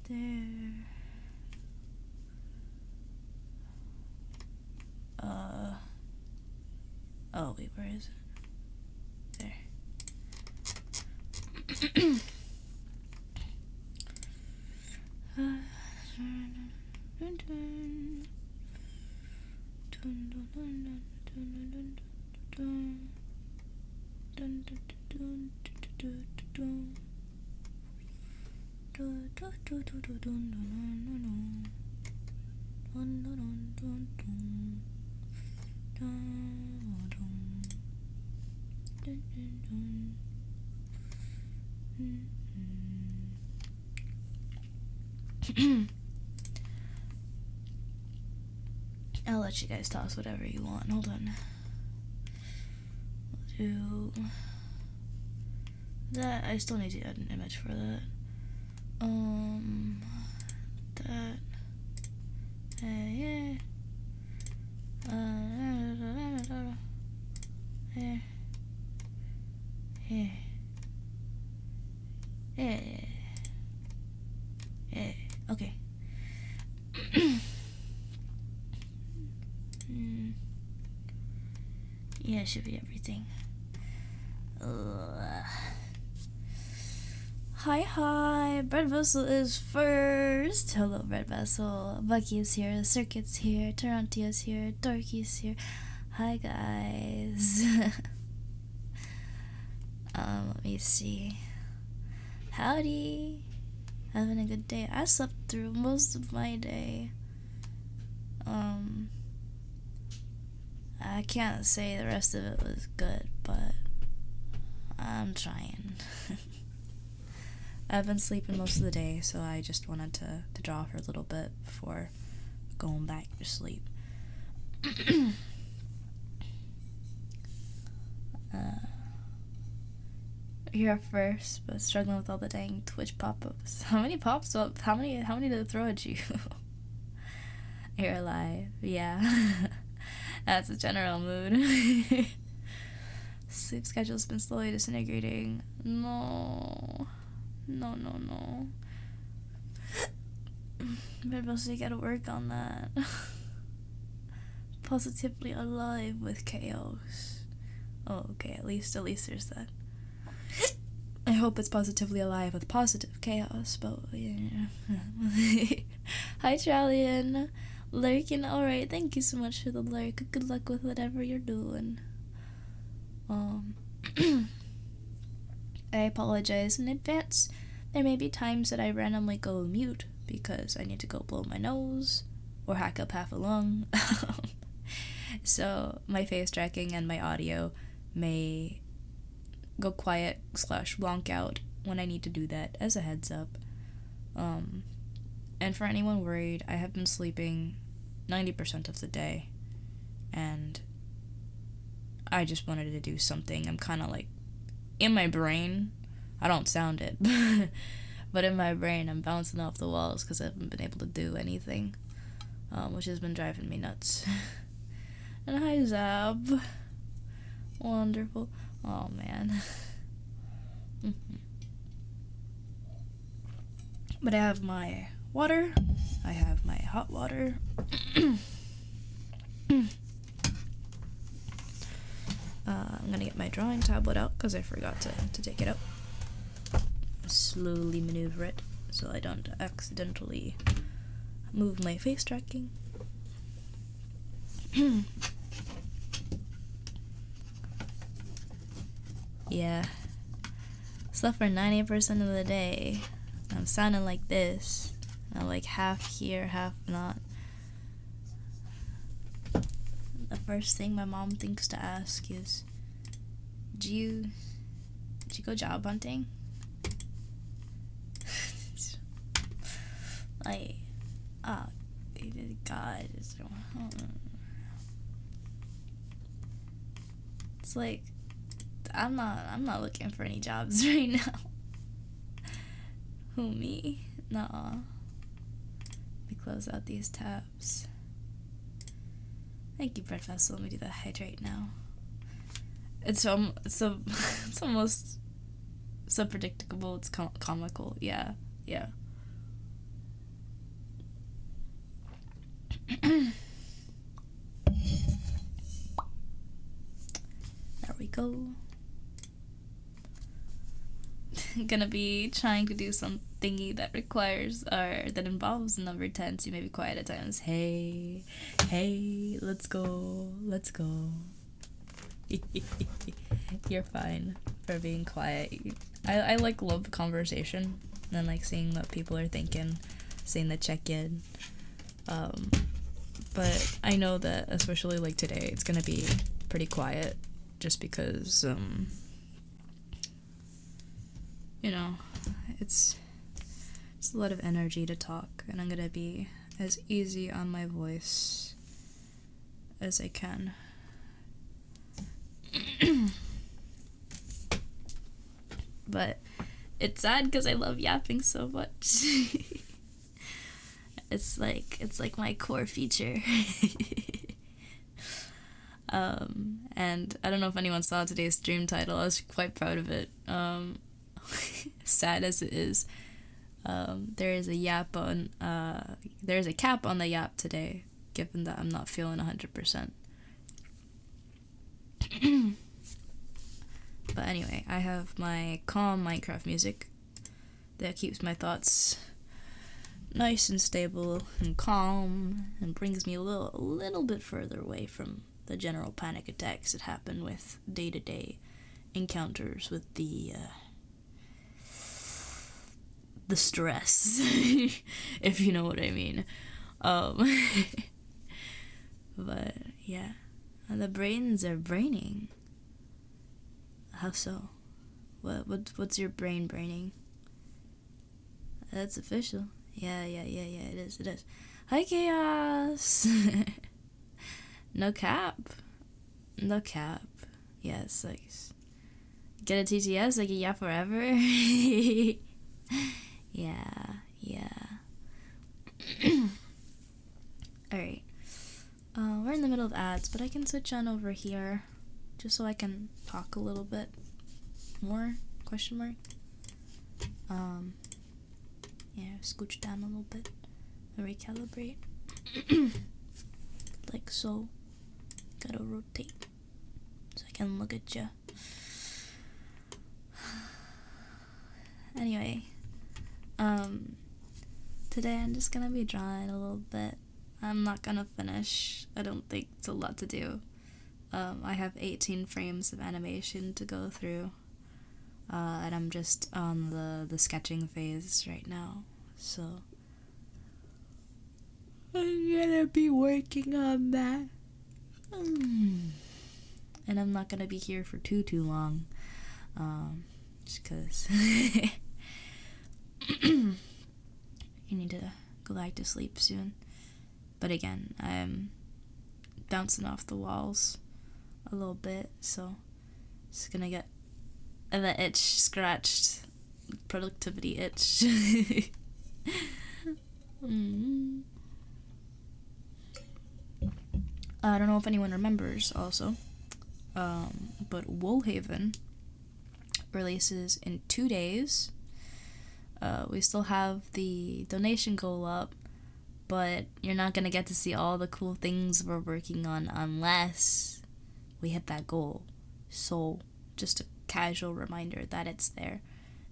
there. Oh wait, where is it? There. I'll let you guys toss whatever you want. Hold on. We'll do that. I still need to add an image for that. That. Yeah. Okay. Yeah, it should be everything. Hi, Bread Vessel is first. Hello, Bread Vessel. Bucky is here, Circuit's here, Tarantia's here, Dorky's here. Hi, guys. Let me see. Howdy. Having a good day. I slept through most of my day. I can't say the rest of it was good, but I'm trying. I've been sleeping most of the day, so I just wanted to draw for a little bit before going back to sleep. Here first, but struggling with all the dang Twitch pop-ups. How many pops up? How many did it throw at you? You're alive. Yeah. That's a general mood. Sleep schedule's been slowly disintegrating. No. Maybe you gotta work on that. Positively alive with chaos. Oh, okay, at least there's that. I hope it's positively alive with positive chaos, but yeah. Hi, Trallian. Lurking, alright, thank you so much for the lurk. Good luck with whatever you're doing. I apologize in advance. There may be times that I randomly go mute because I need to go blow my nose or hack up half a lung. So my face tracking and my audio may go quiet / blank out when I need to do that, as a heads up. And for anyone worried, I have been sleeping 90% of the day, and I just wanted to do something. I'm kind of like, in my brain, I don't sound it, but in my brain I'm bouncing off the walls because I haven't been able to do anything, which has been driving me nuts. And hi, Zab. Wonderful. Oh, man. But I have my water. I have my hot water. I'm gonna get my drawing tablet out because I forgot to take it out. Slowly maneuver it so I don't accidentally move my face tracking. Yeah. Slept for 90% of the day. I'm sounding like this. I'm like half here, half not. The first thing my mom thinks to ask is, did you go job hunting? Like, oh, God. It's like, I'm not looking for any jobs right now. Who, me? Nuh-uh. Let me close out these tabs. Thank you, Bread Vessel. Let me do the hydrate now. It's almost so predictable. It's comical. Yeah. There we go. Gonna be trying to do some thingy that requires or that involves number 10, so you may be quiet at times. Hey, hey, let's go, let's go. You're fine for being quiet. I like love conversation and like seeing what people are thinking, seeing the check-in. But I know that especially like today it's gonna be pretty quiet just because you know, it's a lot of energy to talk, and I'm gonna be as easy on my voice as I can. But it's sad because I love yapping so much. It's like my core feature. And I don't know if anyone saw today's stream title. I was quite proud of it. Sad as it is, there is a cap on the yap today, given that I'm not feeling 100%. But anyway, I have my calm Minecraft music that keeps my thoughts nice and stable and calm and brings me a little bit further away from the general panic attacks that happen with day-to-day encounters with the stress, if you know what I mean. But yeah, the brains are braining. How so? What's your brain braining? That's official. Yeah, it is. Hi, Chaos! No cap. Yes, like, get a TTS, like a yeah forever? Yeah. Alright. We're in the middle of ads, but I can switch on over here just so I can talk a little bit more, question mark. Yeah, scooch down a little bit and recalibrate. Like so. Gotta rotate so I can look at you. Anyway, today I'm just gonna be drawing a little bit. I'm not gonna finish. I don't think it's a lot to do. I have 18 frames of animation to go through, and I'm just on the sketching phase right now, so I'm gonna be working on that. And I'm not gonna be here for too long, just cause you need to go back to sleep soon. But again, I'm bouncing off the walls a little bit, so just gonna get the itch scratched, productivity itch. I don't know if anyone remembers also, but Woolhaven releases in 2 days. We still have the donation goal up, but you're not gonna get to see all the cool things we're working on unless we hit that goal. So just a casual reminder that it's there.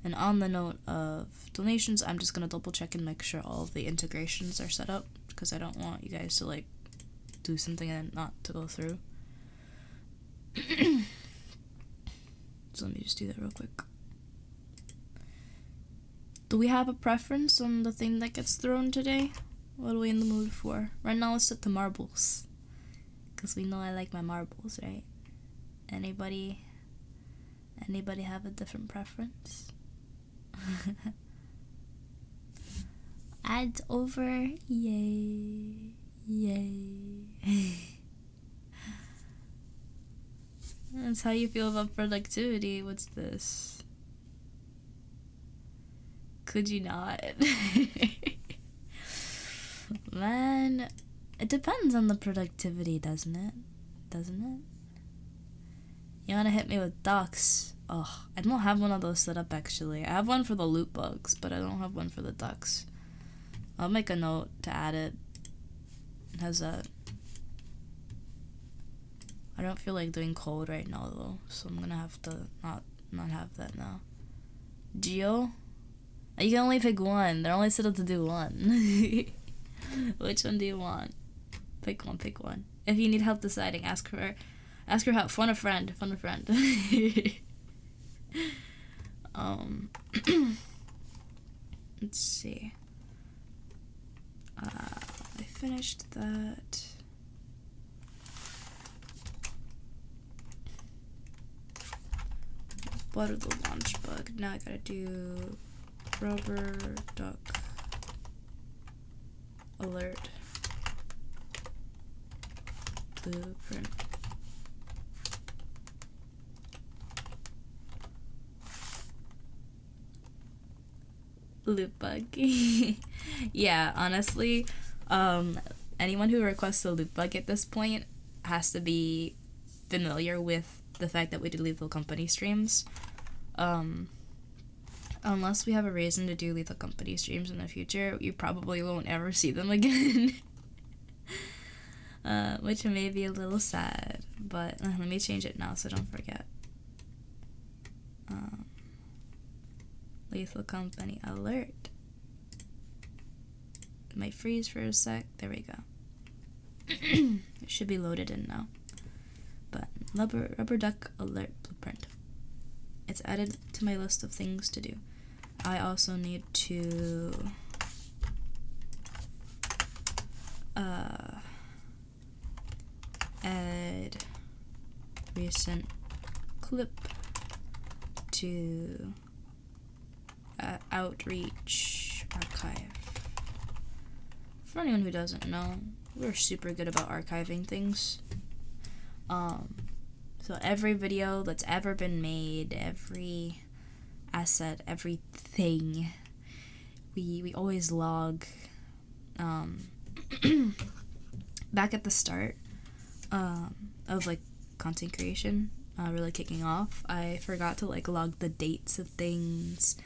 And on the note of donations, I'm just gonna double check and make sure all of the integrations are set up, because I don't want you guys to like do something and not to go through. So let me just do that real quick. Do we have a preference on the thing that gets thrown today? What are we in the mood for? Right now let's set to marbles, because we know I like my marbles, right? Anybody have a different preference? Ads over, yay. That's how you feel about productivity. What's this? Could you not? Man, it depends on the productivity, doesn't it? You wanna hit me with ducks? Oh, I don't have one of those set up actually. I have one for the loot bugs, but I don't have one for the ducks. I'll make a note to add it. has that. I don't feel like doing cold right now though, so I'm gonna have to not have that now. Geo? You can only pick one. They're only set up to do one. Which one do you want? Pick one. If you need help deciding, ask her help. Phone a friend. Let's see. I finished that. Water the launch bug. Now I gotta do rubber duck alert blueprint. Loop bug. Yeah, honestly, anyone who requests a loop bug at this point has to be familiar with the fact that we do lethal company streams. Unless we have a reason to do lethal company streams in the future, you probably won't ever see them again. Which may be a little sad, but let me change it now so don't forget. Lethal company alert. It might freeze for a sec. There we go. It should be loaded in now. But rubber duck alert blueprint. It's added to my list of things to do. I also need to add recent clip to outreach archive. For anyone who doesn't know, we're super good about archiving things. So every video that's ever been made, every asset, everything, we always log. Back at the start of like content creation, really kicking off, I forgot to like log the dates of things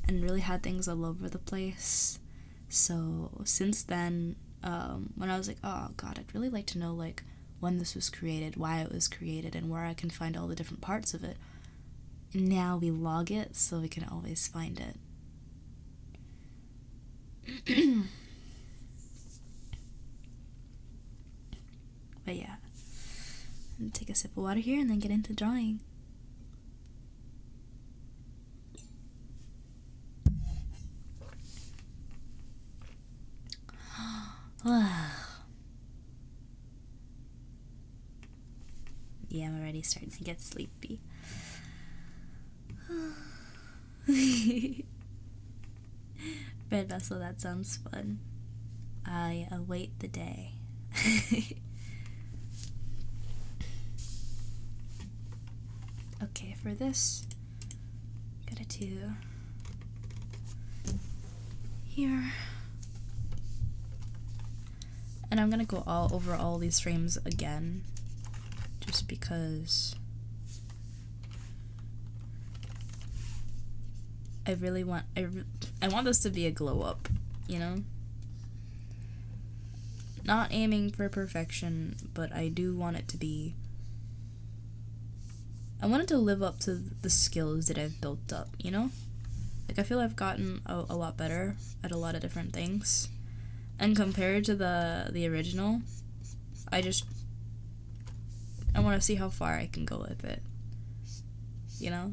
and really had things all over the place. So since then, when I was like, oh god, I'd really like to know like when this was created, why it was created, and where I can find all the different parts of it. And now we log it so we can always find it. But yeah, I'm gonna take a sip of water here and then get into drawing. Yeah, I'm already starting to get sleepy. Red vessel, that sounds fun. I await the day. Okay, for this, gotta do here. And I'm gonna go all over all these frames again, just because I really want, I want this to be a glow up, you know? Not aiming for perfection, but I do want it to be, I want it to live up to the skills that I've built up, you know? Like, I feel I've gotten a lot better at a lot of different things. And compared to the original, I want to see how far I can go with it, you know?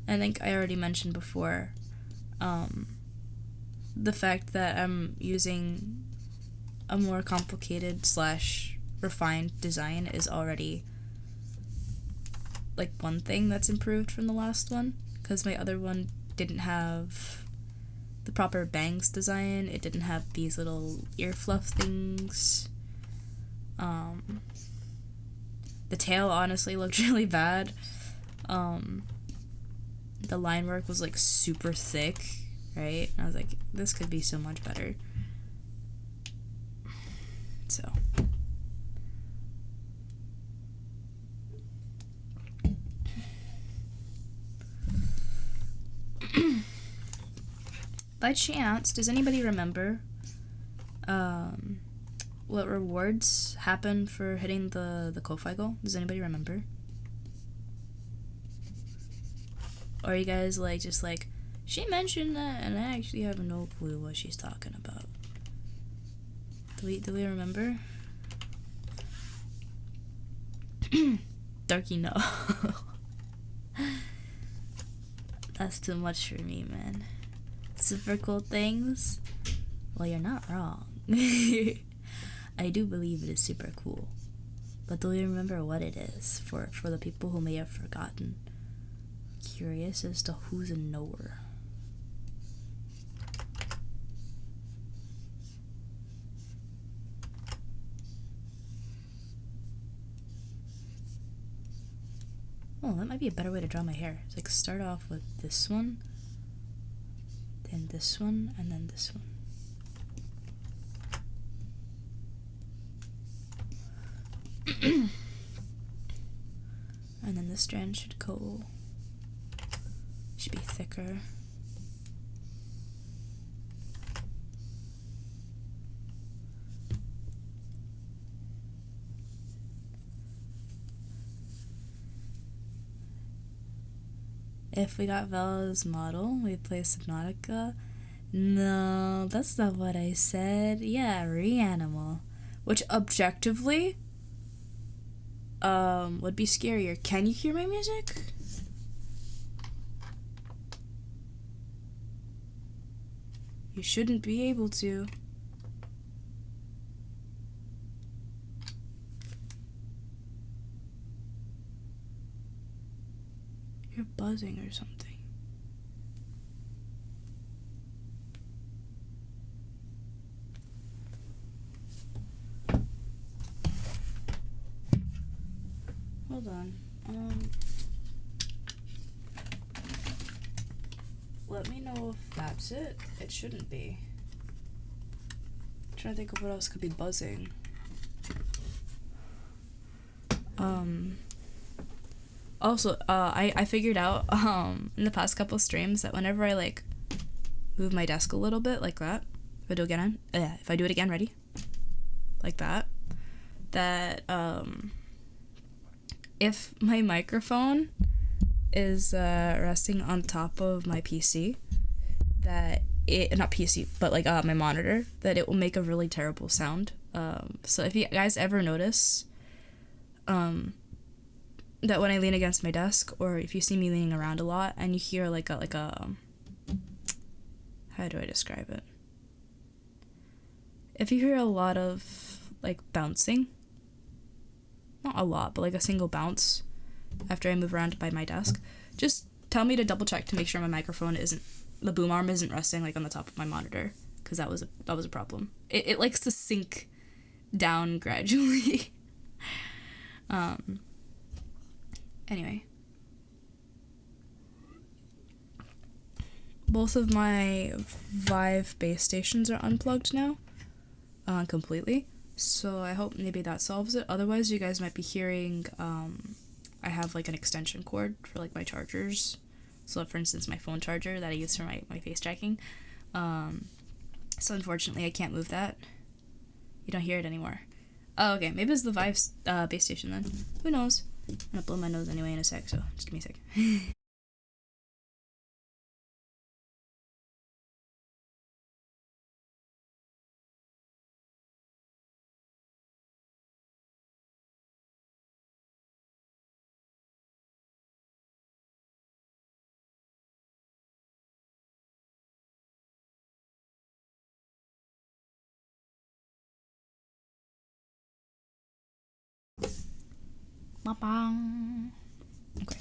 I think I already mentioned before, the fact that I'm using a more complicated / refined design is already like one thing that's improved from the last one, because my other one didn't have the proper bangs design. It didn't have these little ear fluff things. The tail honestly looked really bad. The line work was like super thick, right? And I was like, this could be so much better. So by chance, does anybody remember what rewards happen for hitting the Ko-Fi goal? Does anybody remember? Or are you guys like just like, she mentioned that and I actually have no clue what she's talking about? Do we remember? Darky, no. That's too much for me, man. Super cool things? Well, you're not wrong. I do believe it is super cool. But do we remember what it is for the people who may have forgotten? Curious as to who's a knower. Oh, that might be a better way to draw my hair. It's like start off with this one, then this one, and then this one. And then the strand should be thicker. If we got Vella's model, we'd play Subnautica. No, that's not what I said. Yeah, Reanimal. Which objectively would be scarier. Can you hear my music? You shouldn't be able to. You're buzzing or something. Hold on. Let me know if that's it. It shouldn't be. I'm trying to think of what else could be buzzing. Also, I figured out in the past couple streams that whenever I like move my desk a little bit like that, if I do it again, ready? Like that, if my microphone is resting on top of my PC, that it, not PC, but like my monitor, that it will make a really terrible sound. So if you guys ever notice that when I lean against my desk, or if you see me leaning around a lot and you hear like a how do I describe it? If you hear a lot of like bouncing, not a lot, but like a single bounce after I move around by my desk, just tell me to double check to make sure my microphone isn't, the boom arm isn't resting like on the top of my monitor, because that was a problem. It likes to sink down gradually. Anyway, both of my Vive base stations are unplugged now, completely. So I hope maybe that solves it. Otherwise, you guys might be hearing, I have like an extension cord for like my chargers. So for instance, my phone charger that I use for my face tracking. So unfortunately, I can't move that. You don't hear it anymore. Oh, okay. Maybe it's the Vive base station then. Who knows? I'm gonna blow my nose anyway in a sec, so just give me a sec. Bang. Okay.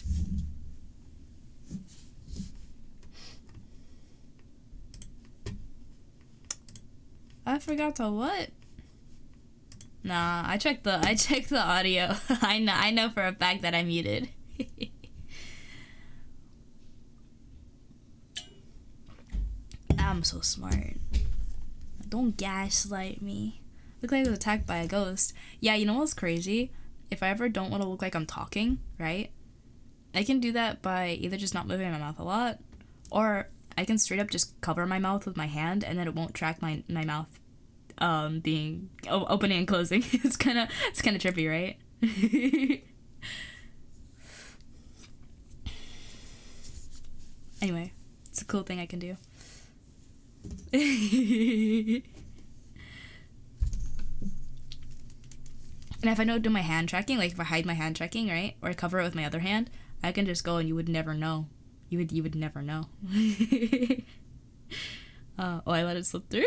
I forgot to what? Nah, I checked the audio. I know for a fact that I muted. I'm so smart. Don't gaslight me. Look like I was attacked by a ghost. Yeah, you know what's crazy? If I ever don't want to look like I'm talking, right? I can do that by either just not moving my mouth a lot, or I can straight up just cover my mouth with my hand, and then it won't track my mouth being opening and closing. It's kind of trippy, right? Anyway, it's a cool thing I can do. And if I don't do my hand tracking, like if I hide my hand tracking, right, or I cover it with my other hand, I can just go and you would never know. You would never know. Oh, I let it slip through.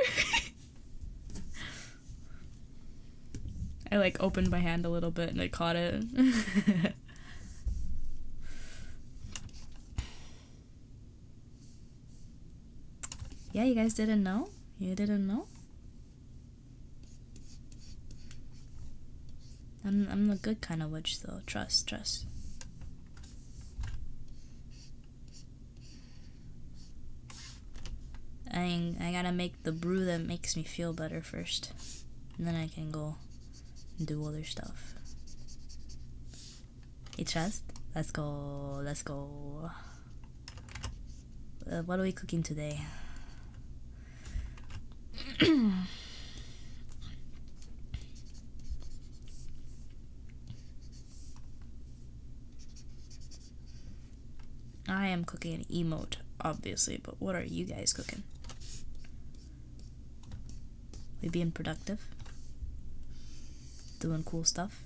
I like opened my hand a little bit and I caught it. Yeah, you guys didn't know? You didn't know? I'm the good kind of witch though. Trust. I gotta make the brew that makes me feel better first. And then I can go and do other stuff. Hey, trust? Let's go. What are we cooking today? I am cooking an emote, obviously, but what are you guys cooking? We being productive? Doing cool stuff?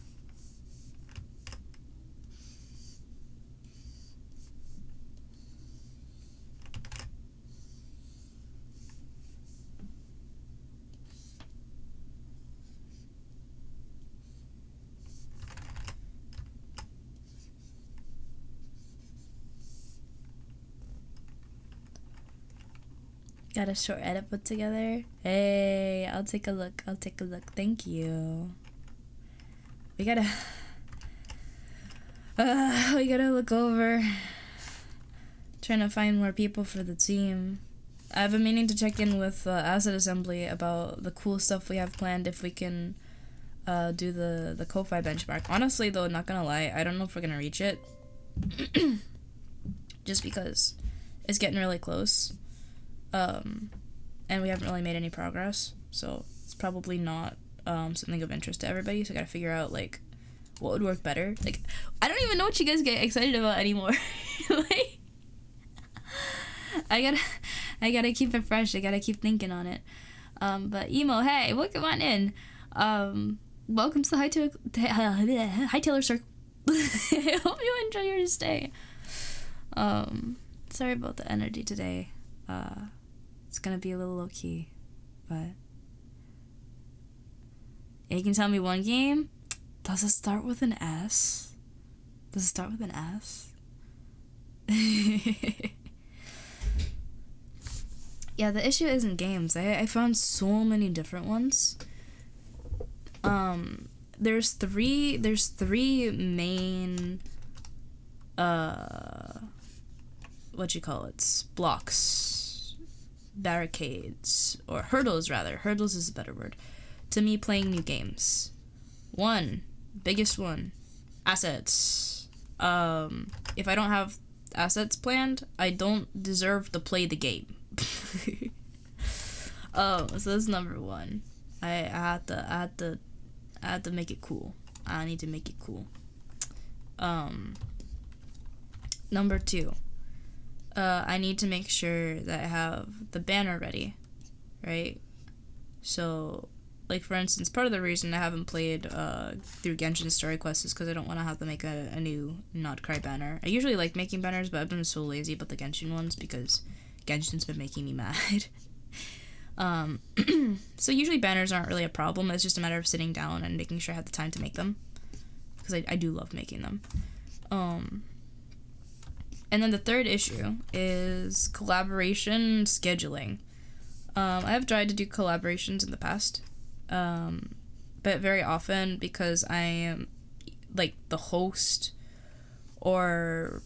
Got a short edit put together. Hey, I'll take a look. Thank you. We gotta look over. Trying to find more people for the team. I've been meaning to check in with Asset Assembly about the cool stuff we have planned if we can do the Ko-Fi benchmark. Honestly though, not gonna lie, I don't know if we're gonna reach it. Just because it's getting really close. And we haven't really made any progress, so it's probably not something of interest to everybody, so I gotta figure out like what would work better. Like, I don't even know what you guys get excited about anymore. Like, I gotta keep it fresh. I gotta keep thinking on it. But Emo, hey, welcome on in. Welcome to the High Taylor Circle. I hope you enjoy your stay. Sorry about the energy today. It's gonna be a little low-key, but you can tell me one game. Does it start with an S? Yeah, the issue isn't games. I found so many different ones. There's three main blocks, barricades, or hurdles rather. Hurdles is a better word to me playing new games. One, biggest one, assets. If I don't have assets planned, I don't deserve to play the game. So that's number one. I had to make it cool. I need to make it cool. Number two, I need to make sure that I have the banner ready, right? So, like for instance, part of the reason I haven't played through Genshin Story Quest is because I don't want to have to make a new Not Cry banner. I usually like making banners, but I've been so lazy about the Genshin ones because Genshin's been making me mad. So usually banners aren't really a problem. It's just a matter of sitting down and making sure I have the time to make them, because I do love making them. And then the third issue is collaboration scheduling. I have tried to do collaborations in the past, but very often because I am like the host or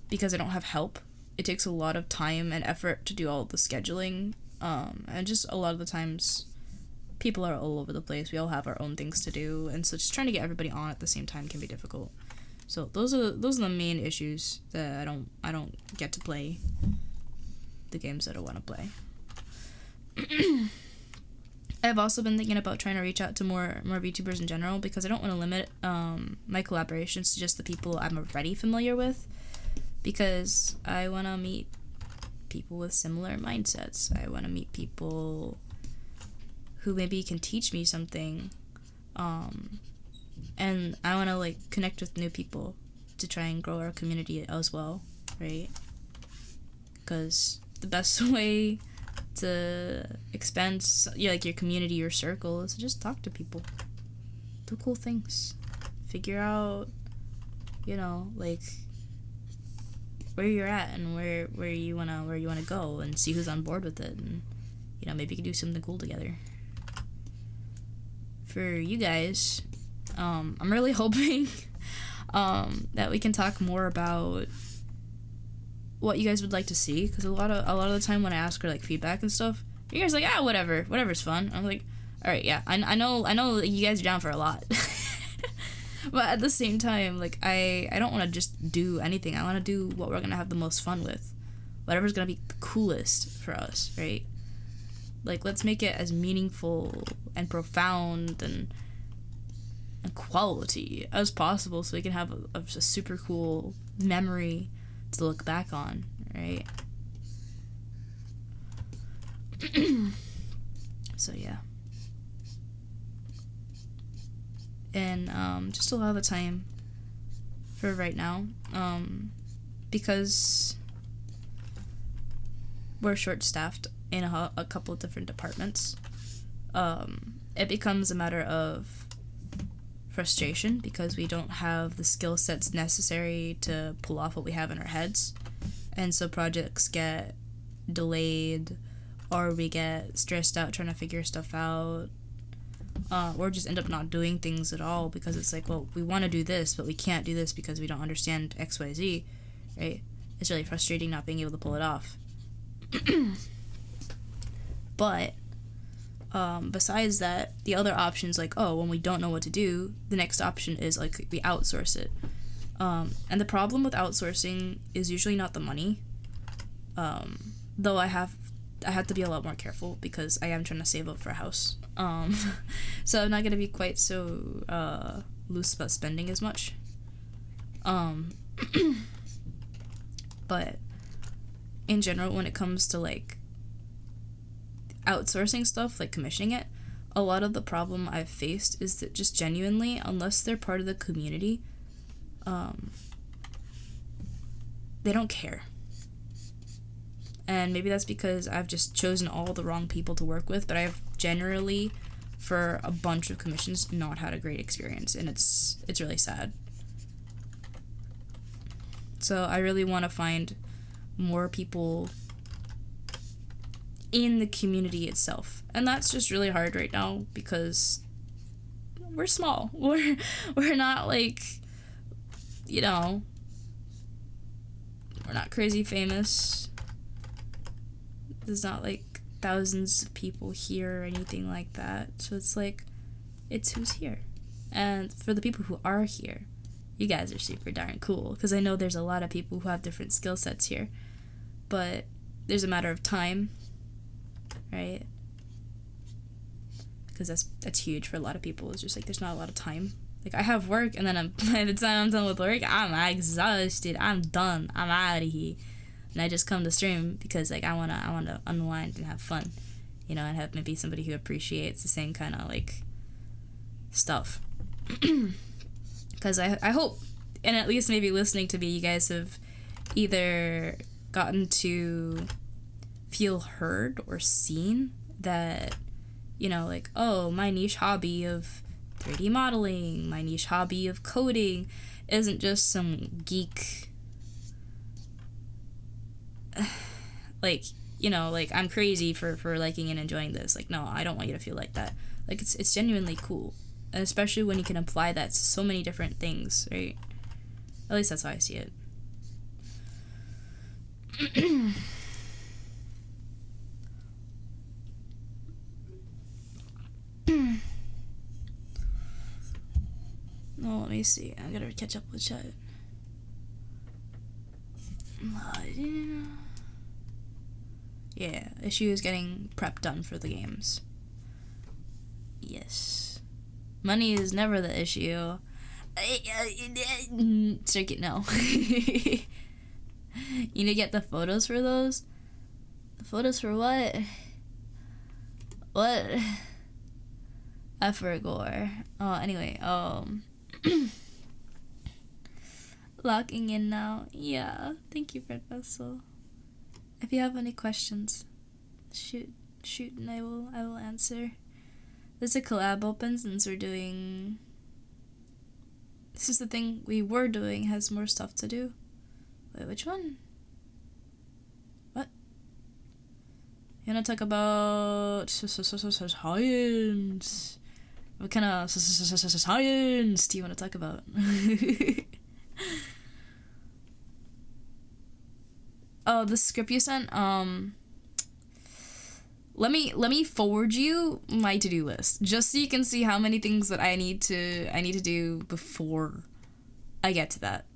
because I don't have help, it takes a lot of time and effort to do all the scheduling. And just a lot of the times people are all over the place. We all have our own things to do, and so just trying to get everybody on at the same time can be difficult. So those are the main issues that I don't get to play. the games that I want to play. I've also been thinking about trying to reach out to more VTubers in general, because I don't want to limit my collaborations to just the people I'm already familiar with, because I want to meet people with similar mindsets. I want to meet people who maybe can teach me something, and I want to like connect with new people to try and grow our community as well, right? Because the best way to expand like your community, your circle, is to just talk to people, do cool things, figure out, you know, like where you're at and where you wanna go, and see who's on board with it, and you know, maybe you can do something cool together. For you guys, I'm really hoping that we can talk more about what you guys would like to see, because a lot of the time when I ask for like feedback and stuff, you guys are like, whatever's fun. I'm like, all right, yeah, I know you guys are down for a lot. But at the same time, like, I don't want to just do anything. I want to do what we're gonna have the most fun with, whatever's gonna be the coolest for us, right? Like, let's make it as meaningful and profound and quality as possible, so we can have a super cool memory to look back on, right? So yeah. And just a lot of the time for right now, because we're short-staffed in a couple of different departments, it becomes a matter of frustration, because we don't have the skill sets necessary to pull off what we have in our heads, and so projects get delayed, or we get stressed out trying to figure stuff out, or just end up not doing things at all, because it's like, well, we want to do this, but we can't do this because we don't understand XYZ, right? It's really frustrating not being able to pull it off. But besides that, the other options, like, oh, when we don't know what to do, the next option is like we outsource it. And the problem with outsourcing is usually not the money, though I have to be a lot more careful, because I am trying to save up for a house. So I'm not gonna be quite so loose about spending as much. But in general, when it comes to like outsourcing stuff, like commissioning it, a lot of the problem I've faced is that just genuinely, unless they're part of the community, they don't care. And maybe that's because I've just chosen all the wrong people to work with, but I've generally, for a bunch of commissions, not had a great experience, and it's really sad. So I really want to find more people in the community itself, and that's just really hard right now, because we're small. We're not like, you know, we're not crazy famous. There's not like thousands of people here or anything like that, so it's like, it's who's here. And for the people who are here, you guys are super darn cool, because I know there's a lot of people who have different skill sets here, but there's a matter of time, right? Because that's huge for a lot of people. It's just like, there's not a lot of time. Like, I have work, and then by the time I'm done with work, I'm exhausted, I'm done, I'm out of here. And I just come to stream because, like, I wanna unwind and have fun, you know, and have maybe somebody who appreciates the same kind of, like, stuff. Because I hope, and at least maybe listening to me, you guys have either gotten to feel heard or seen that, you know, like, oh, my niche hobby of 3D modeling, my niche hobby of coding isn't just some geek, like, you know, like, I'm crazy for liking and enjoying this. Like, no, I don't want you to feel like that. Like, it's genuinely cool, and especially when you can apply that to so many different things, right? At least that's how I see it. No, let me see. I gotta catch up with chat. Yeah, issue is getting prep done for the games. Yes. Money is never the issue. Circuit, no. You need to get the photos for those? The photos for what? What? I forgot. Oh, anyway, locking in now. Yeah, thank you, Red Vessel. If you have any questions, shoot, and I will answer. There's a collab open since we're doing. This is the thing we were doing has more stuff to do. Wait, which one? What? You wanna talk about science? What kind of science do you want to talk about? Oh, the script you sent. Let me forward you my to-do list just so you can see how many things that I need to do before I get to that.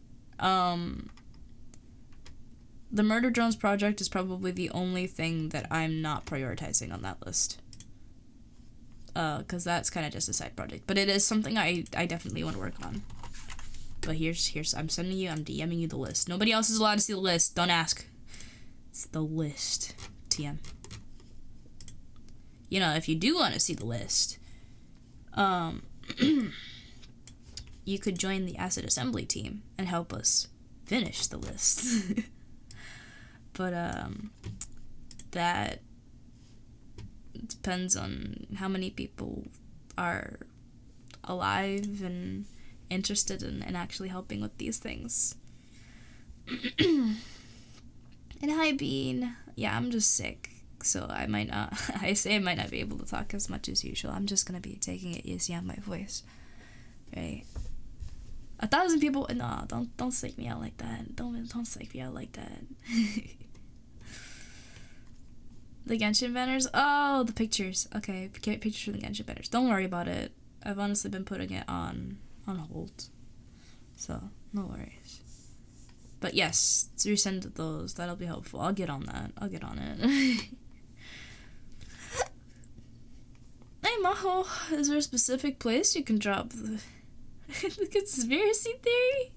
The Murder Drones project is probably the only thing that I'm not prioritizing on that list. Cause that's kind of just a side project, but it is something I definitely want to work on. But here's I'm DMing you the list. Nobody else is allowed to see the list. Don't ask. It's the list. TM. You know, if you do want to see the list, you could join the Asset Assembly team and help us finish the list. But that depends on how many people are alive and interested in actually helping with these things. And hi, Bean. Yeah, I'm just sick, so I might not be able to talk as much as usual. I'm just gonna be taking it easy on my voice, right? 1,000 people. No, don't psych me out like that. Don't psych me out like that. The Genshin banners? Oh, the pictures. Okay, pictures for the Genshin banners. Don't worry about it. I've honestly been putting it on hold, so no worries. But yes, resend those. That'll be helpful. I'll get on that. I'll get on it. Hey, Maho, is there a specific place you can drop the conspiracy theory?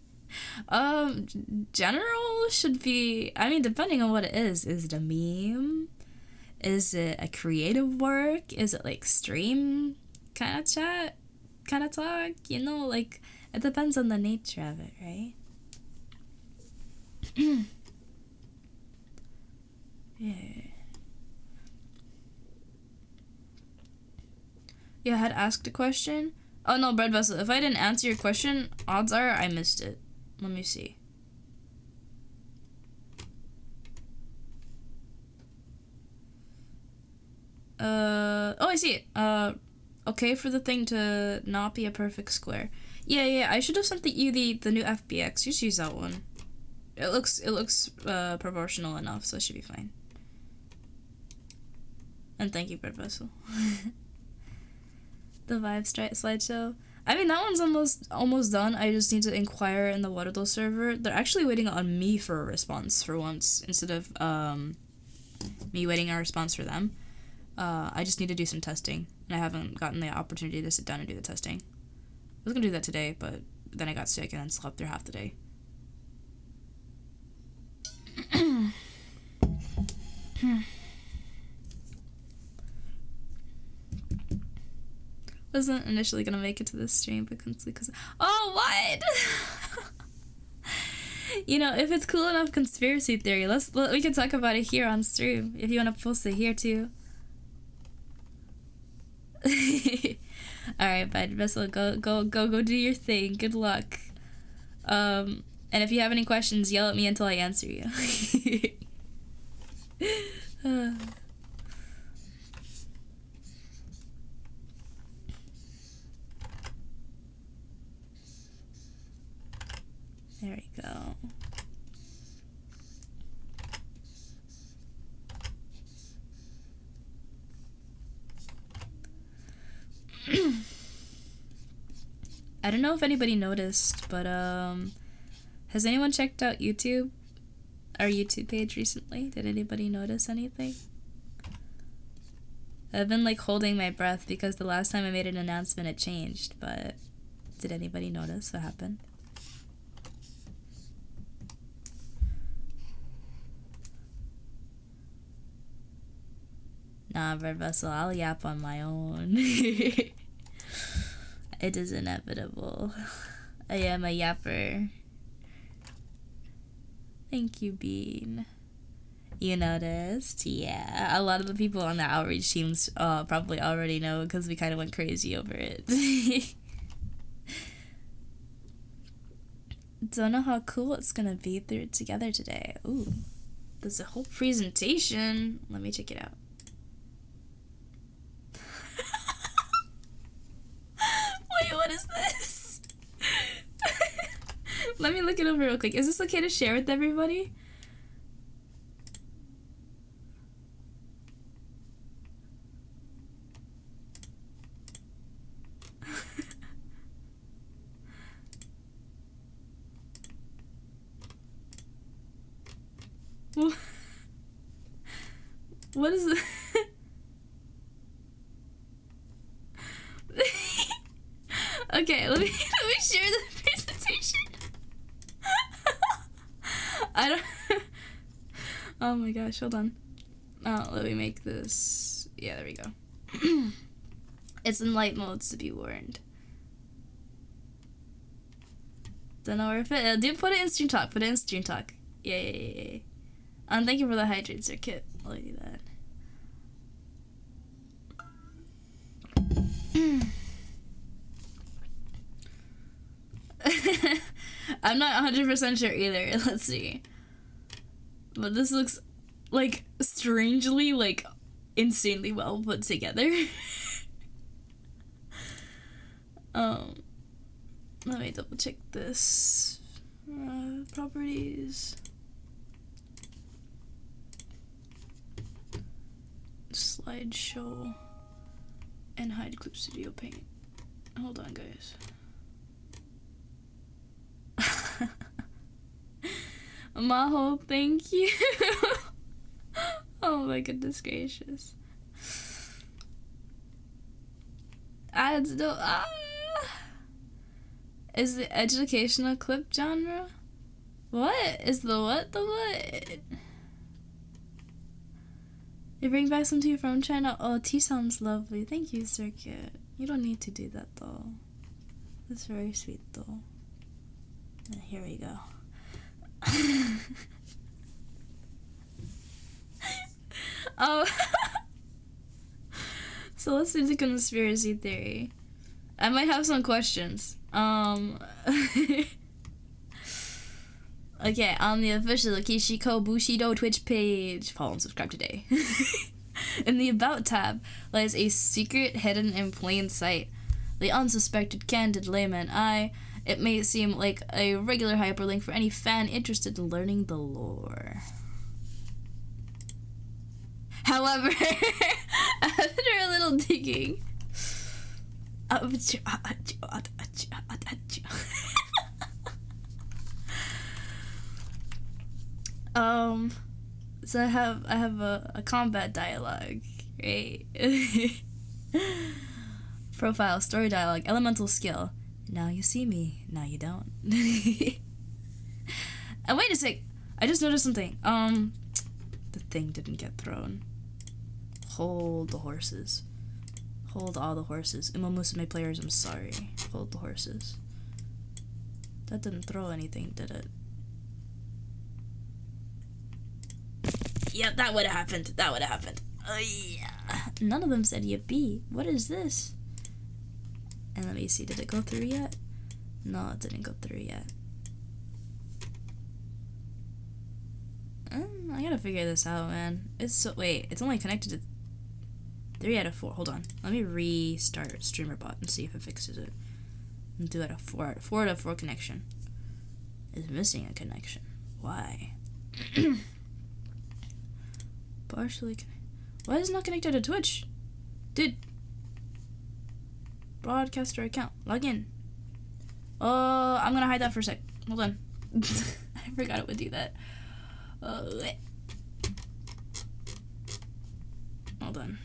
General should be, I mean, depending on what it is. Is it a meme? Is it a creative work? Is it like stream kind of chat? Kind of talk? You know, like, it depends on the nature of it, right? Yeah, I had asked a question. Oh no, Bread Vessel, if I didn't answer your question, odds are I missed it. Let me see. Oh, I see it. Okay for the thing to not be a perfect square. Yeah, I should have sent you the new FBX. Just use that one. It looks proportional enough, so it should be fine. And thank you, Bread Vessel. The Vibe slideshow. I mean, that one's almost done. I just need to inquire in the Waterdo server. They're actually waiting on me for a response for once, instead of me waiting a response for them. I just need to do some testing, and I haven't gotten the opportunity to sit down and do the testing. I was gonna do that today, but then I got sick and then slept through half the day. Wasn't initially gonna make it to this stream, but because oh, what? You know, if it's cool enough conspiracy theory, we can talk about it here on stream if you want to post it here too. All right, bud. Vessel, go do your thing. Good luck. And if you have any questions, yell at me until I answer you. There we go. I don't know if anybody noticed, but has anyone checked out YouTube? Our YouTube page recently? Did anybody notice anything? I've been like holding my breath because the last time I made an announcement it changed, but did anybody notice what happened? Nah, Bird Vessel, I'll yap on my own. It is inevitable. I am a yapper. Thank you, Bean. You noticed? Yeah. A lot of the people on the outreach teams probably already know because we kind of went crazy over it. Don't know how cool it's gonna be through it together today. Ooh. There's a whole presentation. Let me check it out. Wait, what is this? Let me look it over real quick. Is this okay to share with everybody? What is it? Okay, let me share the presentation. I don't. Oh my gosh, hold on. Oh, let me make this. Yeah, there we go. It's in light modes to be warned. Don't know where it fit. Do put it in stream talk. Put it in stream talk. Yeah. Thank you for the hydrate circuit. I'll do that. I'm not 100% sure either. Let's see. But this looks like strangely, like insanely well put together. Let me double check this. Properties. Slideshow. And hide clip studio paint. Hold on, guys. Maho, thank you. Oh my goodness gracious. Ads no. Is the educational clip genre? What is the what? The what? You bring back some tea from China? Oh, tea sounds lovely. Thank you, Circuit. You don't need to do that though. That's very sweet though. And here we go. Oh. So let's do the conspiracy theory. I might have some questions. Okay, on the official Kishiko Bushido Twitch page, follow and subscribe today. In the About tab lies a secret hidden in plain sight. The unsuspected candid layman eye, it may seem like a regular hyperlink for any fan interested in learning the lore. However, after a little digging, so I have a combat dialogue, right? Profile, story dialogue, elemental skill. Now you see me, now you don't. And wait a sec, I just noticed something. The thing didn't get thrown. Hold the horses. Hold all the horses. Umamusume players, I'm sorry. Hold the horses. That didn't throw anything, did it? Yeah, that would have happened. That would have happened. Yeah. None of them said yippee. What is this? And let me see, did it go through yet? No, it didn't go through yet. I gotta figure this out, man. Wait, it's only connected to 3 out of 4. Hold on. Let me restart StreamerBot and see if it fixes it. And do it a 4 out of 4 connection. It's missing a connection. Why? Partially why is it not connected to Twitch? Dude. Broadcaster account. Log in. I'm gonna hide that for a sec. Hold on. I forgot it would do that. Hold on.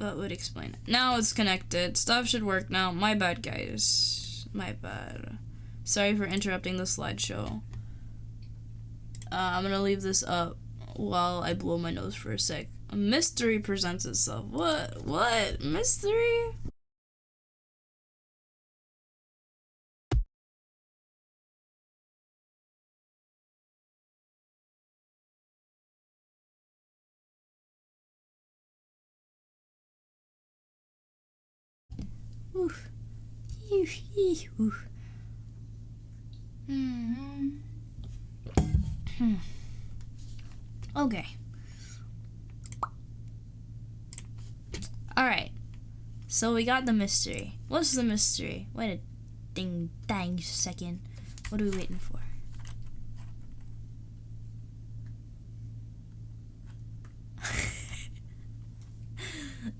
That would explain it. Now it's connected. Stuff should work now. My bad, guys. My bad. Sorry for interrupting the slideshow. I'm gonna leave this up while I blow my nose for a sec. A mystery presents itself. What? What? Mystery? Oof. Oof. Oof. Okay. Alright. So we got the mystery. What's the mystery? Wait a dang second. What are we waiting for?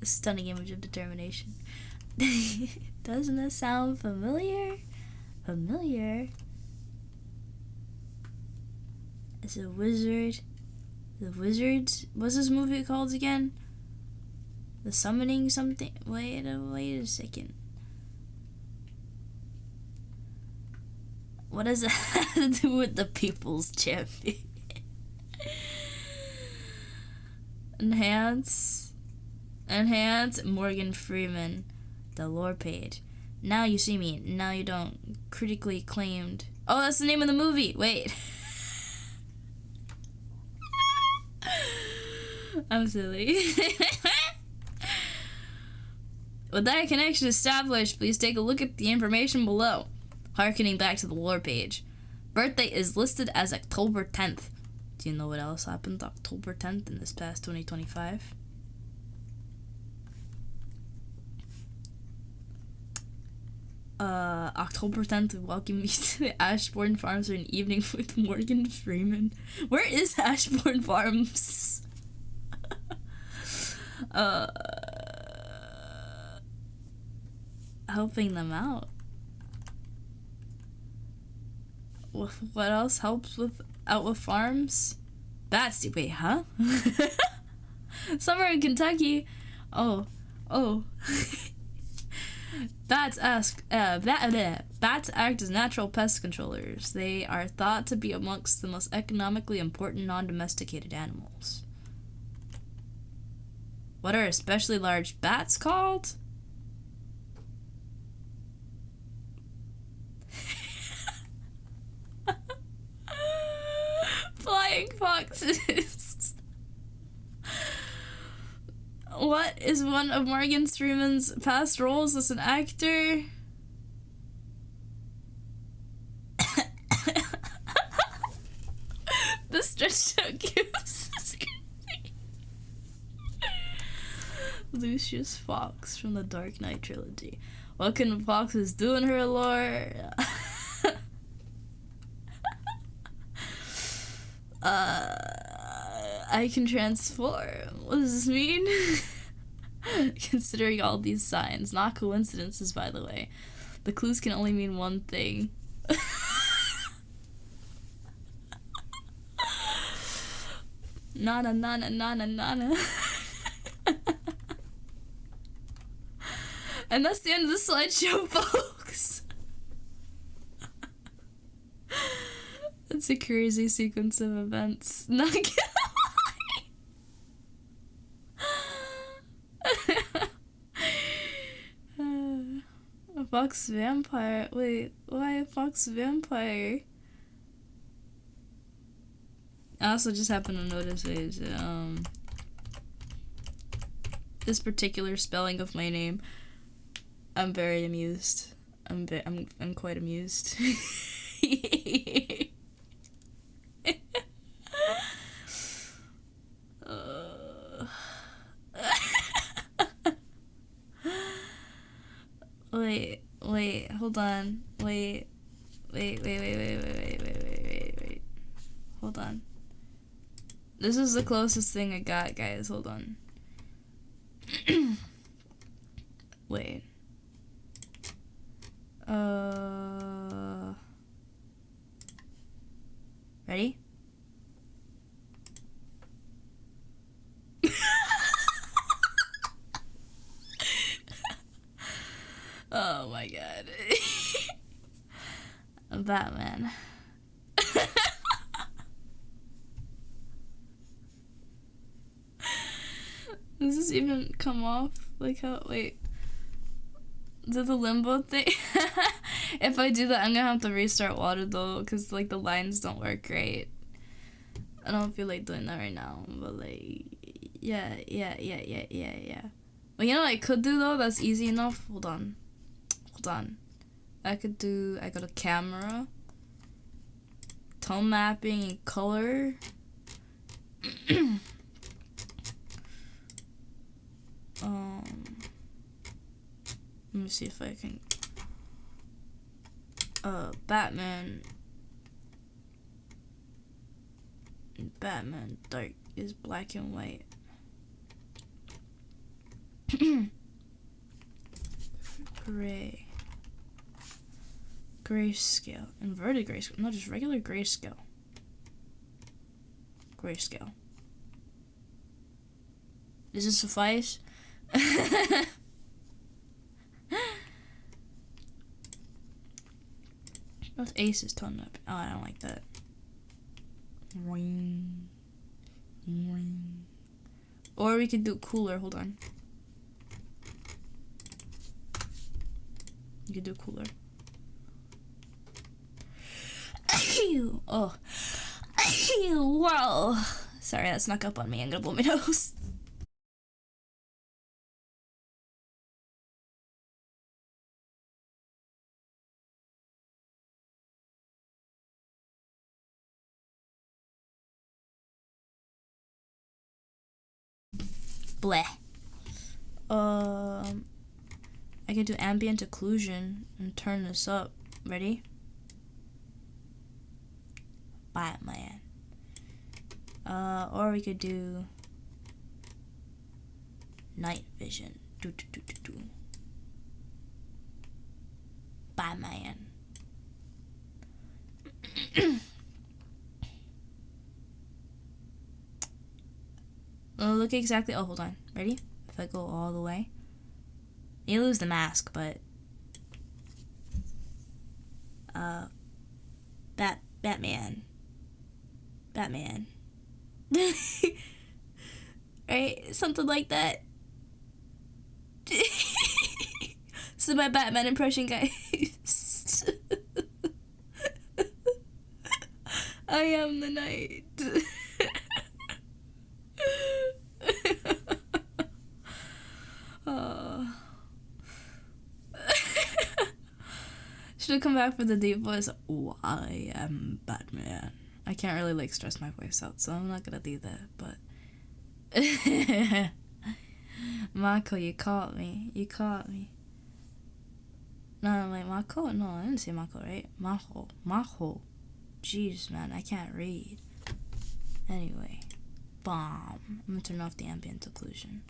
A stunning image of determination. Doesn't it sound familiar? Familiar? It's a wizard. The wizards? What's this movie called again? The summoning something? Wait a second. What does that have to do with the people's champion? Enhance, Morgan Freeman, the lore page. Now you see me, now you don't. Critically acclaimed. Oh, that's the name of the movie. Wait. I'm silly. With that connection established, please take a look at the information below. Harkening back to the lore page. Birthday is listed as October 10th. Do you know what else happened October 10th in this past 2025? October 10th, we welcome you to the Ashbourne Farms for an evening with Morgan Freeman. Where is Ashbourne Farms? Helping them out. What else helps out with farms? Bats. Wait, huh? Somewhere in Kentucky. Oh. Bats act as natural pest controllers. They are thought to be amongst the most economically important non-domesticated animals. What are especially large bats called? Flying foxes. What is one of Morgan Freeman's past roles as an actor? The stretched out goose. Lucius Fox from the Dark Knight trilogy. What can foxes do in her lore? I can transform. What does this mean? Considering all these signs, not coincidences, by the way. The clues can only mean one thing. Nana. And that's the end of the slideshow, folks. It's a crazy sequence of events. Not gonna lie. A fox vampire. Wait, why a fox vampire? I also just happened to notice is this particular spelling of my name. I'm very amused. I'm quite amused. Wait, hold on. Wait. Hold on. This is the closest thing I got, guys. Hold on. Wait. Ready? god. Batman. Does this even come off? Like how, wait. Did the limbo thing? If I do that, I'm gonna have to restart water though, because like the lines don't work right. I don't feel like doing that right now, but like, yeah. Well, you know what I could do though, that's easy enough? Hold on. I go to camera, tone mapping and color. Let me see if I can, Batman dark is black and white. Grayscale, inverted grayscale, not just regular grayscale. Does this suffice? What's Ace's tone up? Oh, I don't like that. Ring. Or we could do cooler. Hold on. You could do cooler. Oh. Whoa. Sorry, that snuck up on me. I'm gonna blow my nose. Bleh. I could do ambient occlusion and turn this up. Ready? Batman. Or we could do night vision. Batman. Look exactly. Oh, hold on. Ready? If I go all the way, you lose the mask, but Batman. Right? Something like that. So my Batman impression, guys. I am the night. Should have come back for the deep voice. Oh, I am Batman. I can't really like stress my voice out, so I'm not gonna do that, but Mako, you caught me. No, I'm like Mako? No, I didn't say Mako, right? Maho. Jeez, man, I can't read. Anyway. Bomb. I'm gonna turn off the ambient occlusion.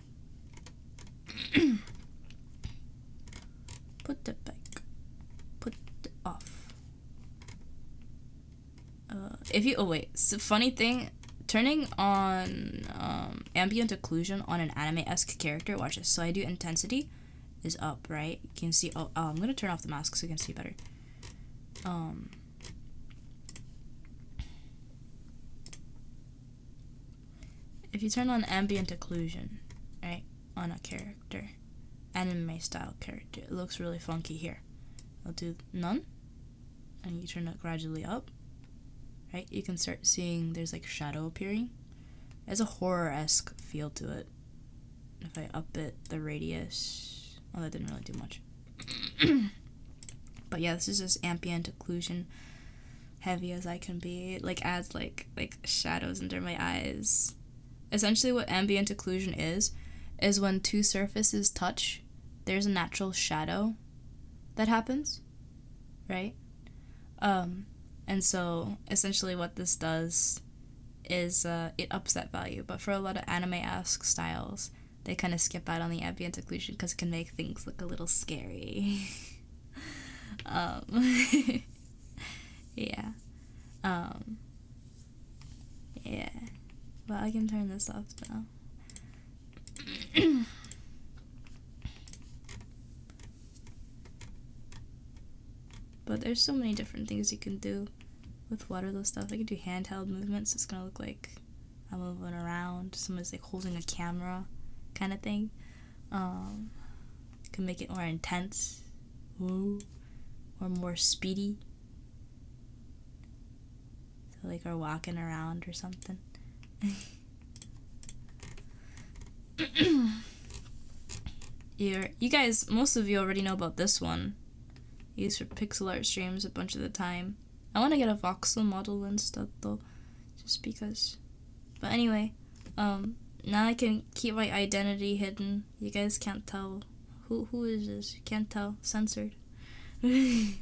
Put it back. Put it off. So funny thing, turning on ambient occlusion on an anime-esque character, watch this. So I do intensity is up, right? You can see, I'm gonna turn off the mask so you can see better. If you turn on ambient occlusion, right, on a character, anime style character, it looks really funky here. I'll do none, and you turn it gradually up, right? You can start seeing there's like shadow appearing. There's a horror-esque feel to it. If I up it, the radius, oh, that didn't really do much. But yeah, this is just ambient occlusion, heavy as I can be. It like adds like shadows under my eyes. Essentially what ambient occlusion is when two surfaces touch, there's a natural shadow that happens, right? And so essentially what this does is it ups that value. But for a lot of anime-esque styles, they kind of skip out on the ambient occlusion because it can make things look a little scary. Yeah. Yeah. But I can turn this off now. but there's so many different things you can do with waterless stuff. I can do handheld movements. It's gonna look like I'm moving around. Someone's like holding a camera kind of thing. Can make it more intense. Ooh. Or more speedy. So like we're walking around or something. You guys, most of you already know about this one. Used for pixel art streams a bunch of the time. I want to get a voxel model instead though, just because. But anyway, now I can keep my identity hidden. You guys can't tell who is this. You can't tell. Censored. There's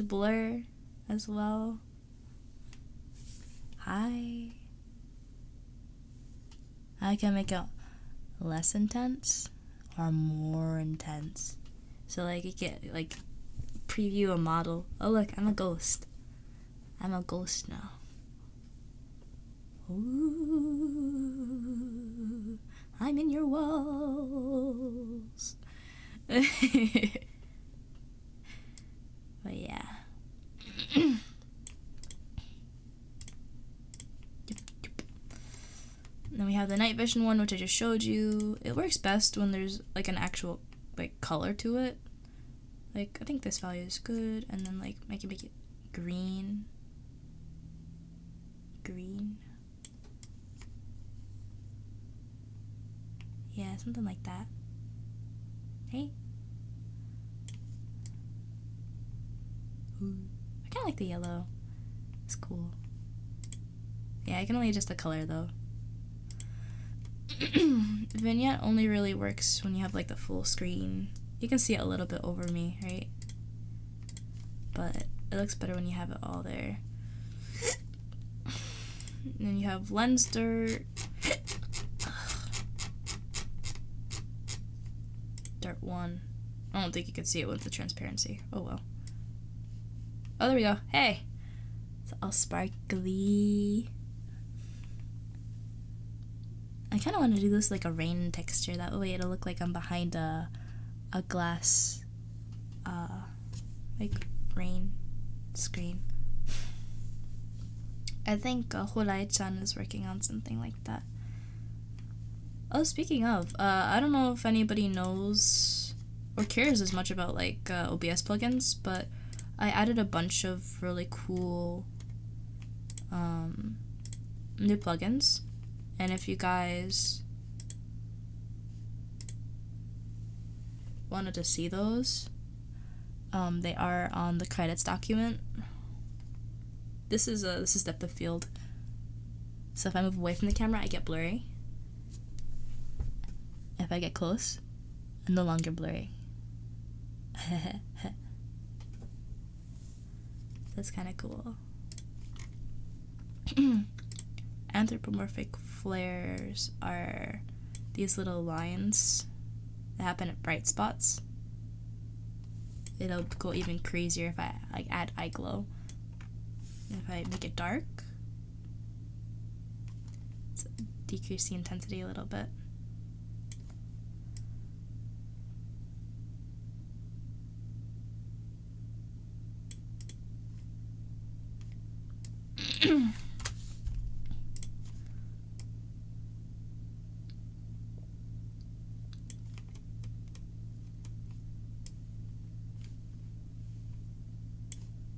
blur as well. Hi. I can make it less intense or more intense. So like you get like preview a model. Oh look, I'm a ghost. I'm a ghost now. Ooh, I'm in your walls. But yeah. Then we have the night vision one, which I just showed you. It works best when there's like an actual like color to it. Like I think this value is good, and then like I can make it green. Green. Yeah, something like that. Hey. Ooh. I kind of like the yellow. It's cool. Yeah, I can only adjust the color though. Vignette only really works when you have like the full screen. You can see it a little bit over me, right? But it looks better when you have it all there. And then you have lens dirt. Dirt 1. I don't think you could see it with the transparency. Oh well. Oh, there we go. Hey! It's all sparkly. I kind of want to do this like a rain texture. That way it'll look like I'm behind a glass, like rain screen. I think Horai-chan is working on something like that. Oh, speaking of, I don't know if anybody knows or cares as much about like OBS plugins, but I added a bunch of really cool new plugins. And if you guys wanted to see those, they are on the credits document. This is depth of field. So if I move away from the camera, I get blurry. If I get close, I'm no longer blurry. That's kind of cool. Anthropomorphic flares are these little lines that happen at bright spots. It'll go even crazier if I like add eye glow. If I make it dark, so decrease the intensity a little bit.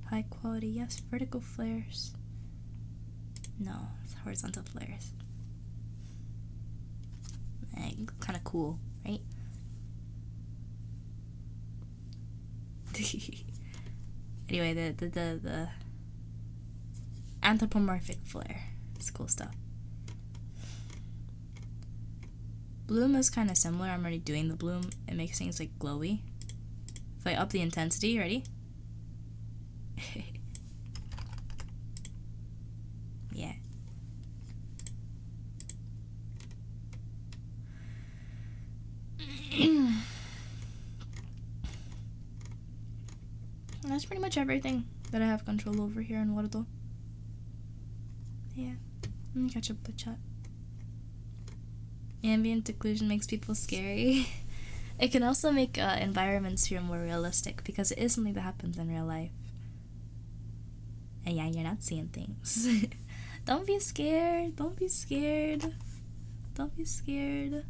High quality, yes. Vertical flares. No, it's horizontal flares. Kind of cool, right? Anyway, the anthropomorphic flare. It's cool stuff. Bloom is kind of similar. I'm already doing the bloom. It makes things like glowy. If I up the intensity, ready? Yeah. That's pretty much everything that I have control over here in Wardo. Yeah. Let me catch up with chat. Ambient occlusion makes people scary. It can also make environments feel more realistic because it is something that happens in real life. And yeah, you're not seeing things. Don't be scared. Don't be scared. Don't be scared.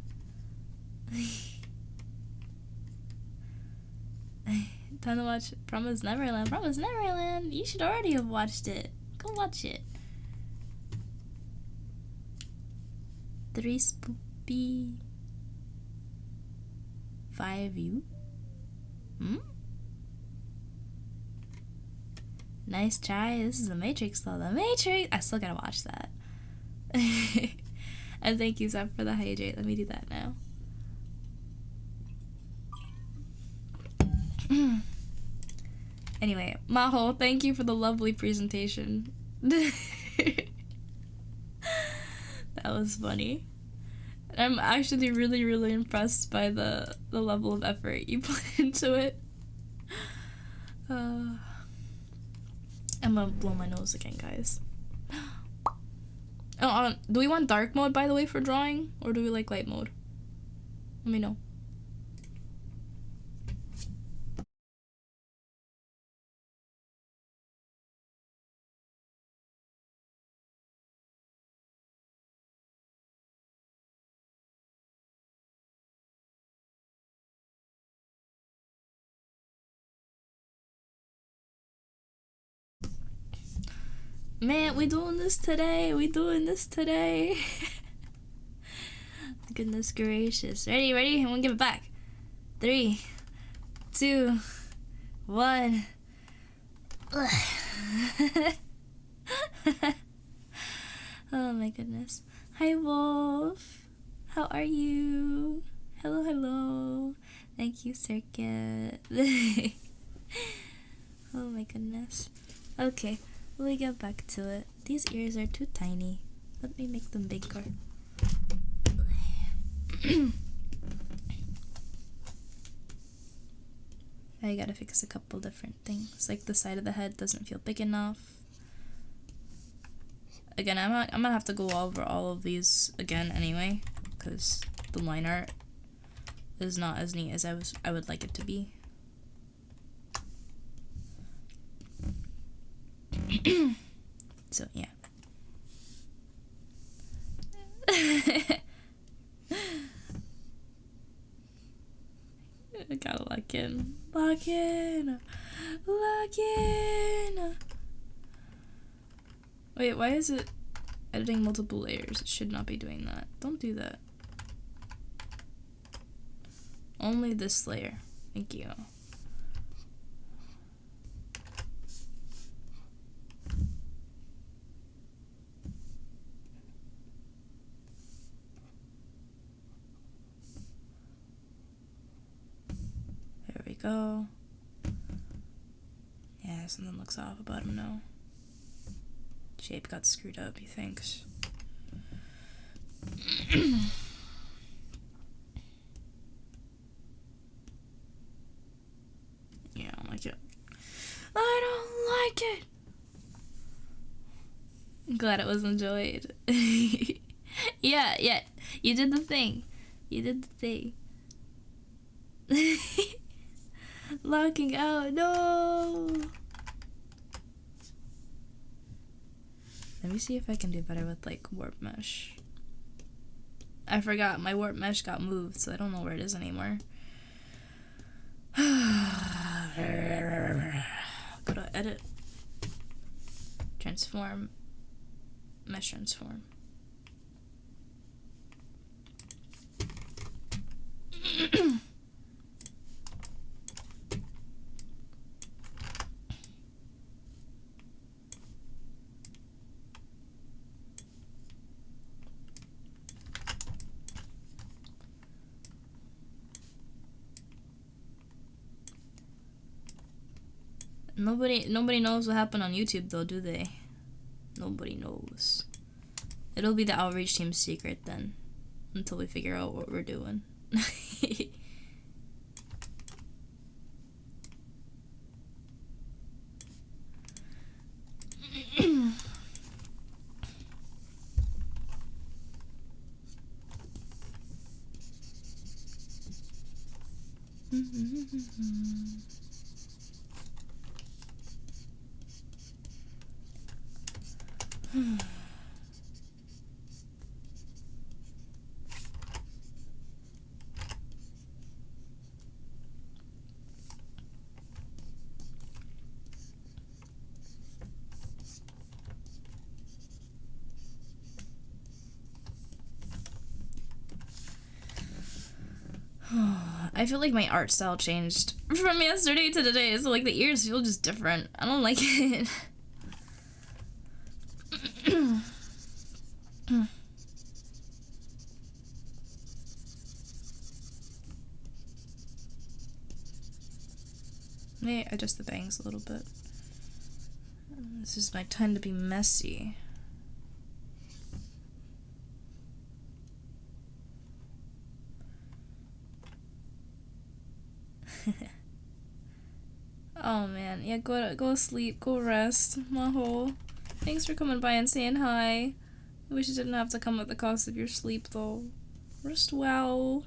Time to watch Promise Neverland. Promise Neverland. You should already have watched it. Go watch it. 3 spoopy. 5 you. Nice try. This is the Matrix though. The Matrix. I still gotta watch that. And thank you, Zep, for the hydrate. Let me do that now. Anyway, Maho, thank you for the lovely presentation. That was funny. I'm actually really, really impressed by the level of effort you put into it. I'm gonna blow my nose again, guys. Oh, do we want dark mode, by the way, for drawing? Or do we like light mode? Let me know. Man, we doing this today. We doing this today. Goodness gracious. Ready, ready? I'm gonna give it back. 3, 2, 1. Oh my goodness. Hi, Wolf. How are you? Hello, hello. Thank you, Circuit. Oh my goodness. Okay. We get back to it. These ears are too tiny. Let me make them bigger. I gotta fix a couple different things. Like the side of the head doesn't feel big enough. Again, I'm gonna have to go over all of these again anyway, because the line art is not as neat as I would like it to be. So yeah. I gotta lock in. Lock in! Lock in! Wait, why is it editing multiple layers? It should not be doing that. Don't do that. Only this layer. Thank you. There we go. Yeah, something looks off about him now. Shape got screwed up, he thinks. Yeah, I don't like it. I don't like it! I'm glad it was enjoyed. Yeah, you did the thing. You did the thing. Locking out, no! Let me see if I can do better with like warp mesh. I forgot my warp mesh got moved, so I don't know where it is anymore. Go to edit, transform, mesh transform. Nobody knows what happened on YouTube though, do they? Nobody knows. It'll be the outreach team's secret then, until we figure out what we're doing. I feel like my art style changed from yesterday to today, so like the ears feel just different. I don't like it. May I adjust the bangs a little bit. This is my time to be messy. Oh man, yeah, go sleep, go rest, Maho. Thanks for coming by and saying hi. I wish it didn't have to come at the cost of your sleep though. Rest well.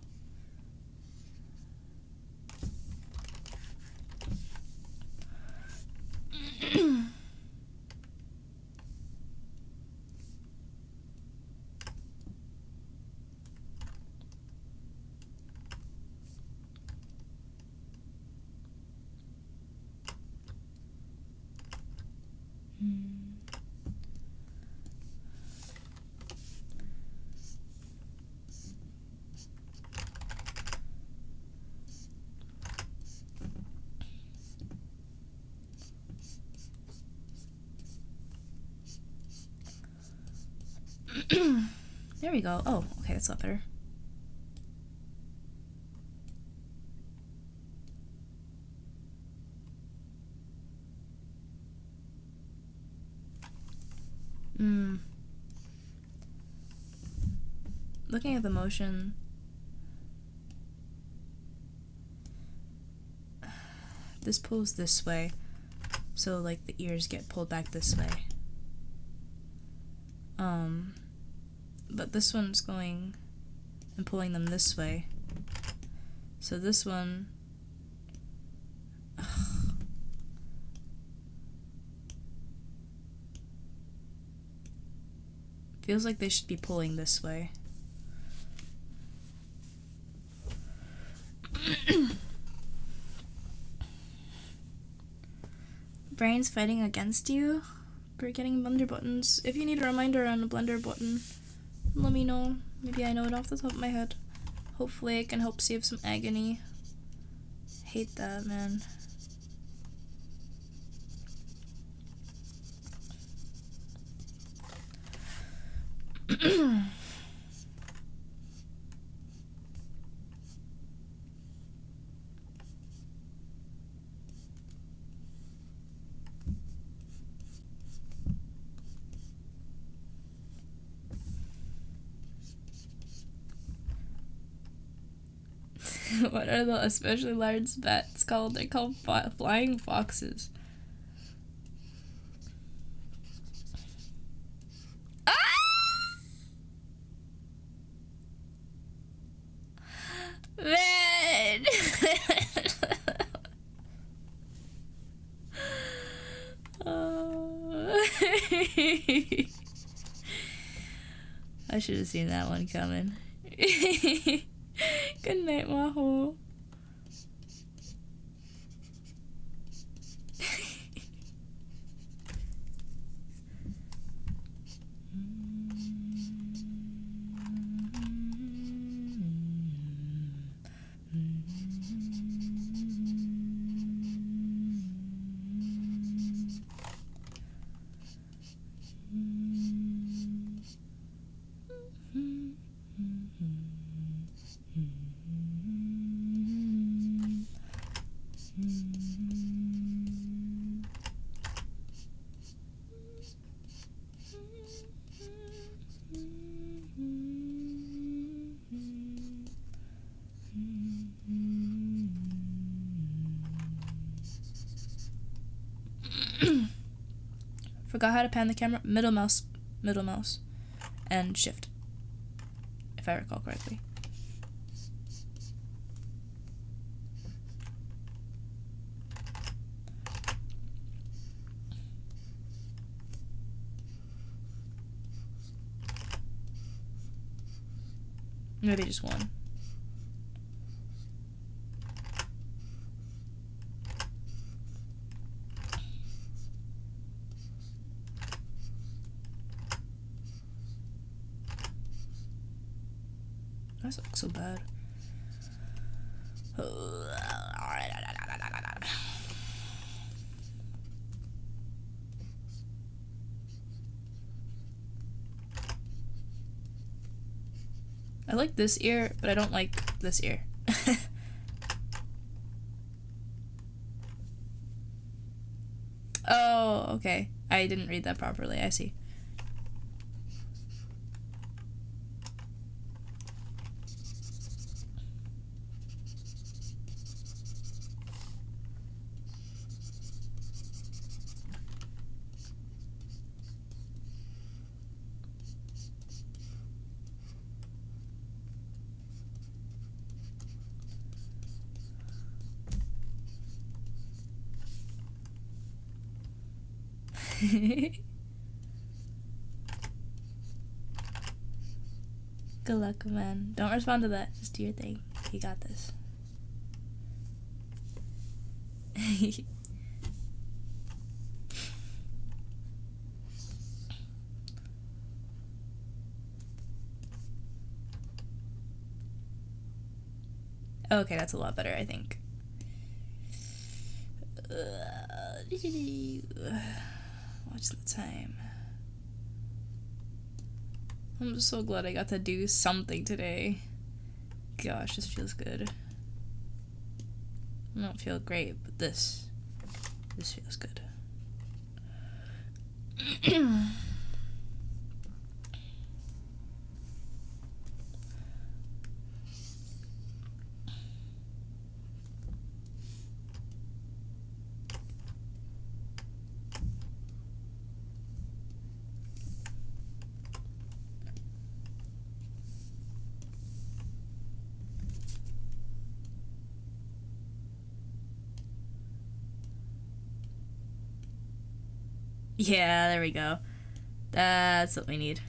There we go. Oh, okay, that's a lot better. Looking at the motion, this pulls this way, so like the ears get pulled back this way. But this one's going and pulling them this way. So this one, feels like they should be pulling this way. Brain's fighting against you for getting blender buttons. If you need a reminder on the blender button, let me know. Maybe I know it off the top of my head. Hopefully I can help save some agony. Hate that, man. What are the especially large bats called? They're called flying foxes. Ah! Man! Oh. I should have seen that one coming. Good night, Maho. Forgot how to pan the camera. Middle mouse, and shift, if I recall correctly. Maybe just one. That looks so bad. I like this ear, but I don't like this ear. Oh, okay. I didn't read that properly. I see. Good luck, man. Don't respond to that. Just do your thing. You got this. Okay, that's a lot better, I think. Watch the time. I'm so glad I got to do something today. Gosh, this feels good. I don't feel great, but this feels good. Yeah, there we go. That's what we need.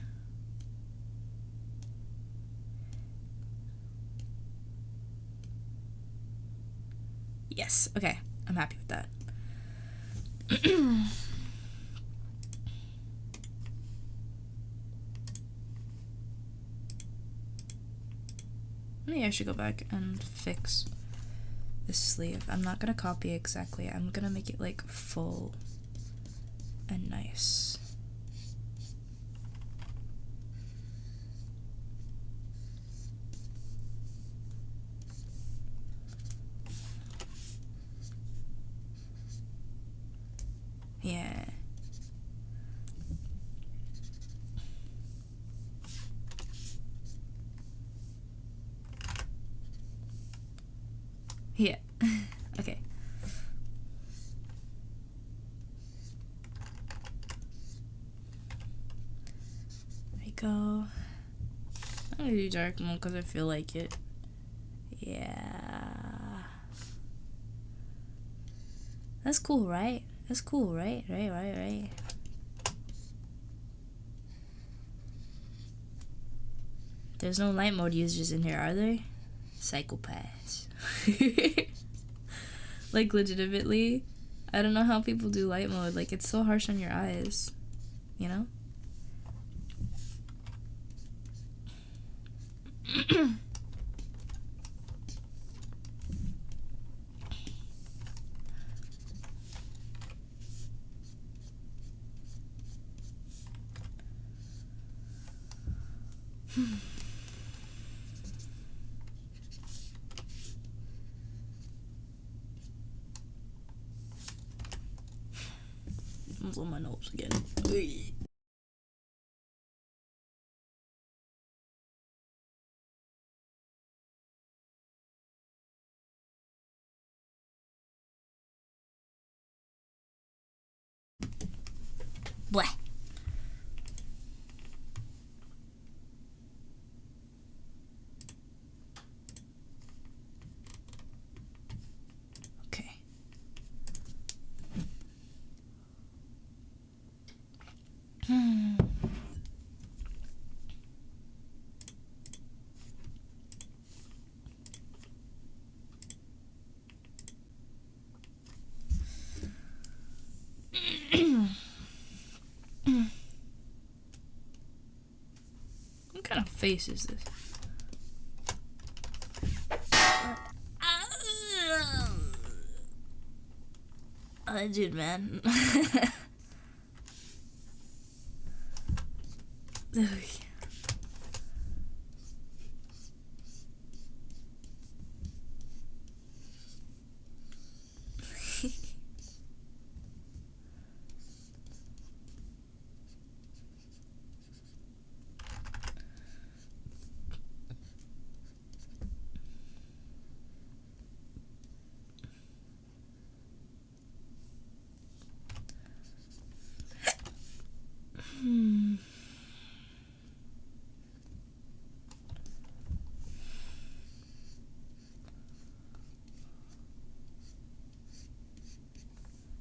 Yes, okay. I'm happy with that. Maybe I should go back and fix this sleeve. I'm not gonna copy exactly. I'm gonna make it like full and nice. Yeah. Yeah. Okay. There we go. I'm gonna do dark mode because I feel like it. Yeah. That's cool, right? That's cool, right? Right. There's no light mode users in here, are there? Psychopaths. Like, legitimately, I don't know how people do light mode. Like, it's so harsh on your eyes, you know? I'm on my nose again. Blah. Okay. kind of face is this? Dude, man.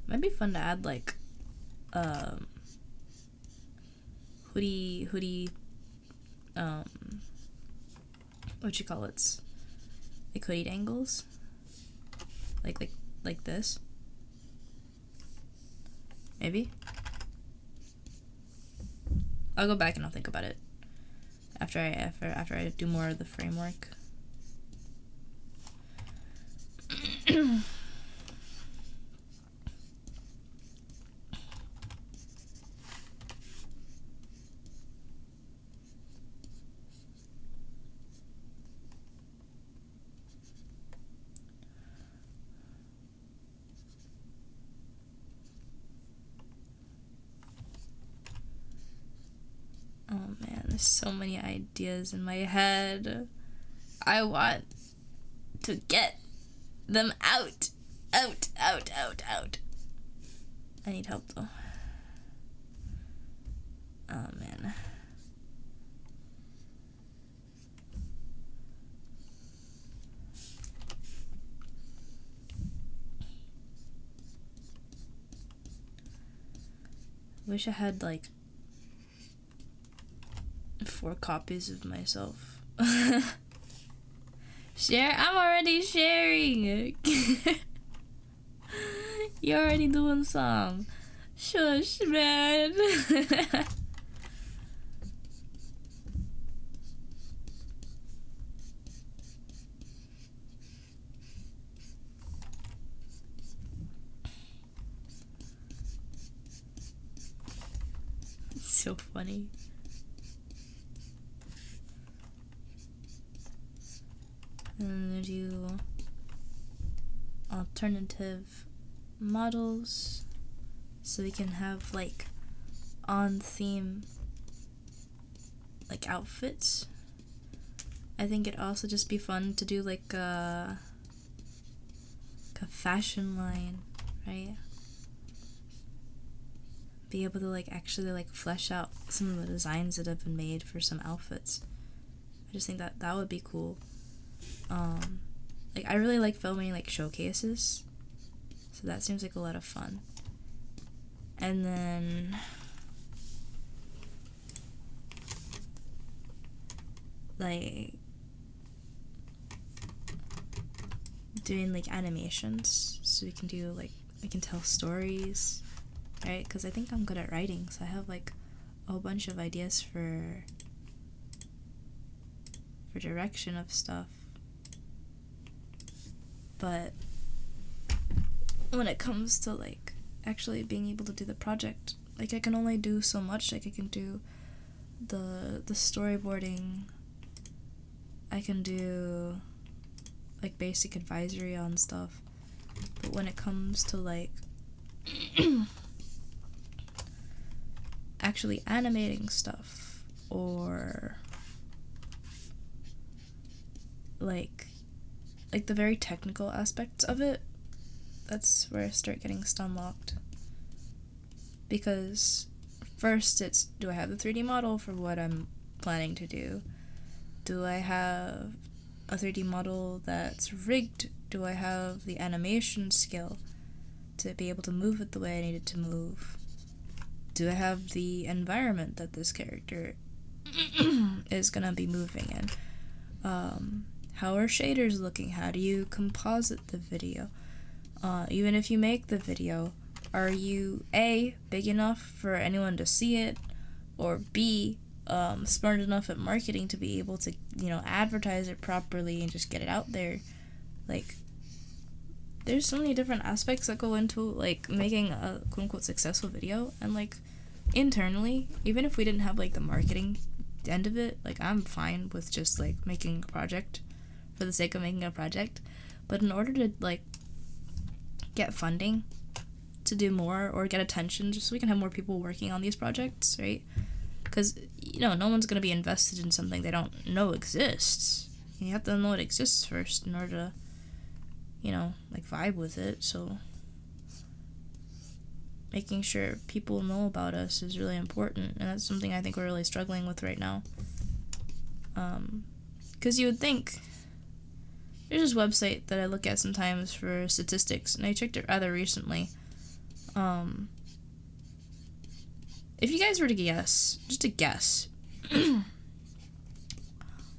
Might be fun to add like hoodie what you call it, like hoodie angles, like this, maybe. I'll go back and I'll think about it after I do more of the framework. Oh man, there's so many ideas in my head. I want to get them out. Out. I need help though. Oh man. Wish I had like 4 copies of myself. Share? I'm already sharing. You're already doing some. Shush, man. It's so funny. And do alternative models so we can have like on theme like outfits. I think it'd also just be fun to do like a fashion line, right? Be able to like actually like flesh out some of the designs that have been made for some outfits. I just think that that would be cool. Like I really like filming like showcases, so that seems like a lot of fun. And then like doing like animations, so we can do like, we can tell stories, right? Because I think I'm good at writing, so I have like a whole bunch of ideas for direction of stuff. But when it comes to like actually being able to do the project, like I can only do so much. Like I can do the storyboarding, I can do like basic advisory on stuff, but when it comes to like actually animating stuff or like the very technical aspects of it, that's where I start getting stunlocked. Because first it's, do I have the 3D model for what I'm planning to do? Do I have a 3D model that's rigged? Do I have the animation skill to be able to move it the way I need it to move? Do I have the environment that this character is gonna be moving in? How are shaders looking? How do you composite the video? Even if you make the video, are you A, big enough for anyone to see it? Or B, smart enough at marketing to be able to, you know, advertise it properly and just get it out there. Like, there's so many different aspects that go into, like, making a quote-unquote successful video. And, like, internally, even if we didn't have, like, the marketing end of it, like, I'm fine with just, like, making a project for the sake of making a project. But in order to, like, get funding to do more or get attention just so we can have more people working on these projects, right? Because, you know, no one's going to be invested in something they don't know exists. You have to know it exists first in order to, you know, like, vibe with it. So making sure people know about us is really important, and that's something I think we're really struggling with right now. Because you would think, there's this website that I look at sometimes for statistics, and I checked it rather recently. If you guys were to guess, just a guess,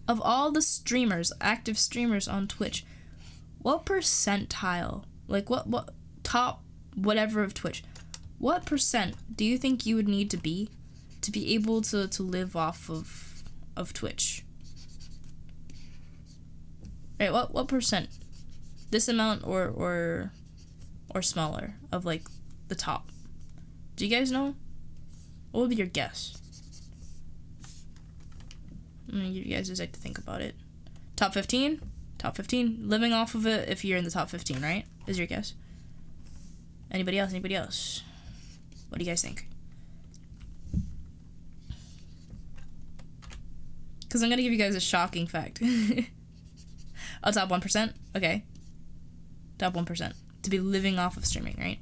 of all the streamers, active streamers on Twitch, what percentile, like what top whatever of Twitch, what percent do you think you would need to be able to live off of Twitch? Right, what percent? This amount or smaller of, like, the top? Do you guys know? What would be your guess? I'm gonna give you guys a sec to think about it. Top 15? Top 15? Living off of it if you're in the top 15, right? Is your guess? Anybody else? Anybody else? What do you guys think? Because I'm gonna give you guys a shocking fact. Oh, top 1%? Okay. Top 1%. To be living off of streaming, right?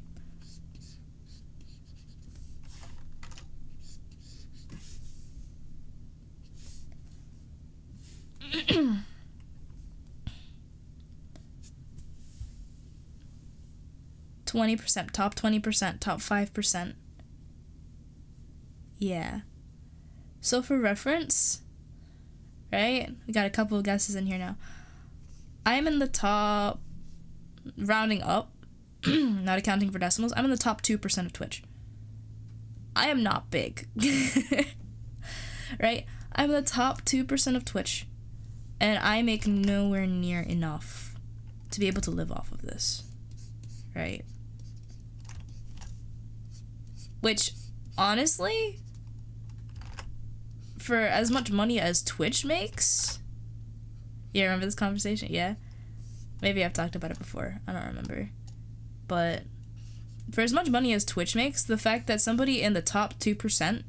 %, top 20%, top 5%. Yeah. So for reference, right? We got a couple of guesses in here now. I'm in the top, rounding up, not accounting for decimals, I'm in the top 2% of Twitch. I am not big. Right? I'm in the top 2% of Twitch, and I make nowhere near enough to be able to live off of this. Right? Which, honestly, for as much money as Twitch makes... Yeah, remember this conversation? Yeah? Maybe I've talked about it before. I don't remember. But for as much money as Twitch makes, the fact that somebody in the top 2%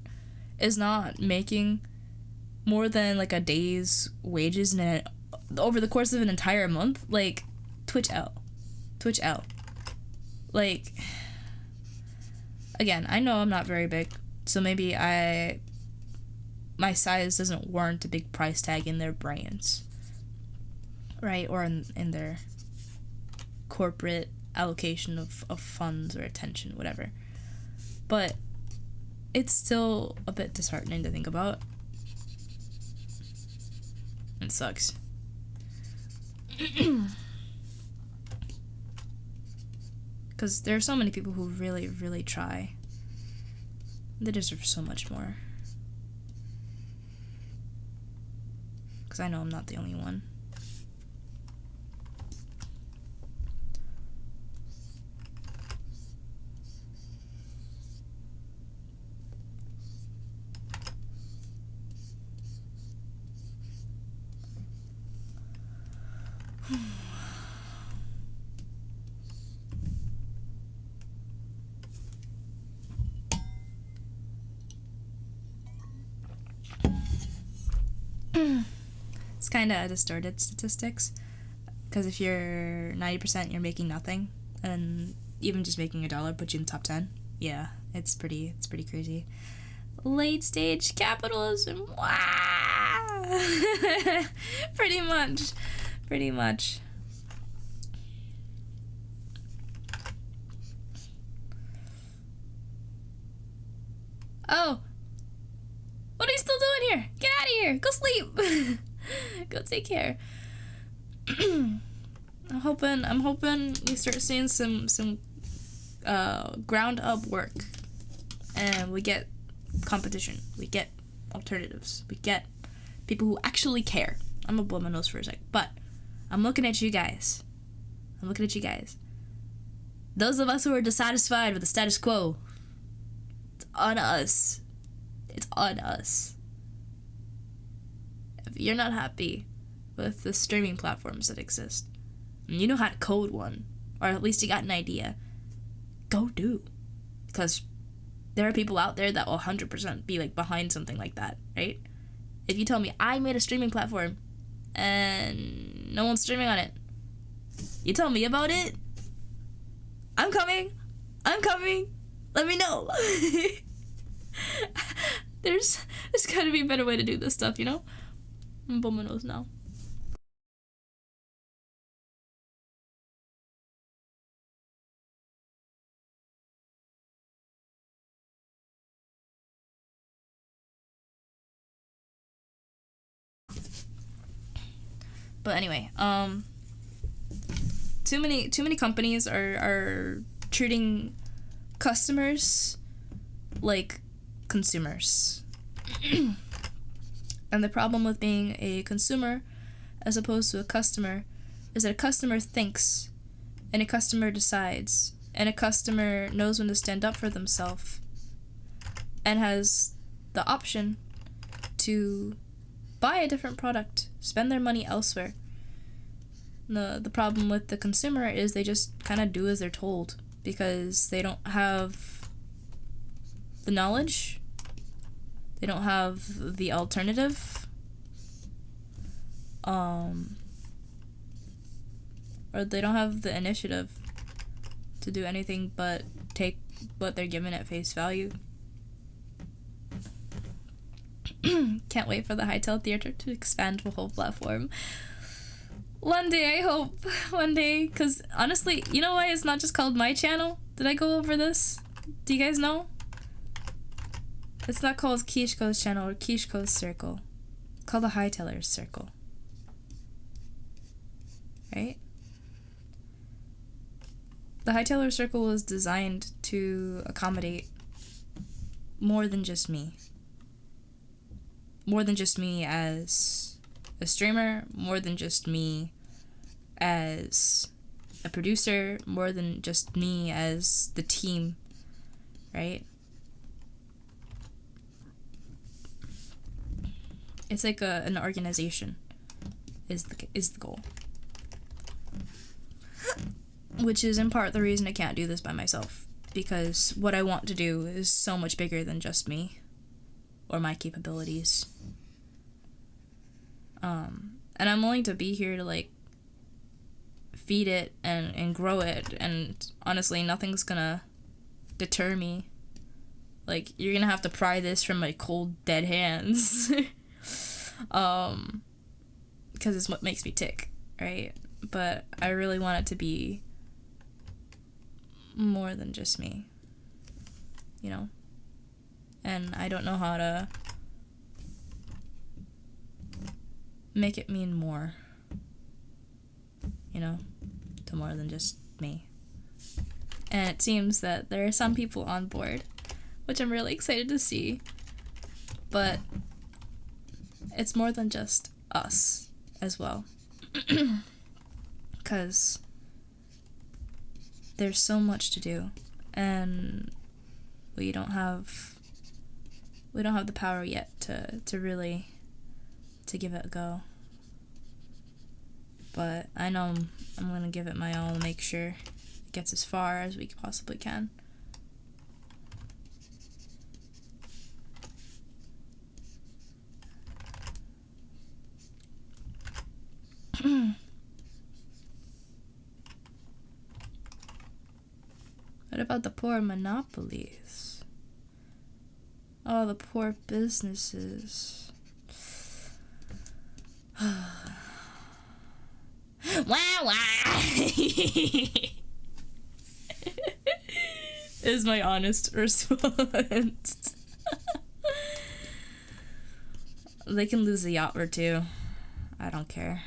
is not making more than, like, a day's wages over the course of an entire month, like, Twitch out. Twitch out. Like, again, I know I'm not very big, so maybe my size doesn't warrant a big price tag in their brains. Right, or in their corporate allocation of funds or attention, whatever. But it's still a bit disheartening to think about. It sucks. Because there are so many people who really, really try. They deserve so much more. Because I know I'm not the only one. It's kind of distorted statistics, because if you're 90%, you're making nothing, and even just making $1 puts you in the top 10. Yeah, it's pretty crazy. Late stage capitalism. Wow. Pretty much. Oh, what are you still doing here? Get out of here. Go sleep. Go take care. I'm hoping we start seeing some ground up work, and we get competition. We get alternatives. We get people who actually care. I'm gonna blow my nose for a sec, but I'm looking at you guys. Those of us who are dissatisfied with the status quo, it's on us. It's on us. If you're not happy with the streaming platforms that exist, and you know how to code one, or at least you got an idea, go do. Because there are people out there that will 100% be like behind something like that, right? If you tell me I made a streaming platform and no one's streaming on it, you tell me about it, I'm coming. Let me know. There's gotta be a better way to do this stuff, you know? I'm blowing my nose now. But anyway, too many companies are treating customers like consumers. And the problem with being a consumer as opposed to a customer is that a customer thinks, and a customer decides, and a customer knows when to stand up for themselves and has the option to buy a different product, spend their money elsewhere. The problem with the consumer is they just kind of do as they're told because they don't have the knowledge, they don't have the alternative, or they don't have the initiative to do anything but take what they're given at face value. Can't wait for the Hightail Theater to expand to a whole platform. One day, I hope. One day. Because honestly, you know why it's not just called My Channel? Did I go over this? Do you guys know? It's not called Kishiko's Channel or Kishiko's Circle. It's called the Hightailers Circle. Right? The Hightailers Circle was designed to accommodate more than just me. More than just me as a streamer, more than just me as a producer, more than just me as the team, right? It's like an organization is the goal. Which is in part the reason I can't do this by myself, because what I want to do is so much bigger than just me or my capabilities. And I'm willing to be here to like feed it and grow it, and honestly nothing's gonna deter me. Like, you're gonna have to pry this from my cold dead hands. Because it's what makes me tick, right? But I really want it to be more than just me, you know? And I don't know how to make it mean more, you know, to more than just me. And it seems that there are some people on board, which I'm really excited to see, but it's more than just us as well. Because there's so much to do, and we don't have the power yet to really to give it a go. But I know I'm gonna give it my all to make sure it gets as far as we possibly can. What about the poor monopolies? Oh, the poor businesses. Wah wah! Is my honest response. They can lose a yacht or two. I don't care.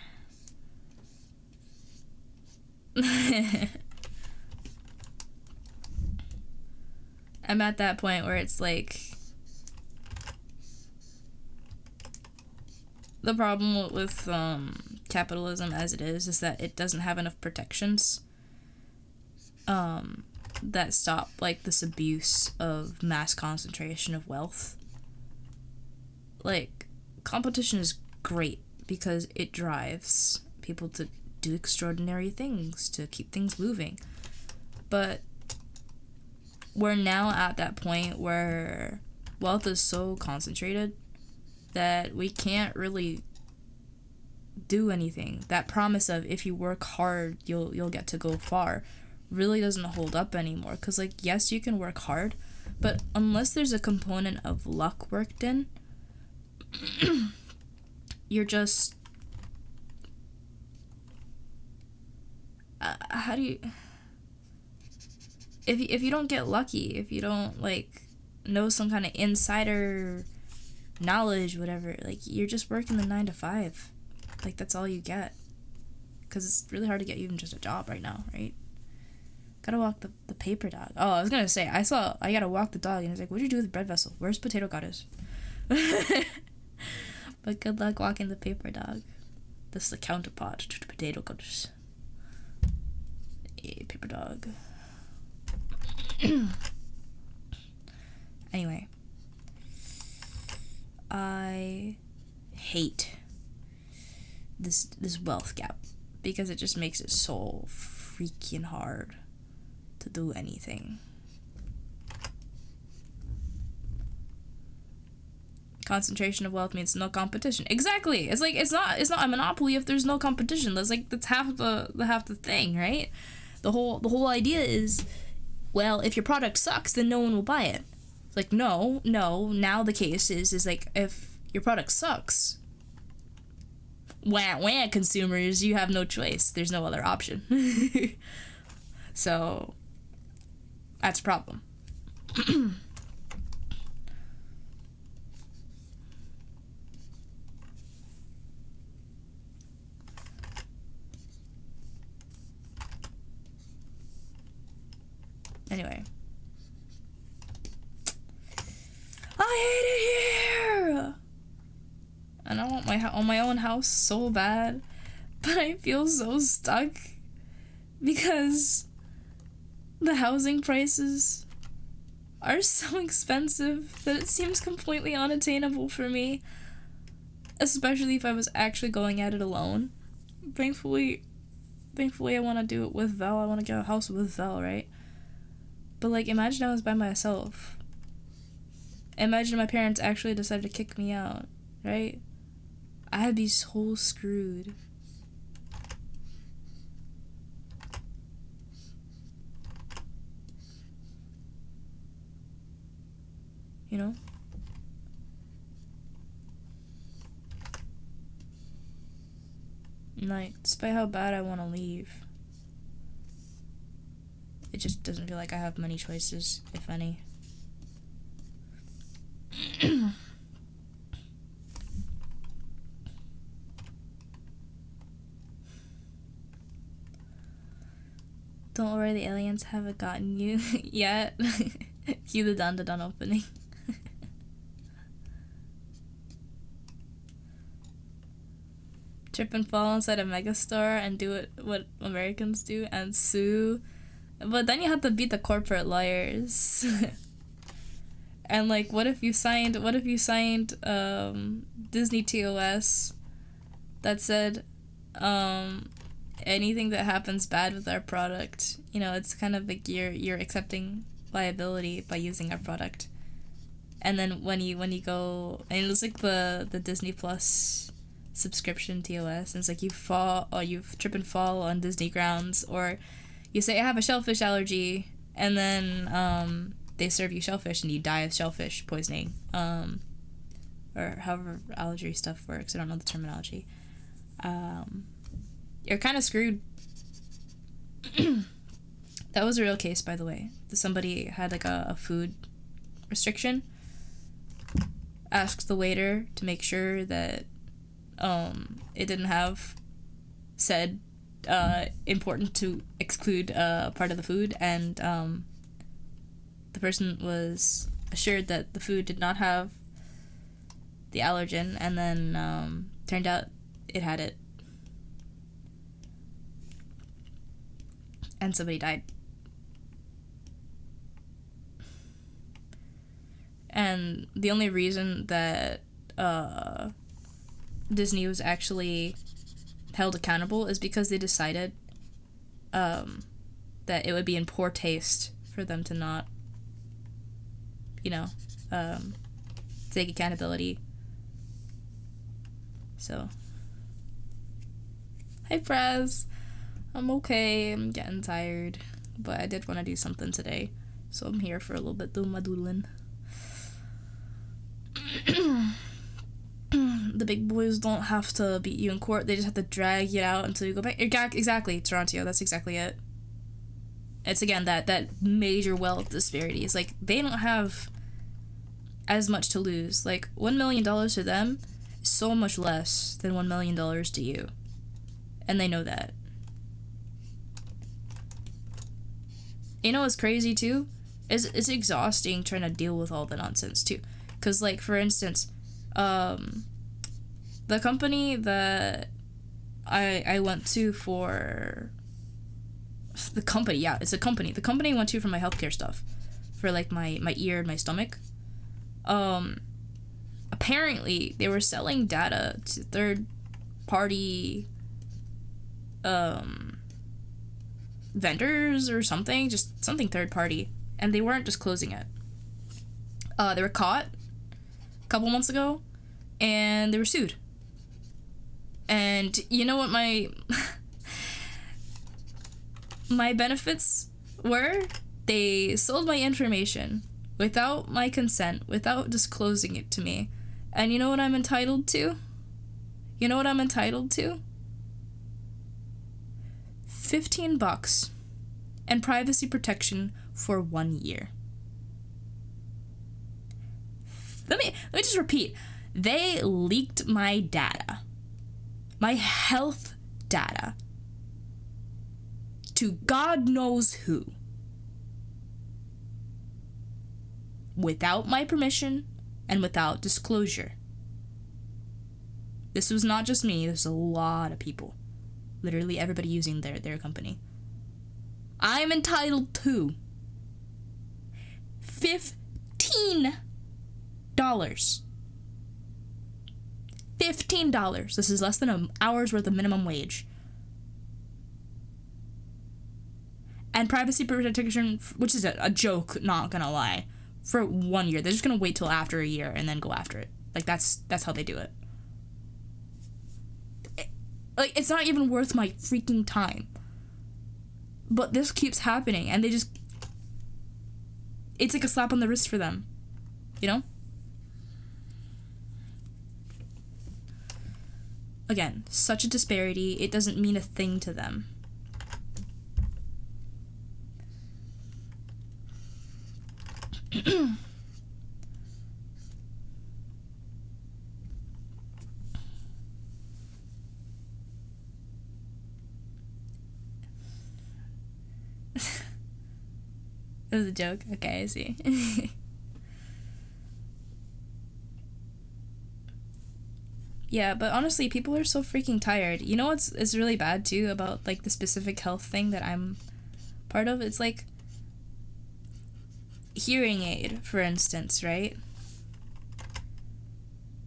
I'm at that point where it's like, The problem with capitalism as it is that it doesn't have enough protections that stop like this abuse of mass concentration of wealth. Like, competition is great because it drives people to do extraordinary things, to keep things moving. But we're now at that point where wealth is so concentrated that we can't really do anything. That promise of if you work hard, you'll get to go far really doesn't hold up anymore. Because, like, yes, you can work hard, but unless there's a component of luck worked in, you're just... how do you... If you don't get lucky, if you don't, like, know some kind of insider knowledge, whatever, like, you're just working the 9 to 5. Like, that's all you get. Because it's really hard to get even just a job right now, right? Gotta walk the paper dog. Oh, I was gonna say, I gotta walk the dog, and it's like, what'd you do with the bread vessel? Where's Potato Goddess? But good luck walking the paper dog. This is the counterpart to the Potato Goddess. Hey, paper dog. Anyway, I hate this wealth gap because it just makes it so freaking hard to do anything. Concentration of wealth means no competition. Exactly. It's like it's not a monopoly if there's no competition. That's half the thing, right? The whole idea is, well, if your product sucks, then no one will buy it. It's like, no. Now the case is like, if your product sucks, wah, consumers, you have no choice. There's no other option. So, that's a problem. Anyway. I hate it here! And I want my own house so bad, but I feel so stuck because the housing prices are so expensive that it seems completely unattainable for me, especially if I was actually going at it alone. Thankfully I want to do it with Vel. I want to get a house with Vel, right? But, like, imagine I was by myself. Imagine my parents actually decided to kick me out, right? I'd be so screwed. You know? Like, despite how bad I want to leave, it just doesn't feel like I have many choices, if any. Don't worry, the aliens haven't gotten you yet. Cue the dun opening. Trip and fall inside a megastore and do what Americans do and sue. But then you have to beat the corporate lawyers. And, like, what if you signed Disney TOS that said anything that happens bad with our product, you know, it's kind of like you're accepting liability by using our product. And then when you go, and it's like the Disney Plus subscription TOS, and it's like you trip and fall on Disney grounds, or you say, I have a shellfish allergy, and then they serve you shellfish and you die of shellfish poisoning, or however allergy stuff works. I don't know the terminology. You're kind of screwed. That was a real case, by the way. Somebody had like a food restriction. Asked the waiter to make sure that it didn't have said important to exclude part of the food, and the person was assured that the food did not have the allergen, and then Turned out it had it. And somebody died. And the only reason that Disney was actually held accountable is because they decided that it would be in poor taste for them to not, take accountability. So, hi Prez. I'm okay. I'm getting tired, but I did want to do something today, so I'm here for a little bit doing my doodling. The big boys don't have to beat you in court. They just have to drag you out until you go back. Exactly, Toronto. That's exactly it. It's again that major wealth disparities. Like, they don't have as much to lose. Like, $1 million to them is so much less than $1 million to you, and they know that. You know what's crazy too? It's exhausting trying to deal with all the nonsense too. Cause, like, for instance, the company that I went to for the company, yeah, it's a company. The company I went to for my healthcare stuff, for like my ear and my stomach. Apparently they were selling data to third party vendors or something, just something third party, and they weren't disclosing it. They were caught a couple months ago, and they were sued. And you know what my my benefits were? They sold my information without my consent, without disclosing it to me. And you know what I'm entitled to? You know what I'm entitled to? $15 and privacy protection for 1 year. Let me just repeat. They leaked my data, my health data, to God knows who, without my permission and without disclosure. This was not just me. There's a lot of people, literally everybody using their company. I'm entitled to $15. $15. This is less than an hour's worth of minimum wage. And privacy protection, which is a joke, not gonna lie, for 1 year. They're just gonna wait till after a year and then go after it. Like, that's how they do it. Like, it's not even worth my freaking time. But this keeps happening, and they just... It's like a slap on the wrist for them. You know? Again, such a disparity. It doesn't mean a thing to them. It was a joke. Okay, I see. Yeah, but honestly, people are so freaking tired. You know what's is really bad too about like the specific health thing that I'm part of? It's like hearing aid, for instance, right?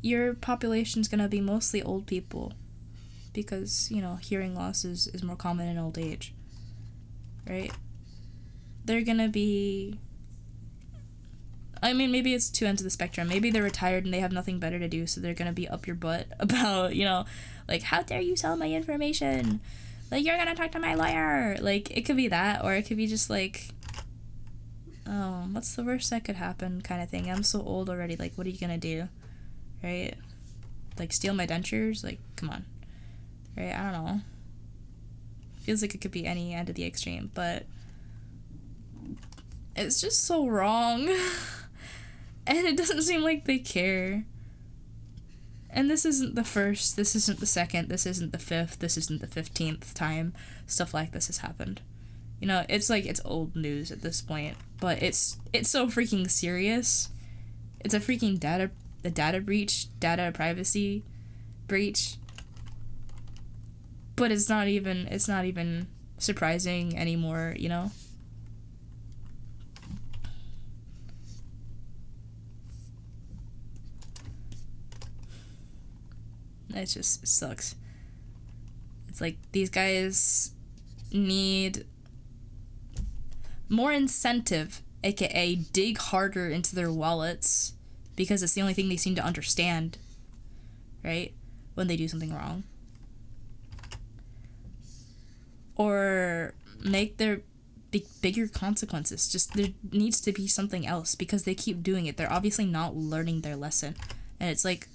Your population's gonna be mostly old people because, you know, hearing loss is more common in old age, right? They're gonna be... I mean, maybe it's two ends of the spectrum. Maybe they're retired and they have nothing better to do, so they're gonna be up your butt about, you know, like, how dare you sell my information? Like, you're gonna talk to my lawyer! Like, it could be that, or it could be just like, oh, what's the worst that could happen kind of thing? I'm so old already, like, what are you gonna do? Right? Like, steal my dentures? Like, come on. Right? I don't know. Feels like it could be any end of the extreme, but it's just so wrong. And it doesn't seem like they care. And this isn't the first, this isn't the second, this isn't the fifth, this isn't the 15th time stuff like this has happened. You know, it's like, it's old news at this point, but it's so freaking serious. It's a freaking data breach, data privacy breach. But it's not even surprising anymore, you know? It just sucks. It's like these guys need more incentive, aka dig harder into their wallets, because it's the only thing they seem to understand, right? When they do something wrong. Or make their bigger consequences. Just there needs to be something else, because they keep doing it. They're obviously not learning their lesson. And it's like,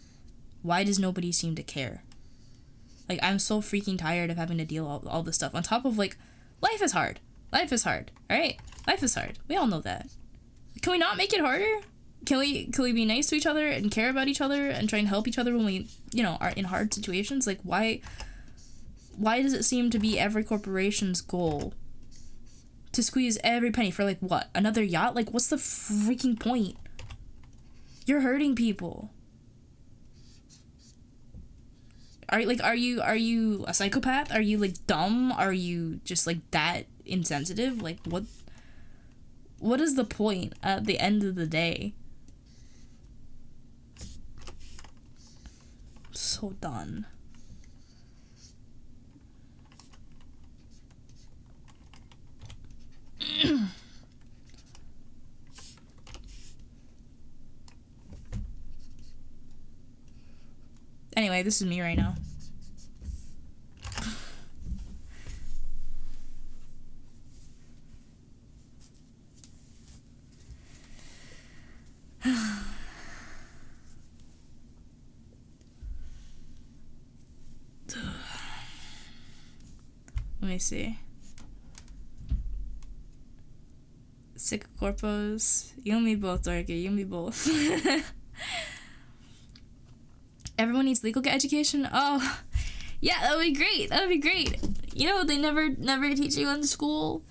why does nobody seem to care? Like, I'm so freaking tired of having to deal with all this stuff. On top of, like, life is hard. Life is hard, alright? Life is hard. We all know that. Can we not make it harder? Can we be nice to each other and care about each other and try and help each other when we, you know, are in hard situations? Like, why does it seem to be every corporation's goal to squeeze every penny for, like, what? Another yacht? Like, what's the freaking point? You're hurting people. Are you a psychopath? Are you, like, dumb? Are you just, like, that insensitive? Like, what is the point at the end of the day? So done. Anyway, this is me right now. Let me see. Sick corpos. You and me both, Dorky. You and me both. Everyone needs legal education? Oh, yeah, that would be great. That would be great. You know, they never teach you in school.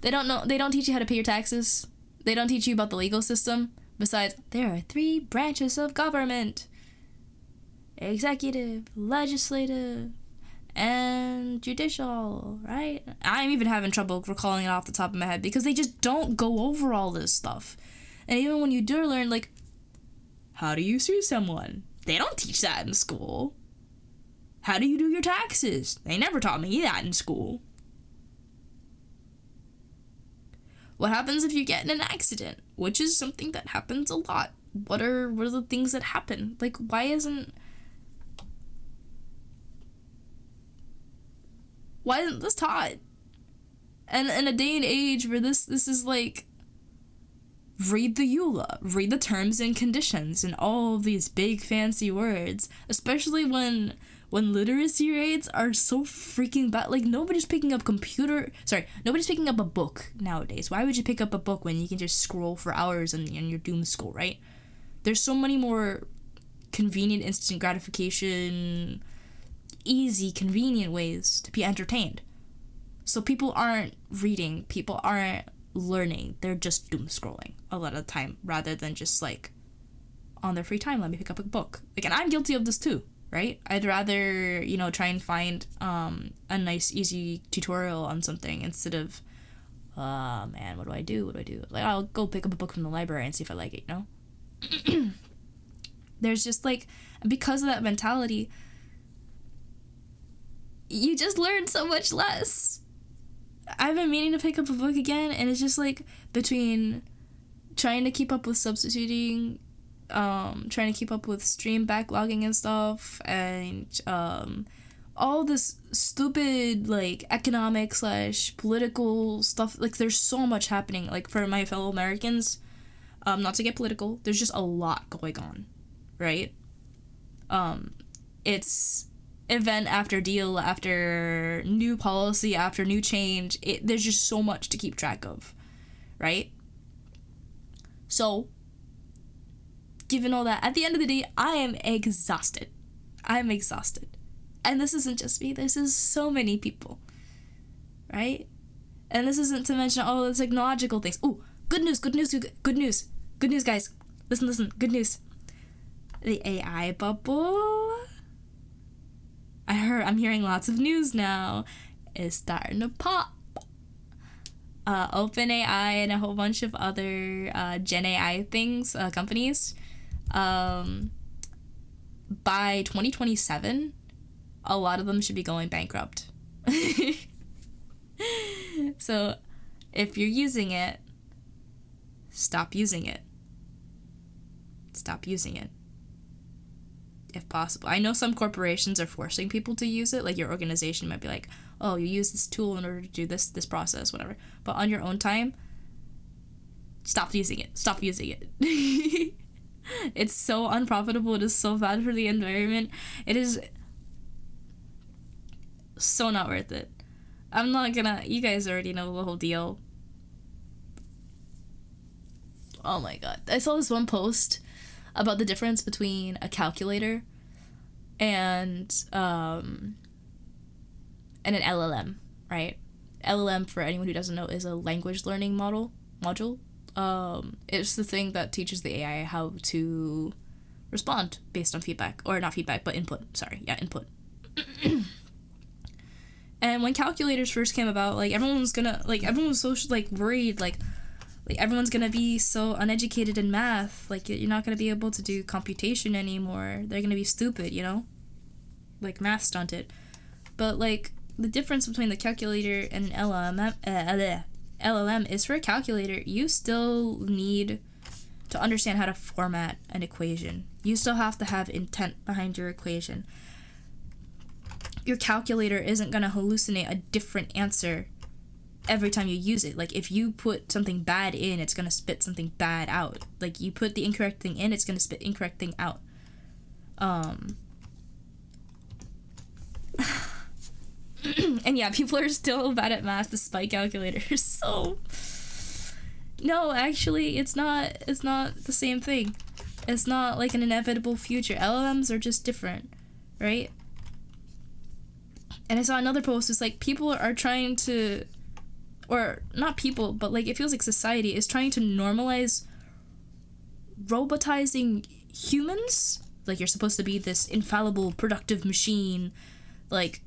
They don't teach you how to pay your taxes. They don't teach you about the legal system. Besides, there are 3 branches of government: executive, legislative, and judicial, right? I'm even having trouble recalling it off the top of my head because they just don't go over all this stuff. And even when you do learn, like, how do you sue someone? They don't teach that in school. How do you do your taxes? They never taught me that in school. What happens if you get in an accident? Which is something that happens a lot. What are the things that happen? Like, why isn't this taught? And in a day and age where this is like, read the EULA, read the terms and conditions, and all of these big fancy words, especially when literacy rates are so freaking bad. Like, nobody's picking up a book nowadays. Why would you pick up a book when you can just scroll for hours and you're doom school, right? There's so many more convenient, instant gratification, easy, convenient ways to be entertained. So people aren't reading, people aren't learning, they're just doom scrolling a lot of the time, rather than just, like, on their free time, let me pick up a book. Like, and I'm guilty of this too, right? I'd rather, you know, try and find a nice, easy tutorial on something instead of, man, what do I do? Like, I'll go pick up a book from the library and see if I like it, you know? There's just, like, because of that mentality, you just learn so much less. I've been meaning to pick up a book again, and it's just, like, between trying to keep up with substituting, trying to keep up with stream backlogging and stuff, and all this stupid, like, economic / political stuff. Like, there's so much happening. Like, for my fellow Americans, not to get political, there's just a lot going on, right? It's event after deal after new policy after new change. There's just so much to keep track of, right? So, given all that, at the end of the day, I am exhausted. I'm exhausted. And this isn't just me, this is so many people, right? And this isn't to mention all the technological things. Ooh, good news, guys. Listen, good news. The AI bubble I'm hearing lots of news now. It's starting to pop. OpenAI and a whole bunch of other Gen AI things, companies. By 2027, a lot of them should be going bankrupt. So if you're using it, stop using it. Stop using it. If possible. I know some corporations are forcing people to use it. Like your organization might be like, oh, you use this tool in order to do this process, whatever. But on your own time, stop using it. Stop using it. It's so unprofitable. It is so bad for the environment. It is so not worth it. I'm not gonna... You guys already know the whole deal. Oh my god. I saw this one post about the difference between a calculator and an LLM, right? LLM, for anyone who doesn't know, is a language learning module. It's the thing that teaches the AI how to respond based on feedback, or not feedback, but input. Sorry, yeah, input. And when calculators first came about, like everyone was so worried, like everyone's gonna be so uneducated in math, like you're not gonna be able to do computation anymore. They're gonna be stupid, you know, like math stunted. But like the difference between the calculator and an LLM is, for a calculator, you still need to understand how to format an equation. You still have to have intent behind your equation. Your calculator isn't gonna hallucinate a different answer every time you use it. Like if you put something bad in, it's gonna spit something bad out. Like you put the incorrect thing in, it's gonna spit incorrect thing out. And yeah, people are still bad at math despite calculators. So no, actually it's not the same thing. It's not like an inevitable future. LLMs are just different, right? And I saw another post, it's like people are trying to, or not people, but like it feels like society is trying to normalize robotizing humans. Like you're supposed to be this infallible, productive machine. Like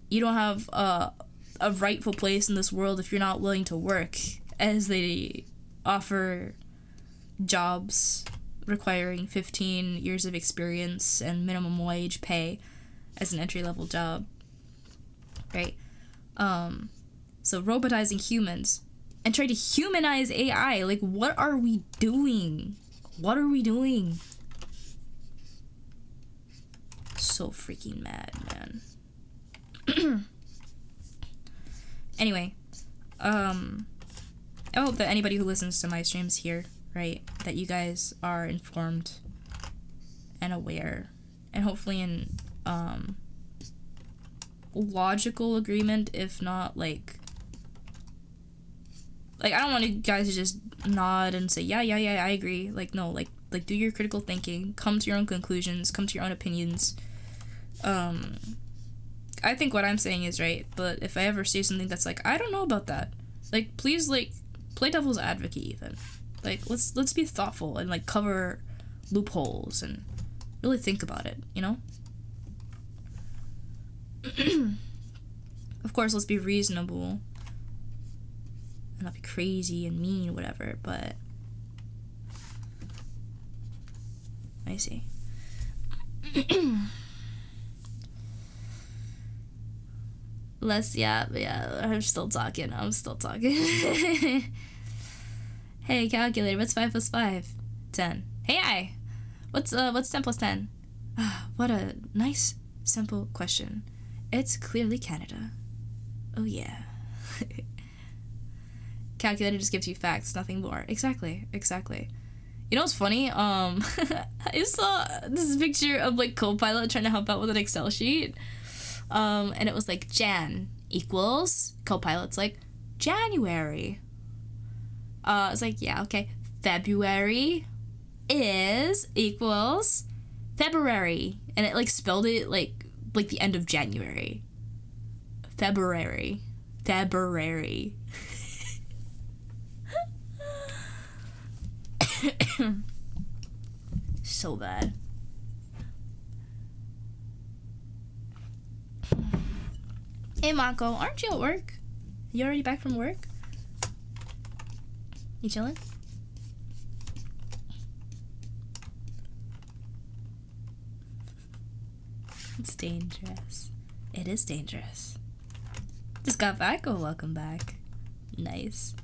you don't have a rightful place in this world if you're not willing to work, as they offer jobs requiring 15 years of experience and minimum wage pay as an entry-level job, right? So robotizing humans and try to humanize AI. Like, what are we doing? What are we doing? So freaking mad, man. Anyway, I hope that anybody who listens to my streams here, right, that you guys are informed and aware, and hopefully in logical agreement, if not like I don't want you guys to just nod and say yeah, I agree. Like, no, like do your critical thinking, come to your own conclusions, come to your own opinions. I think what I'm saying is right, but if I ever say something that's like, I don't know about that, like, please, like, play devil's advocate even. Like, let's be thoughtful and, like, cover loopholes and really think about it, you know? Of course, let's be reasonable and not be crazy and mean or whatever, but I see. Yeah, I'm still talking. Hey, calculator, what's 5 plus 5? 10. Hey, I. What's 10 plus 10? What a nice, simple question. It's clearly Canada. Oh, yeah. Calculator just gives you facts, nothing more. Exactly. You know what's funny? I saw this picture of, like, Copilot trying to help out with an Excel sheet. And it was like, Jan equals, Copilot's like, January. It's like, yeah, okay. February equals February. And it, like, spelled it like the end of January. February. So bad. Hey Mako, aren't you at work? You already back from work? You chilling? It's dangerous. It is dangerous. Just got back? Oh, welcome back. Nice.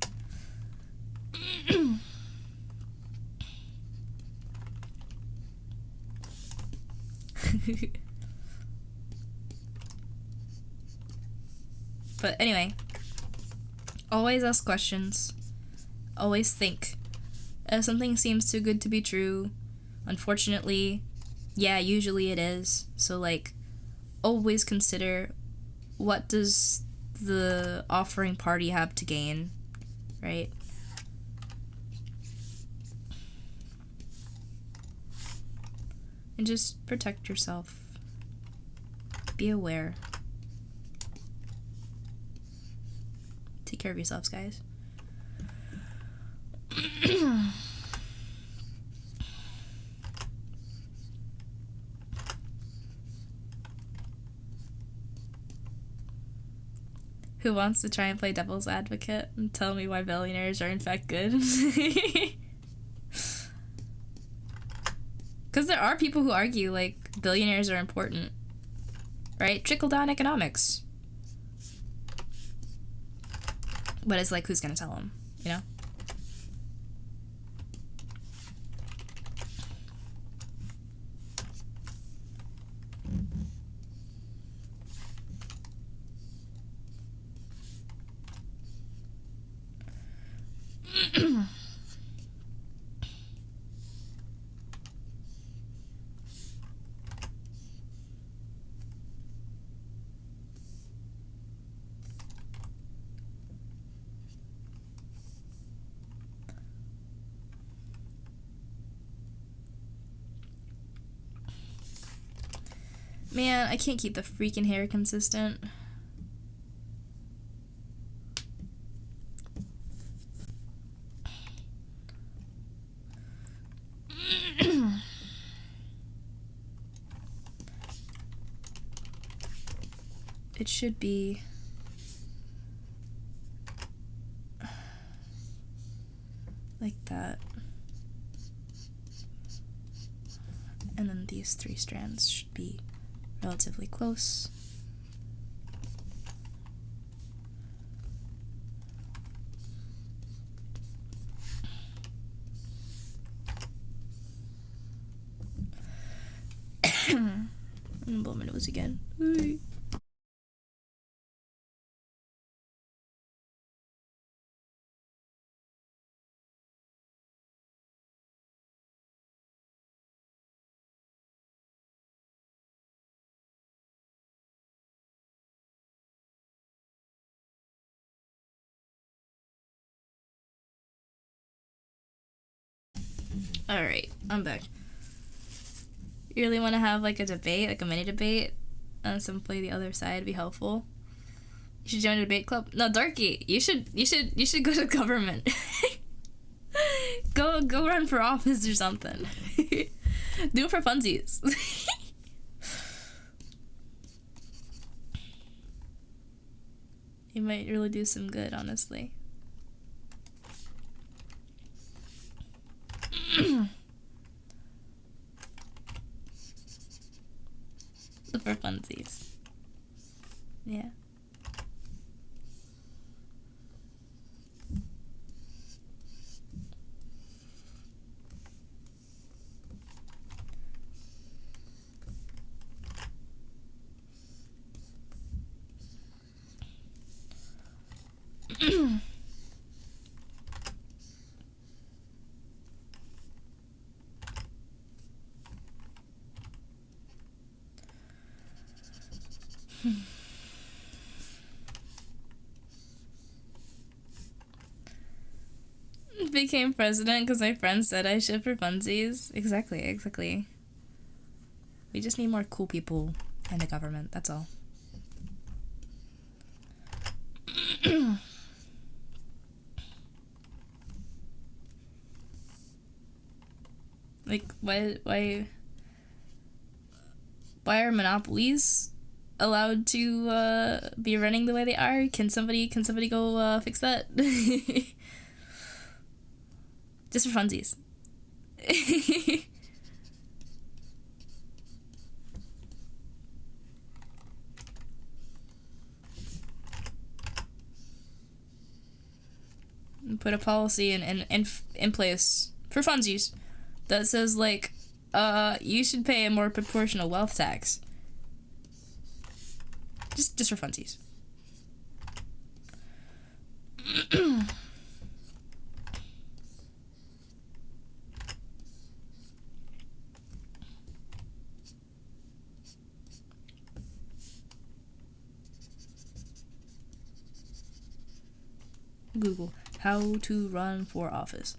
But anyway, always ask questions. Always think. If something seems too good to be true, unfortunately, yeah, usually it is. So like, always consider, what does the offering party have to gain, right? And just protect yourself. Be aware. Take care of yourselves, guys. Who wants to try and play devil's advocate and tell me why billionaires are in fact good? Because there are people who argue, like, billionaires are important. Right? Trickle-down economics. But it's like, who's gonna tell them? You know? Man, I can't keep the freaking hair consistent. It should be like that. And then these 3 strands should be relatively close. I'm gonna blow my nose again. Alright, I'm back. You really want to have like a debate, like a mini debate, and some play the other side be helpful? You should join a debate club. No, Darky, you should go to government. go run for office or something. Do it for funsies. You might really do some good, honestly. For funsies. Yeah. Became president because my friend said I should for funsies. Exactly. We just need more cool people in the government, that's all. Like, why are monopolies allowed to be running the way they are? Can somebody go fix that? Just for funsies. Put a policy in place for funsies that says, like, you should pay a more proportional wealth tax. Just for funsies. 'Google how to run for office.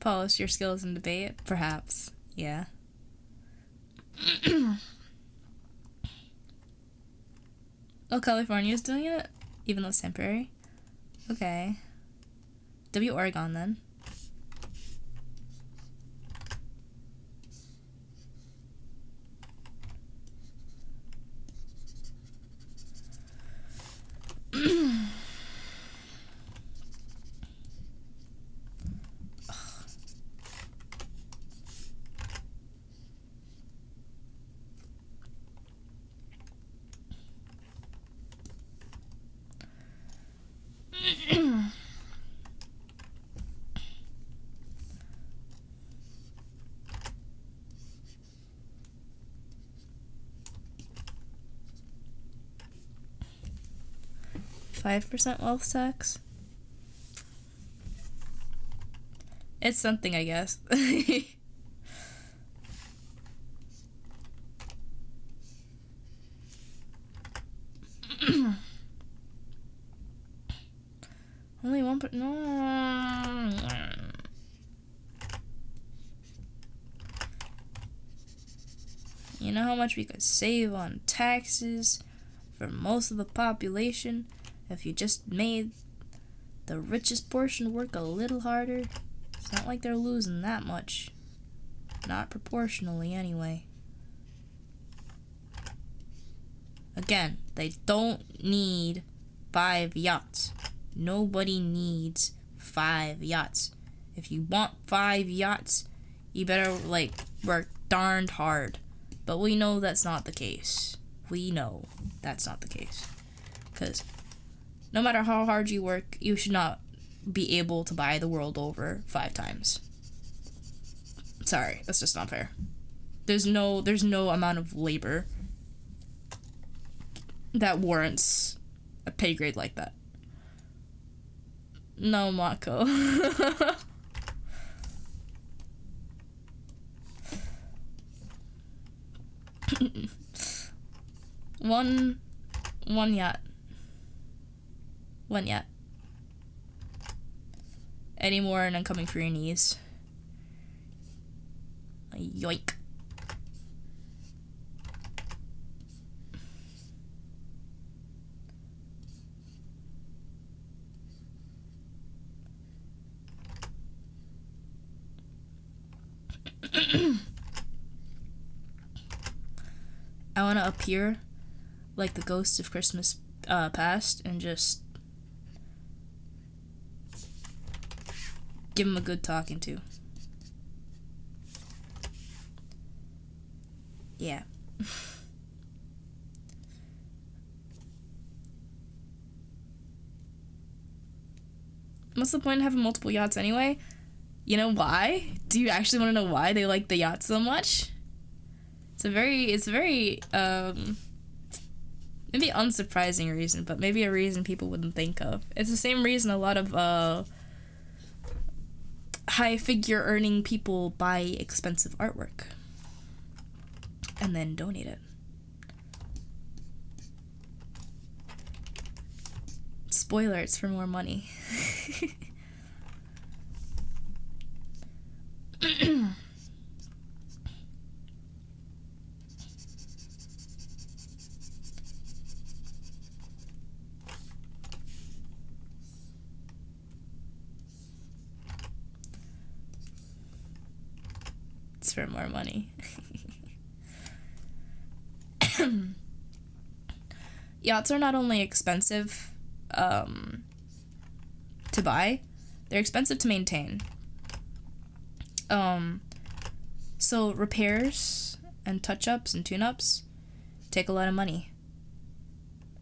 Polish your skills in debate? Perhaps. Yeah. Oh, California's doing it? Even though it's temporary? Okay. W Oregon, then. $5% wealth tax? It's something, I guess. Only one, but no. You know how much we could save on taxes for most of the population if you just made the richest portion work a little harder? It's not like they're losing that much. Not proportionally, anyway. Again, they don't need 5 yachts. Nobody needs 5 yachts. If you want 5 yachts, you better, like, work darned hard. But we know that's not the case. We know that's not the case. Because no matter how hard you work, you should not be able to buy the world over 5 times. Sorry, that's just not fair. There's no amount of labor that warrants a pay grade like that. No, Mako. One yacht. One yacht. Any more and I'm coming for your knees. Yoink. I want to appear like the ghost of Christmas past and just give him a good talking to. Yeah. What's the point of having multiple yachts anyway? You know why? Do you actually want to know why they like the yacht so much? It's a very maybe unsurprising reason, but maybe a reason people wouldn't think of. It's the same reason a lot of high figure earning people buy expensive artwork and then donate it. Spoiler, it's for more money. yachts for more money. Yachts are not only expensive to buy, they're expensive to maintain. So repairs and touch-ups and tune-ups take a lot of money,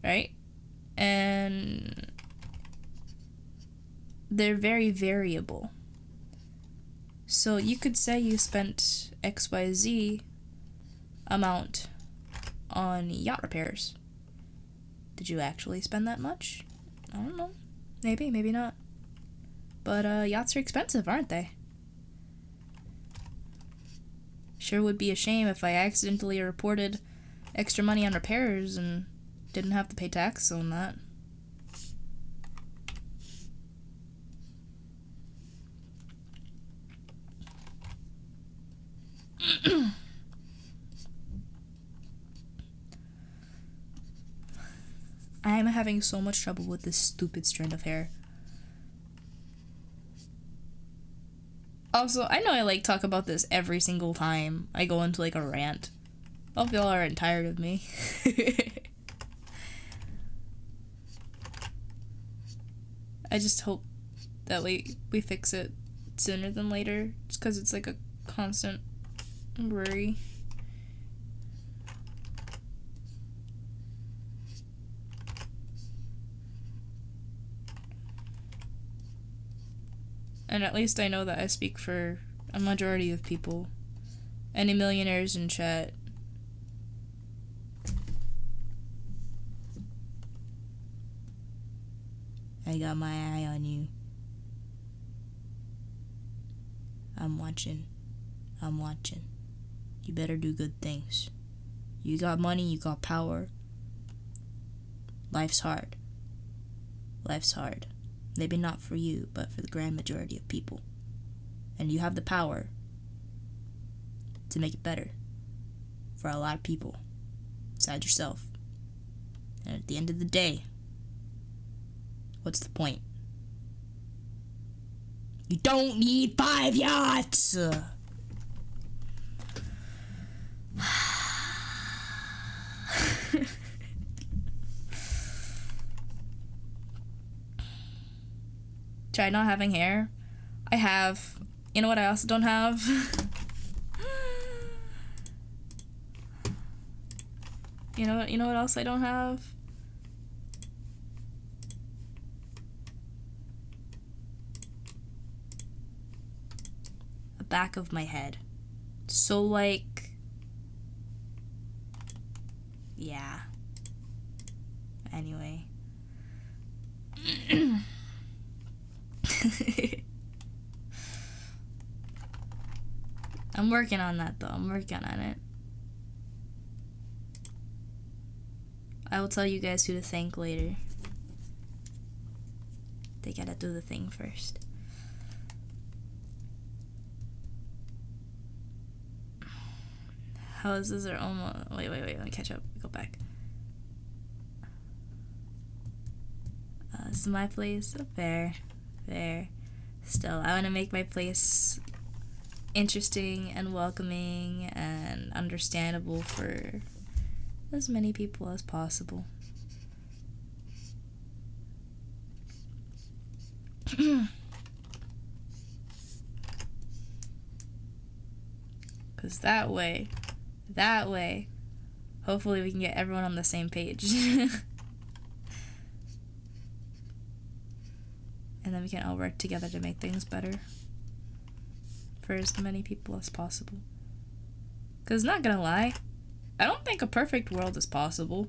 right? And they're very variable. So you could say you spent XYZ amount on yacht repairs. Did you actually spend that much? I don't know. Maybe, maybe not. But yachts are expensive, aren't they? Sure would be a shame if I accidentally reported extra money on repairs and didn't have to pay tax on that. I am having so much trouble with this stupid strand of hair. Also, I know I talk about this every single time I go into a rant. I hope y'all aren't tired of me. I just hope that we fix it sooner than later, just because it's a constant worry. And at least I know that I speak for a majority of people. Any millionaires in chat? I got my eye on you. I'm watching. You better do good things. You got money, you got power. Life's hard. Maybe not for you, but for the grand majority of people. And you have the power to make it better for a lot of people besides yourself. And at the end of the day, what's the point? You don't need 5 yachts! Try not having hair. I have. You know what I also don't have? You know what else I don't have? The back of my head. So yeah. Anyway. I'm working on that though. I'm working on it. I will tell you guys who to thank later. They gotta do the thing first. Houses are almost... Wait, let me catch up. Go back. This is my place. Fair. Still, I want to make my place interesting and welcoming and understandable for as many people as possible. Because that way, hopefully we can get everyone on the same page. And then we can all work together to make things better for as many people as possible. Because not gonna lie, I don't think a perfect world is possible.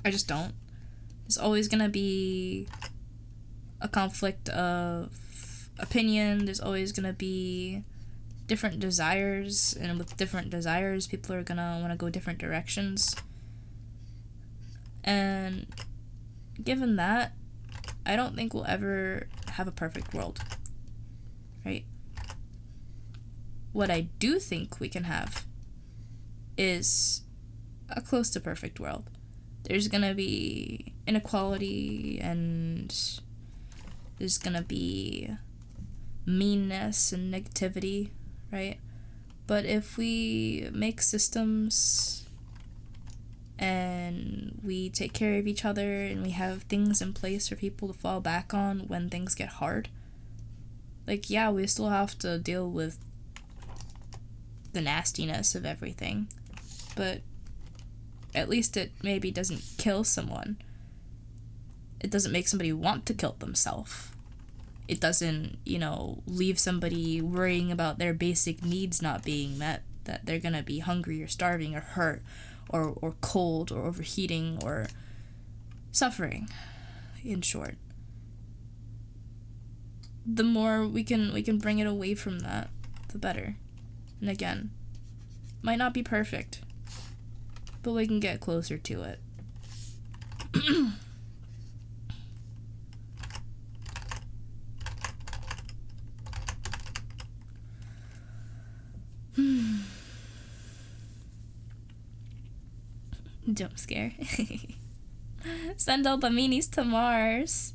I just don't. There's always gonna be a conflict of opinion. There's always gonna be different desires, and with different desires, people are gonna want to go different directions. And given that, I don't think we'll ever have a perfect world, right? What I do think we can have is a close to perfect world. There's gonna be inequality, and there's gonna be meanness and negativity, right? But if we make systems and we take care of each other and we have things in place for people to fall back on when things get hard, like, yeah, we still have to deal with the nastiness of everything, but at least it maybe doesn't kill someone. It doesn't make somebody want to kill themselves. It doesn't, you know, leave somebody worrying about their basic needs not being met, that they're gonna be hungry or starving or hurt or cold or overheating or suffering, in short. The more we can bring it away from that, the better. And again, might not be perfect, but we can get closer to it. Jump scare. Send all the meanies to Mars.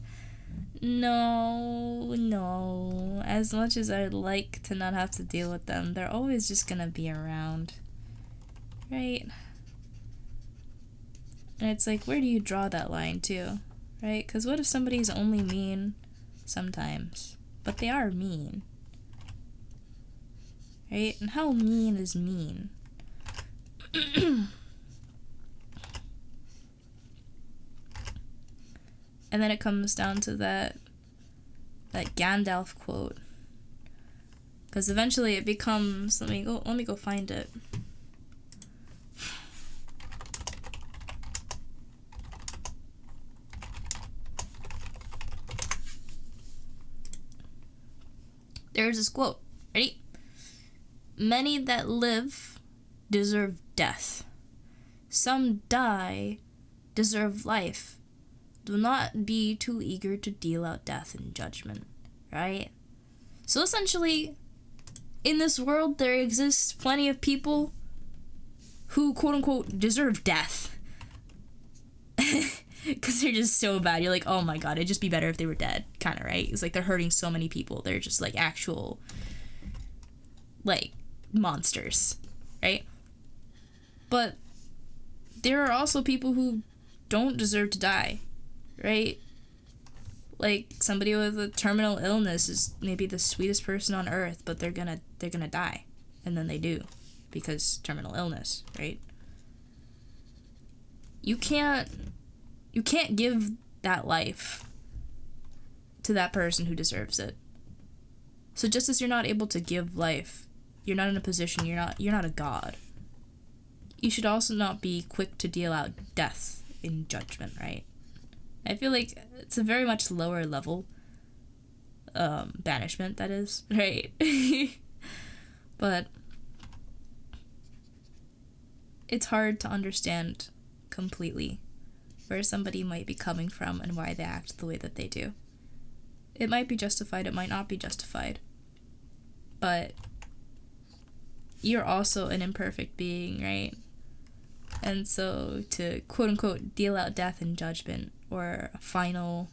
No. As much as I'd like to not have to deal with them, they're always just gonna be around. Right? And it's like, where do you draw that line too? Right? Because what if somebody's only mean sometimes, but they are mean? Right? And how mean is mean? And then it comes down to that Gandalf quote. Because eventually it becomes, let me go find it. There's this quote. Ready? Many that live deserve death. Some die deserve life. Do not be too eager to deal out death and judgment, right? So essentially, in this world, there exists plenty of people who, quote-unquote, deserve death. Because they're just so bad. You're like, oh my god, it'd just be better if they were dead, kind of, right? It's like they're hurting so many people. They're just, like, actual, like, monsters, right? But there are also people who don't deserve to die. Right? Like, somebody with a terminal illness is maybe the sweetest person on earth, but they're gonna die. And then they do. Because terminal illness, right? You can't give that life to that person who deserves it. So just as you're not able to give life, you're not in a position, you're not a god. You should also not be quick to deal out death in judgment, right? I feel like it's a very much lower level banishment, that is, right? But it's hard to understand completely where somebody might be coming from and why they act the way that they do. It might be justified, it might not be justified, but you're also an imperfect being, right? And so to quote-unquote deal out death and judgment or a final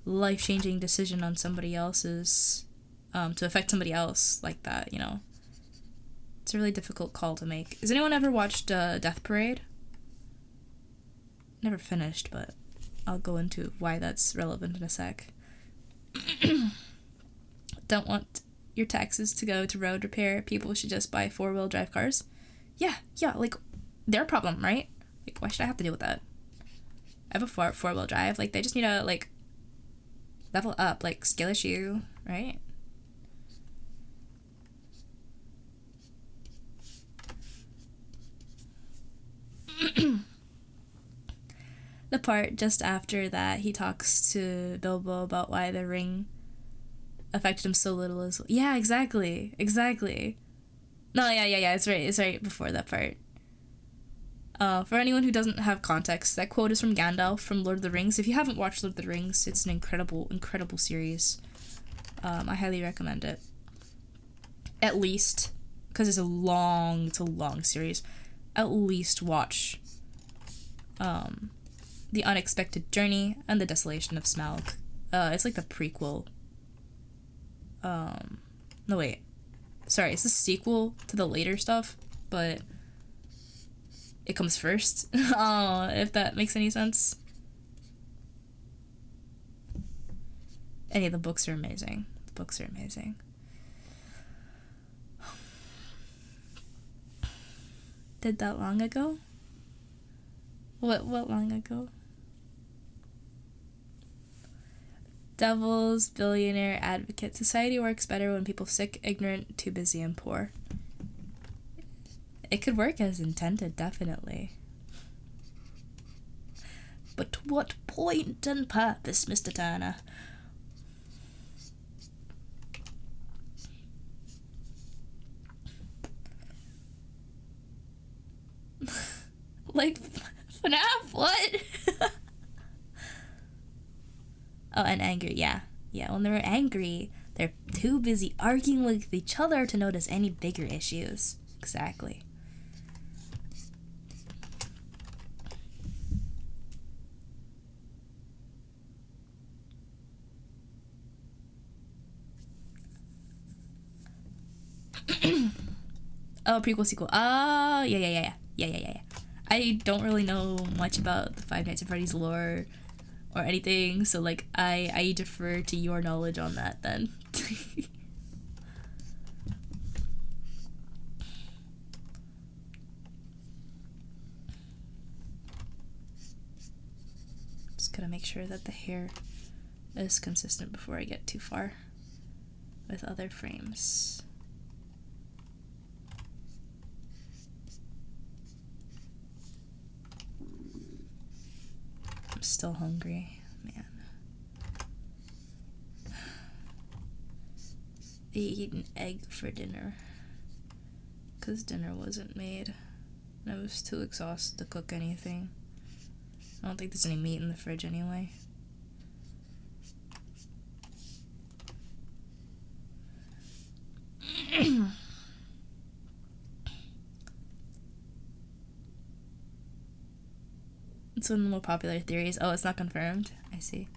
life-changing decision on somebody else's, to affect somebody else like that, you know, it's a really difficult call to make. Has anyone ever watched Death Parade? Never finished, but I'll go into why that's relevant in a sec. Don't want your taxes to go to road repair. People should just buy 4-wheel drive cars. Yeah, like, their problem, right? Like, why should I have to deal with that? I have a 4-wheel drive. Like, they just need to, like, level up, like, skill issue, right? The part just after that, he talks to Bilbo about why the ring affected him so little as well. Yeah, exactly. No, yeah, it's right before that part. For anyone who doesn't have context, that quote is from Gandalf from Lord of the Rings. If you haven't watched Lord of the Rings, it's an incredible series. I highly recommend it. At least, because it's a long series, at least watch The Unexpected Journey and The Desolation of Smaug. It's like the prequel. No, wait. sorry, it's the sequel to the later stuff, but it comes first. If that makes any sense. Any of the books are amazing. The books are amazing. Did that long ago? What long ago? Devil's Billionaire Advocate. Society works better when people sick, ignorant, too busy, and poor. It could work as intended, definitely. But to what point and purpose, Mr. Turner? Like, FNAF, what? Oh, and angry, yeah. Yeah, when they're angry, they're too busy arguing with each other to notice any bigger issues. Exactly. Oh, prequel, sequel. Oh, yeah. I don't really know much about the Five Nights at Freddy's lore or anything, so like I defer to your knowledge on that then. Just gotta make sure that the hair is consistent before I get too far with other frames. I'm still hungry, man. I ate an egg for dinner because dinner wasn't made and I was too exhausted to cook anything. I don't think there's any meat in the fridge anyway. It's one of the more popular theories. Oh, it's not confirmed. I see.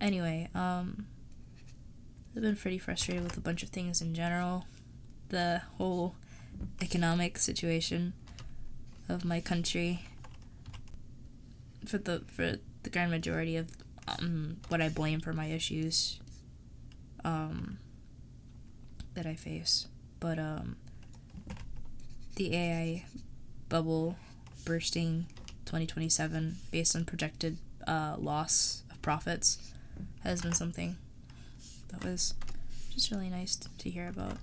Anyway, I've been pretty frustrated with a bunch of things in general. The whole economic situation of my country. For the grand majority of what I blame for my issues that I face. But the AI bubble bursting 2027 based on projected loss of profits has been something that was just really nice to hear about.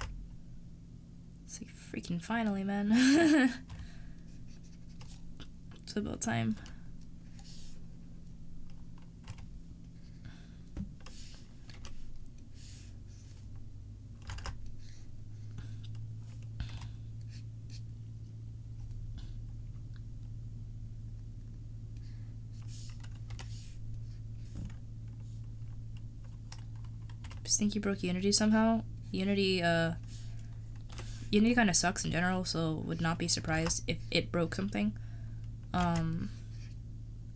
It's like, freaking finally, man. It's about time. Just think you broke Unity somehow. Unity kind of sucks in general, so would not be surprised if it broke something.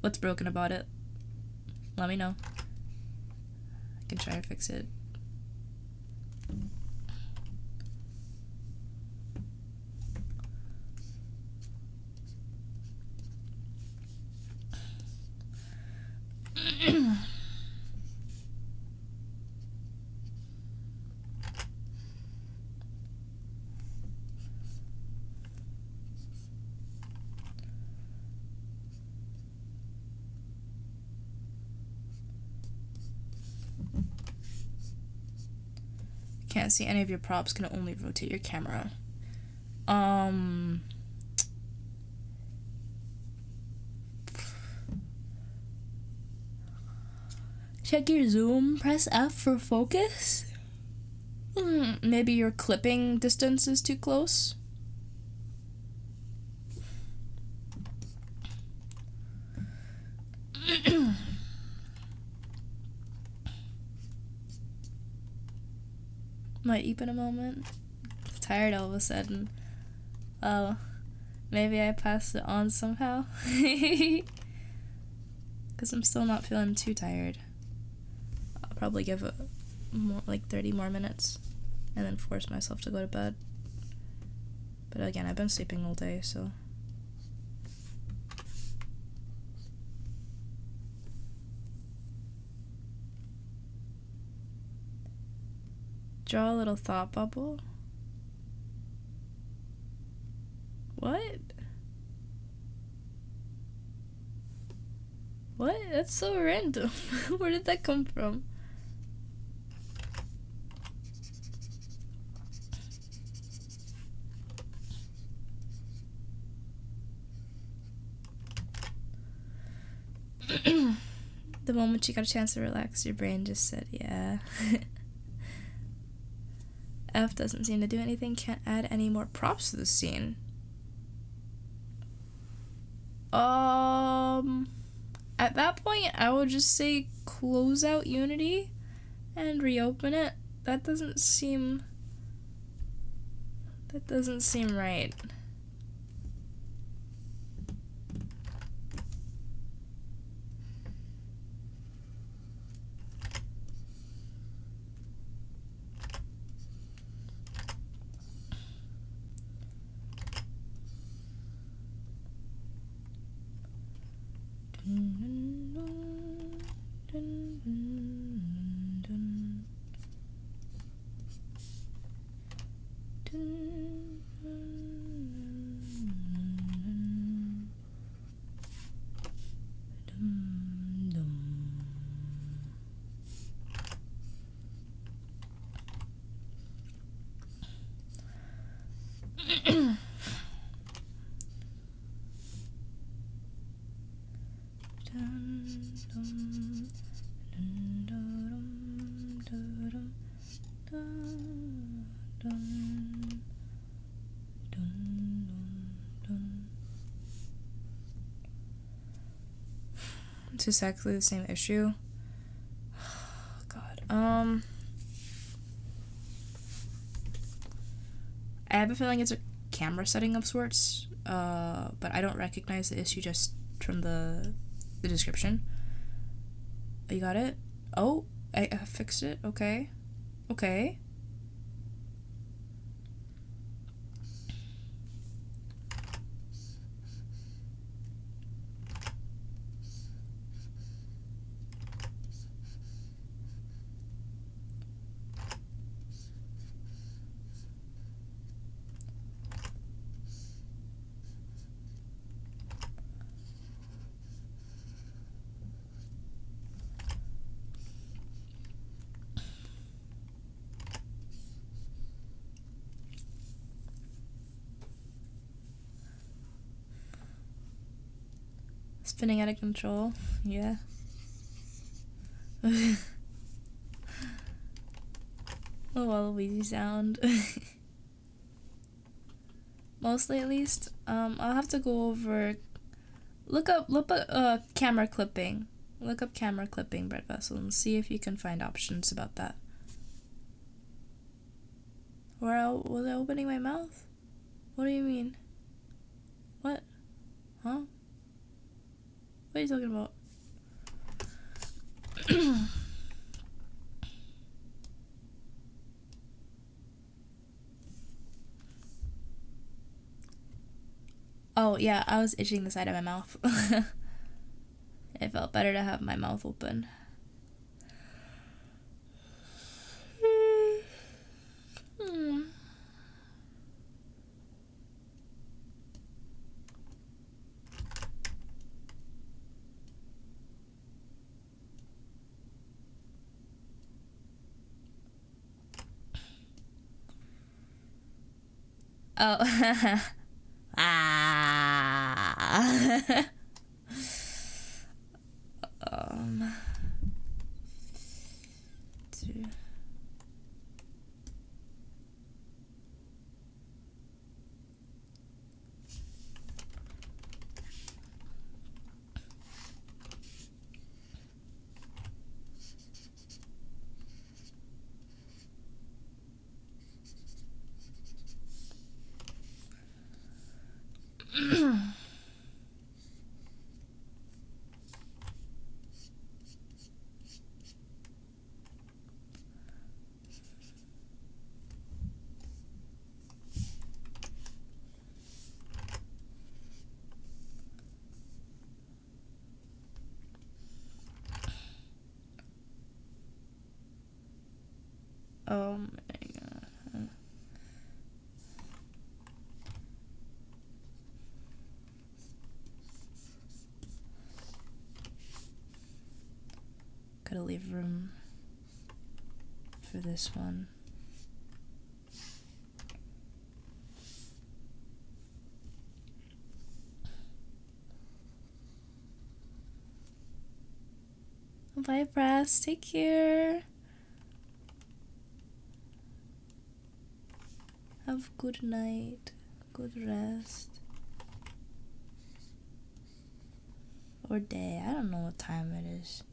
What's broken about it? Let me know. I can try to fix it. Can't see any of your props, can only rotate your camera. Check your zoom, press F for focus. Maybe your clipping distance is too close. Might eat in a moment. Tired all of a sudden. Oh, maybe I passed it on somehow. Because I'm still not feeling too tired. I'll probably give it more, like 30 more minutes and then force myself to go to bed. But again, I've been sleeping all day, so. Draw a little thought bubble. What? What? That's so random. Where did that come from? The moment you got a chance to relax, your brain just said, yeah. F doesn't seem to do anything, can't add any more props to the scene. At that point, I would just say close out Unity and reopen it. That doesn't seem right. It's exactly the same issue. God. I have a feeling it's a camera setting of sorts, but I don't recognize the issue just from the description. Oh, you got it? Oh, I fixed it. Okay. Okay. Spinning out of control. Yeah. Oh, Waluigi sound. Mostly, at least. I'll have to go over. Look up camera clipping. Look up camera clipping, Bread Vessel, and see if you can find options about that. Was I opening my mouth? What do you mean? What? Huh? What are you talking about? Oh, yeah, I was itching the side of my mouth. It felt better to have my mouth open. Oh. Ah. Two. Oh my god. Gotta leave room for this one. Bye, Brass. Take care. Have a good night. Good rest. Or day. I don't know what time it is.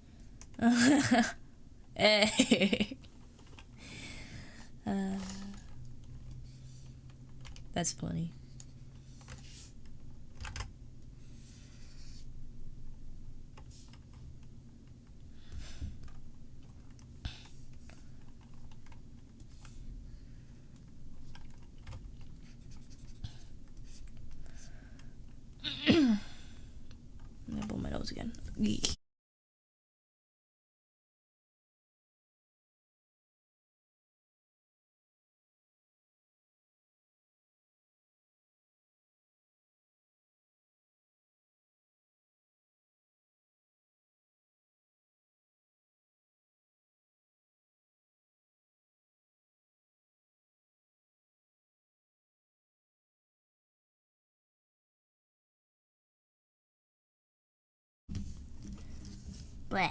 Hey. That's funny. I'm gonna blow my nose again. Eek. Bleh.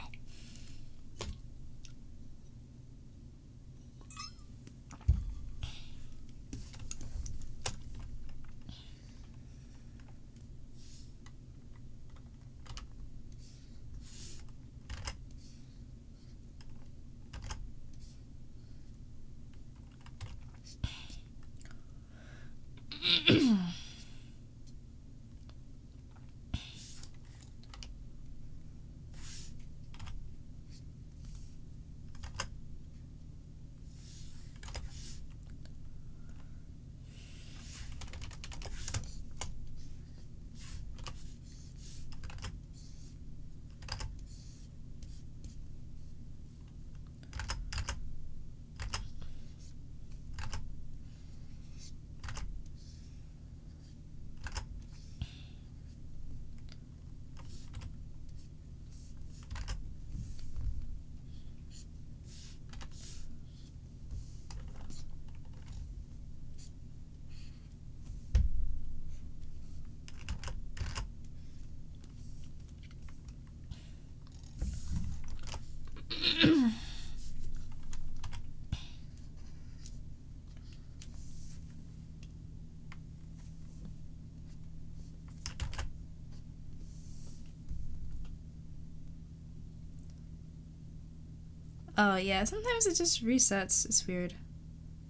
Oh yeah, sometimes it just resets. It's weird.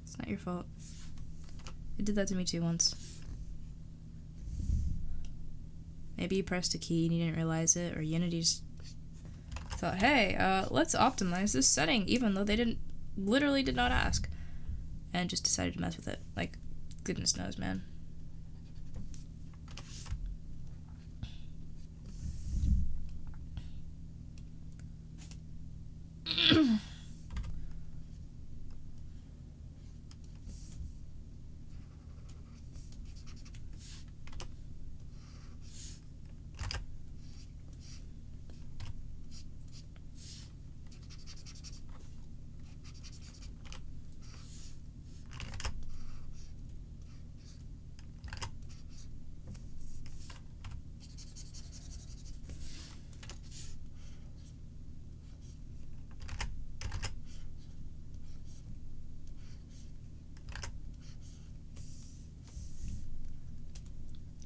It's not your fault. It did that to me too once. Maybe you pressed a key and you didn't realize it, or Unity just thought, hey, let's optimize this setting, even though they literally did not ask, and just decided to mess with it. Like, goodness knows, man.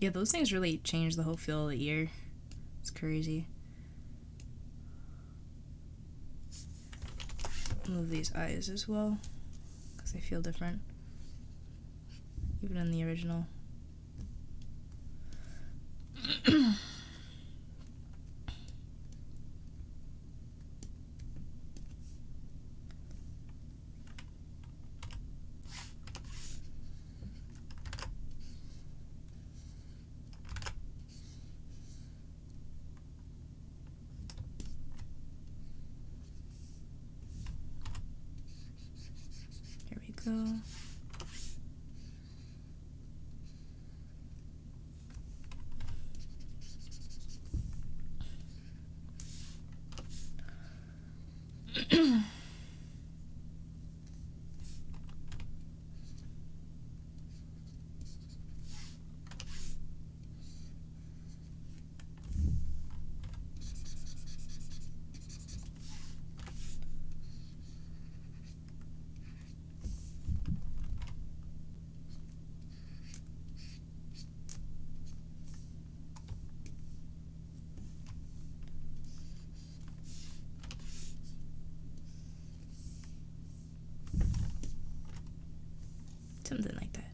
Yeah, those things really change the whole feel of the ear. It's crazy. Move these eyes as well, because they feel different, even in the original. Go. Something like that.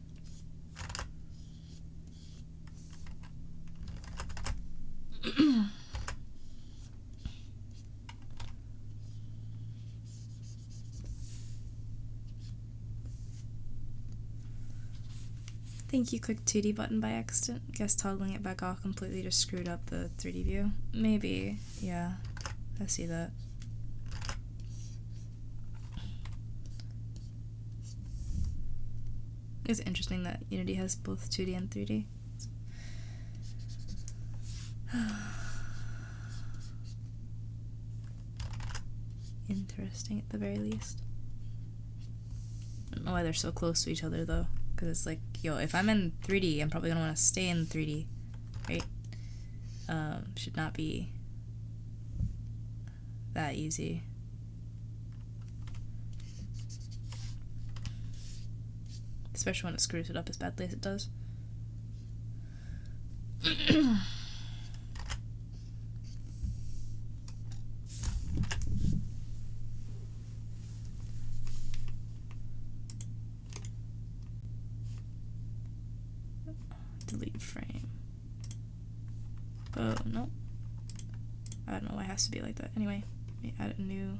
I think you clicked 2D button by accident. Guess toggling it back off completely just screwed up the 3D view. Maybe, yeah. I see that. It's interesting that Unity has both 2D and 3D. Interesting at the very least. I don't know why they're so close to each other though, because it's like, yo, if I'm in 3D, I'm probably gonna want to stay in 3D, right? Should not be that easy. Especially when it screws it up as badly as it does. Delete frame. Oh, no. I don't know why it has to be like that. Anyway, let me add a new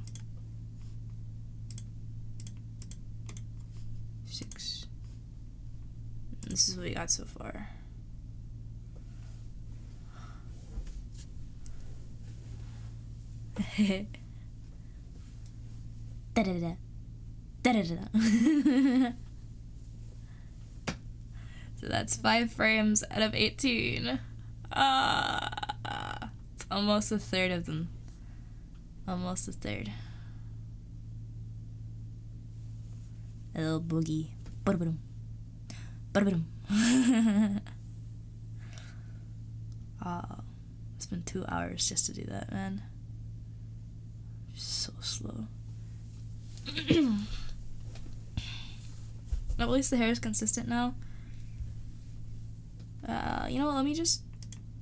6. And this is what we got so far. Da-da-da. Da-da-da. So that's 5 frames out of 18. It's almost a third of them. Almost a third. A little boogie. Ba-da-ba-dum. Ba-da-ba-dum. It's been 2 hours just to do that, man. So slow. At least the hair is consistent now. You know what, let me just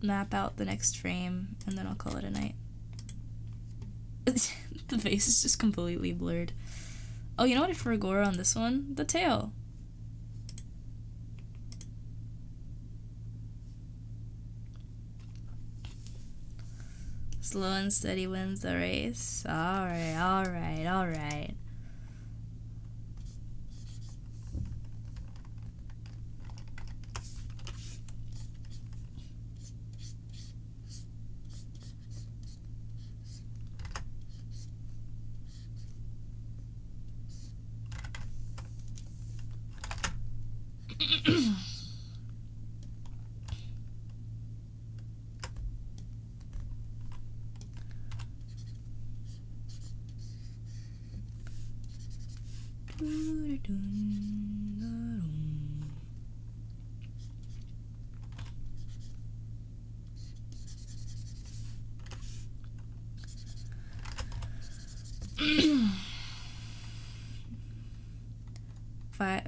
map out the next frame and then I'll call it a night. The face is just completely blurred. Oh, you know what I forgot on this one? The tail. Slow and steady wins the race. Alright, alright, alright.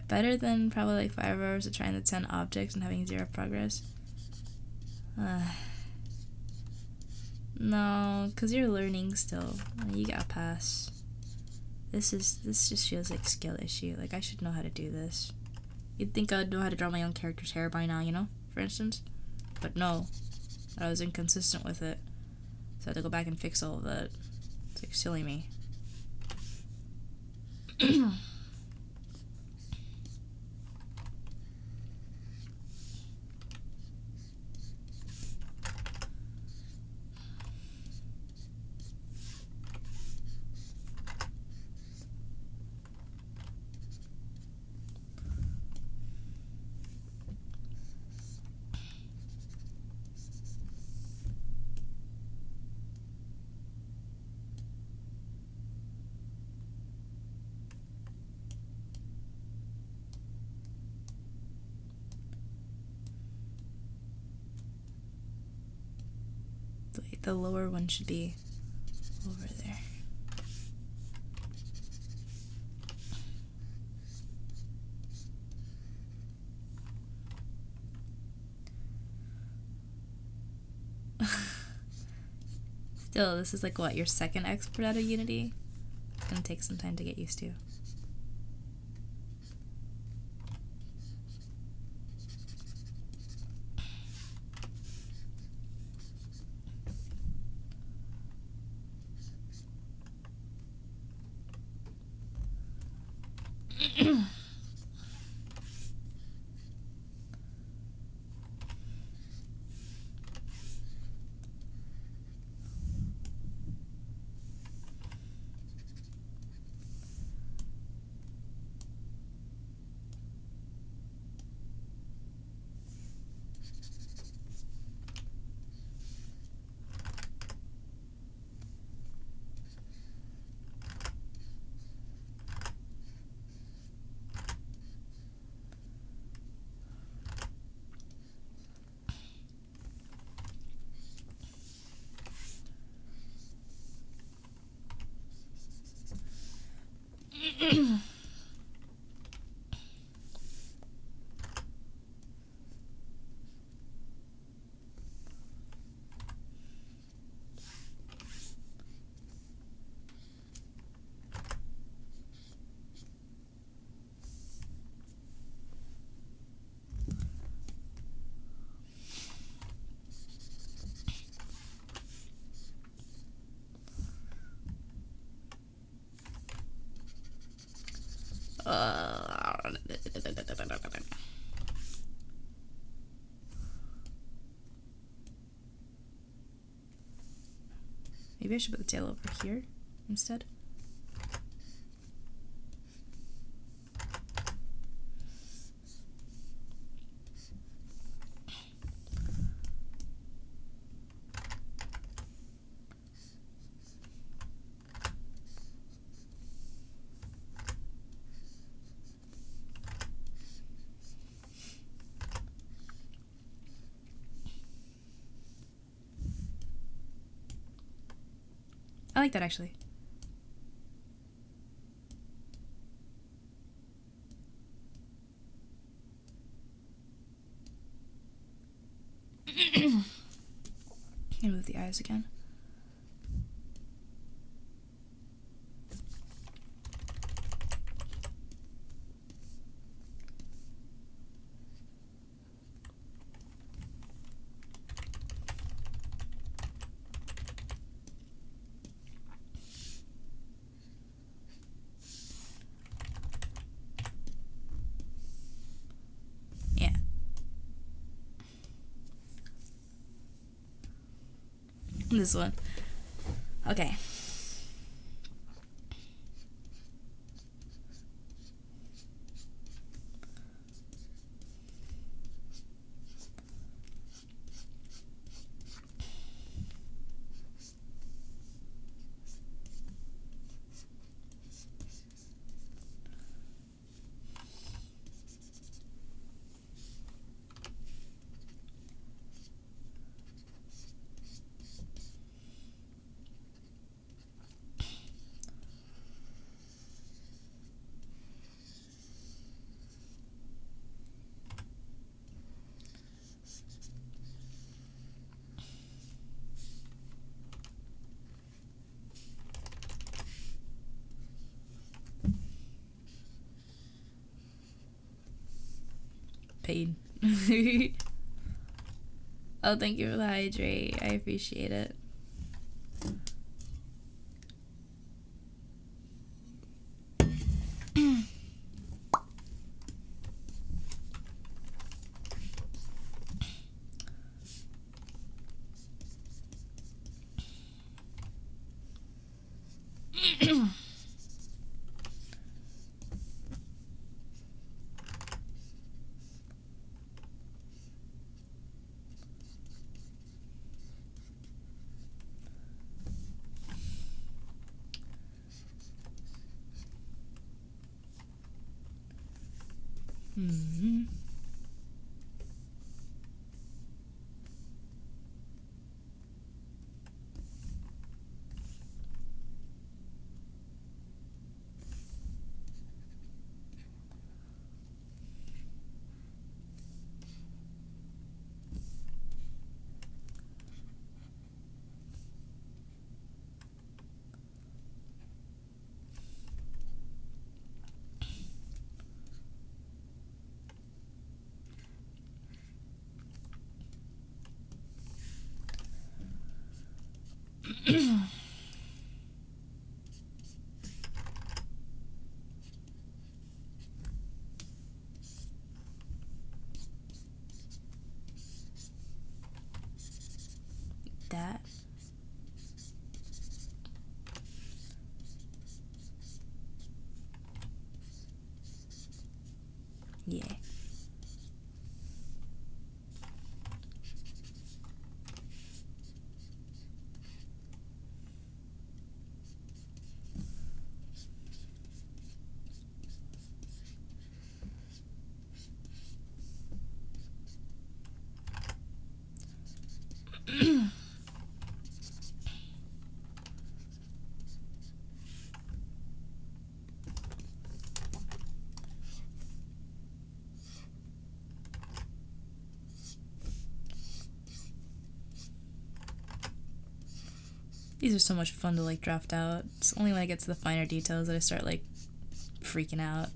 Better than probably like 5 hours of trying the 10 objects and having 0 progress. No, cause you're learning still. You gotta pass. This just feels like skill issue. Like I should know how to do this. You'd think I'd know how to draw my own character's hair by now, you know? For instance. But no. I was inconsistent with it. So I had to go back and fix all of that. It's like silly me. The lower one should be over there. Still, this is like what, your second export out of Unity? It's gonna take some time to get used to. Maybe I should put the tail over here instead. I like that actually. And move the eyes again. This one. Okay. pain. Oh, thank you for the hydrate. I appreciate it. Mm-hmm. That. Yeah. These are so much fun to like draft out. It's only when I get to the finer details that I start like freaking out.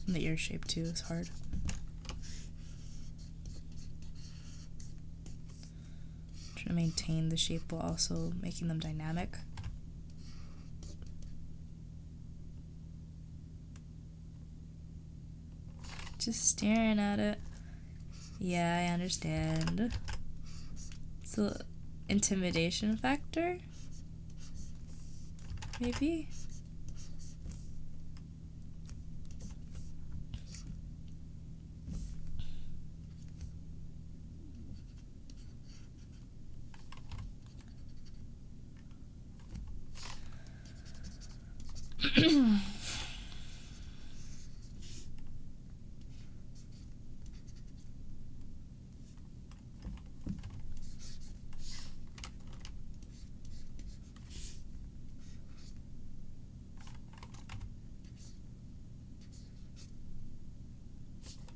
And the ear shape too is hard. Trying to maintain the shape while also making them dynamic. Just staring at it. Yeah, I understand. It's an intimidation factor? Maybe?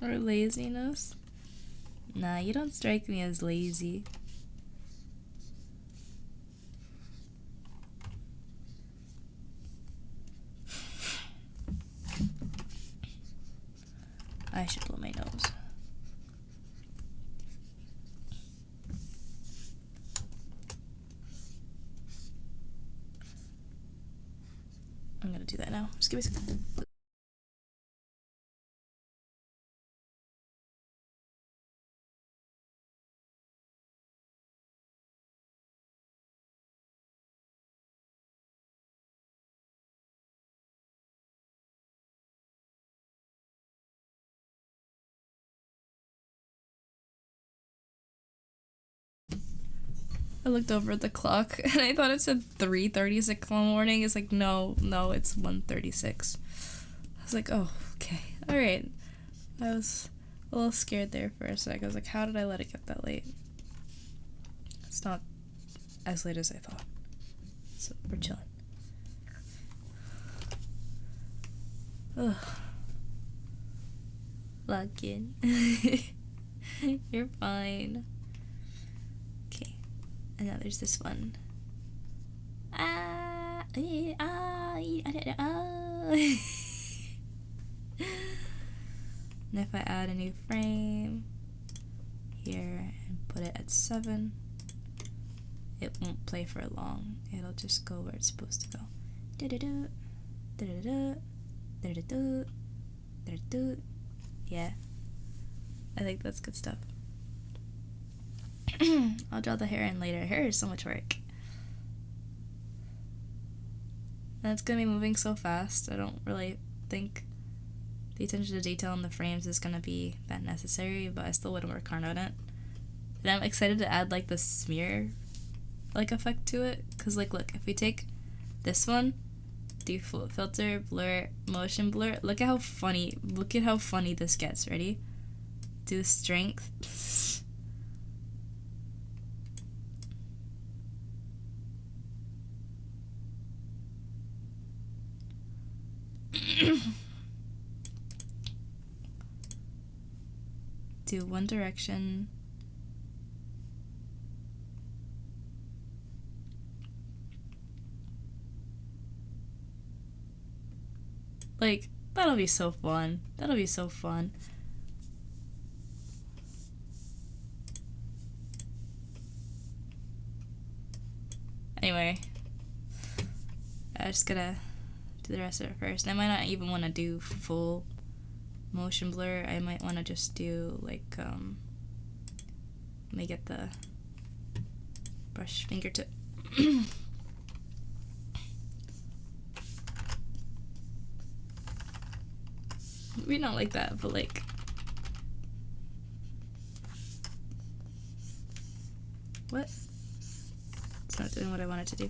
Or laziness? Nah, you don't strike me as lazy. I should blow my nose. I'm gonna do that now. Just give me a second. I looked over at the clock and I thought it said 3:36 in the morning. It's like, no, it's 1:36. I was like, oh, okay, alright. I was a little scared there for a sec. I was like, how did I let it get that late? It's not as late as I thought. So we're chilling. Ugh. Login. You're fine. Okay. And now there's this one. And if I add a new frame here and put it at 7, it won't play for long. It'll just go where it's supposed to go. Yeah, I think that's good stuff. I'll draw the hair in later. Hair is so much work. And it's gonna be moving so fast. I don't really think the attention to detail in the frames is gonna be that necessary, but I still would work hard on it. And I'm excited to add like the smear like effect to it, because like look, if we take this one, do filter, blur, motion blur, look at how funny this gets. Ready? Do strength. Do one direction. Like, that'll be so fun. That'll be so fun. Anyway, I just gotta do the rest of it first. I might not even want to do full motion blur. I might want to just do like let me get the brush fingertip. Maybe not like that, but like what? It's not doing what I want it to do.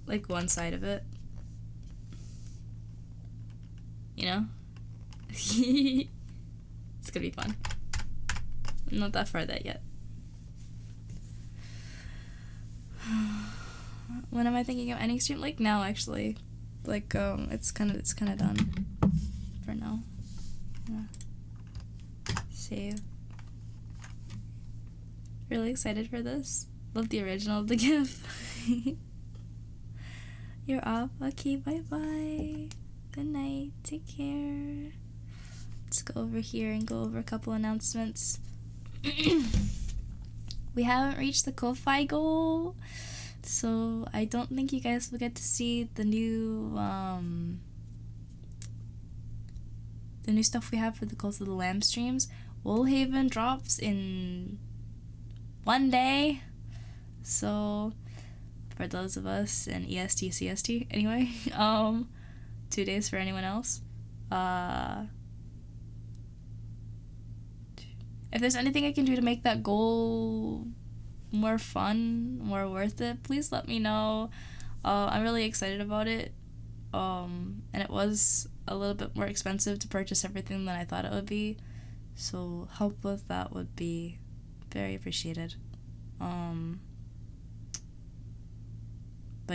Like one side of it. You know? It's gonna be fun. I'm not that far that yet. When am I thinking of ending stream? Like now, actually. Like it's kind of done for now. Yeah. Save. Really excited for this. Love the original of the GIF. You're off. Okay, bye bye. Good night. Take care. Let's go over here and go over a couple announcements. We haven't reached the Ko-Fi goal, so I don't think you guys will get to see the new stuff we have for the Cult of the Lamb streams. Woolhaven drops in 1 day, so for those of us in EST, CST, anyway, 2 days for anyone else. If there's anything I can do to make that goal more fun, more worth it, please let me know. I'm really excited about it. And it was a little bit more expensive to purchase everything than I thought it would be. So help with that would be very appreciated. But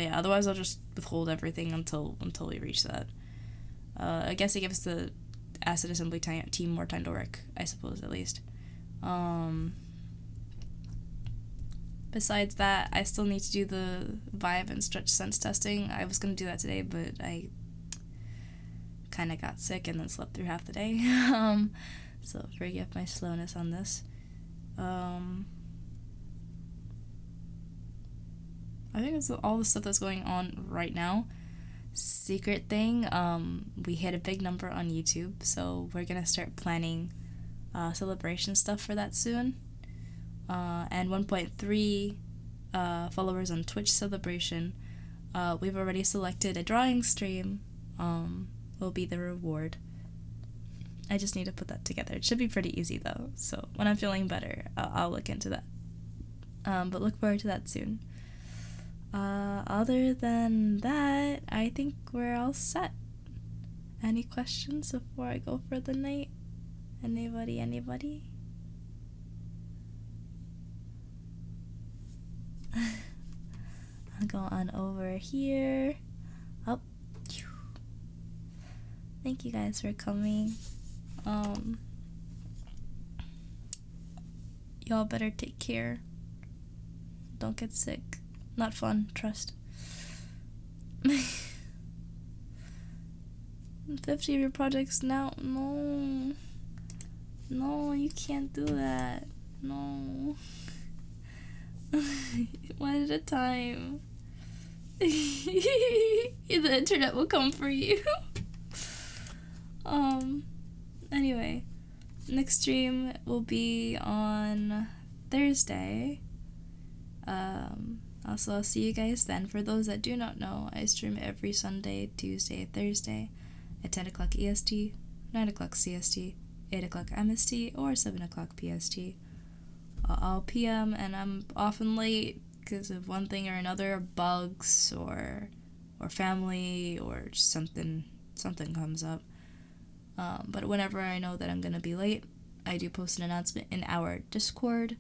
yeah, otherwise I'll just withhold everything until we reach that. I guess it gives the asset assembly team more time to work, I suppose, at least. Besides that, I still need to do the vibe and stretch sense testing. I was gonna do that today, but I kind of got sick and then slept through half the day. So forgive my slowness on this. I think that's all the stuff that's going on right now. Secret thing, we hit a big number on YouTube, so we're gonna start planning celebration stuff for that soon. And 1.3 followers on Twitch celebration. We've already selected a drawing stream. Will be the reward. I just need to put that together. It should be pretty easy though, so when I'm feeling better, I'll look into that. But look forward to that soon. Other than that, I think we're all set. Any questions before I go for the night? Anybody? go on over here. Up. Thank you guys for coming. Y'all better take care. Don't get sick. Not fun, trust. 50 of your projects now. No. No, you can't do that. No. One at a time. The internet will come for you. Anyway, next stream will be on Thursday. Also, I'll see you guys then. For those that do not know, I stream every Sunday, Tuesday, Thursday at 10 o'clock EST, 9 o'clock CST, 8 o'clock MST, or 7 o'clock PST. All PM, and I'm often late because of one thing or another, bugs or family or just something comes up. But whenever I know that I'm gonna be late, I do post an announcement in our Discord.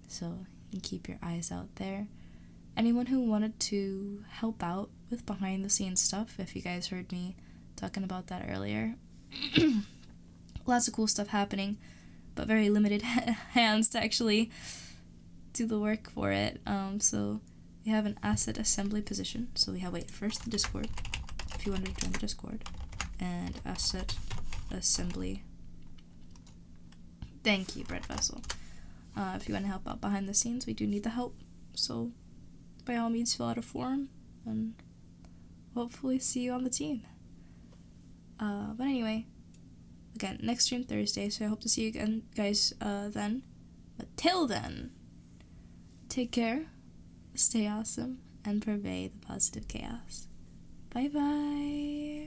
So you can keep your eyes out there. Anyone who wanted to help out with behind the scenes stuff, if you guys heard me talking about that earlier, lots of cool stuff happening, but very limited hands to actually do the work for it. So we have an asset assembly position. So we have, first the Discord, if you want to join the Discord, and asset assembly. Thank you, Bread Vessel. If you want to help out behind the scenes, we do need the help. So by all means, fill out a form and hopefully see you on the team. But anyway, again, next stream Thursday, so I hope to see you again, guys, then. But till then, take care, stay awesome, and pervade the positive chaos. Bye bye!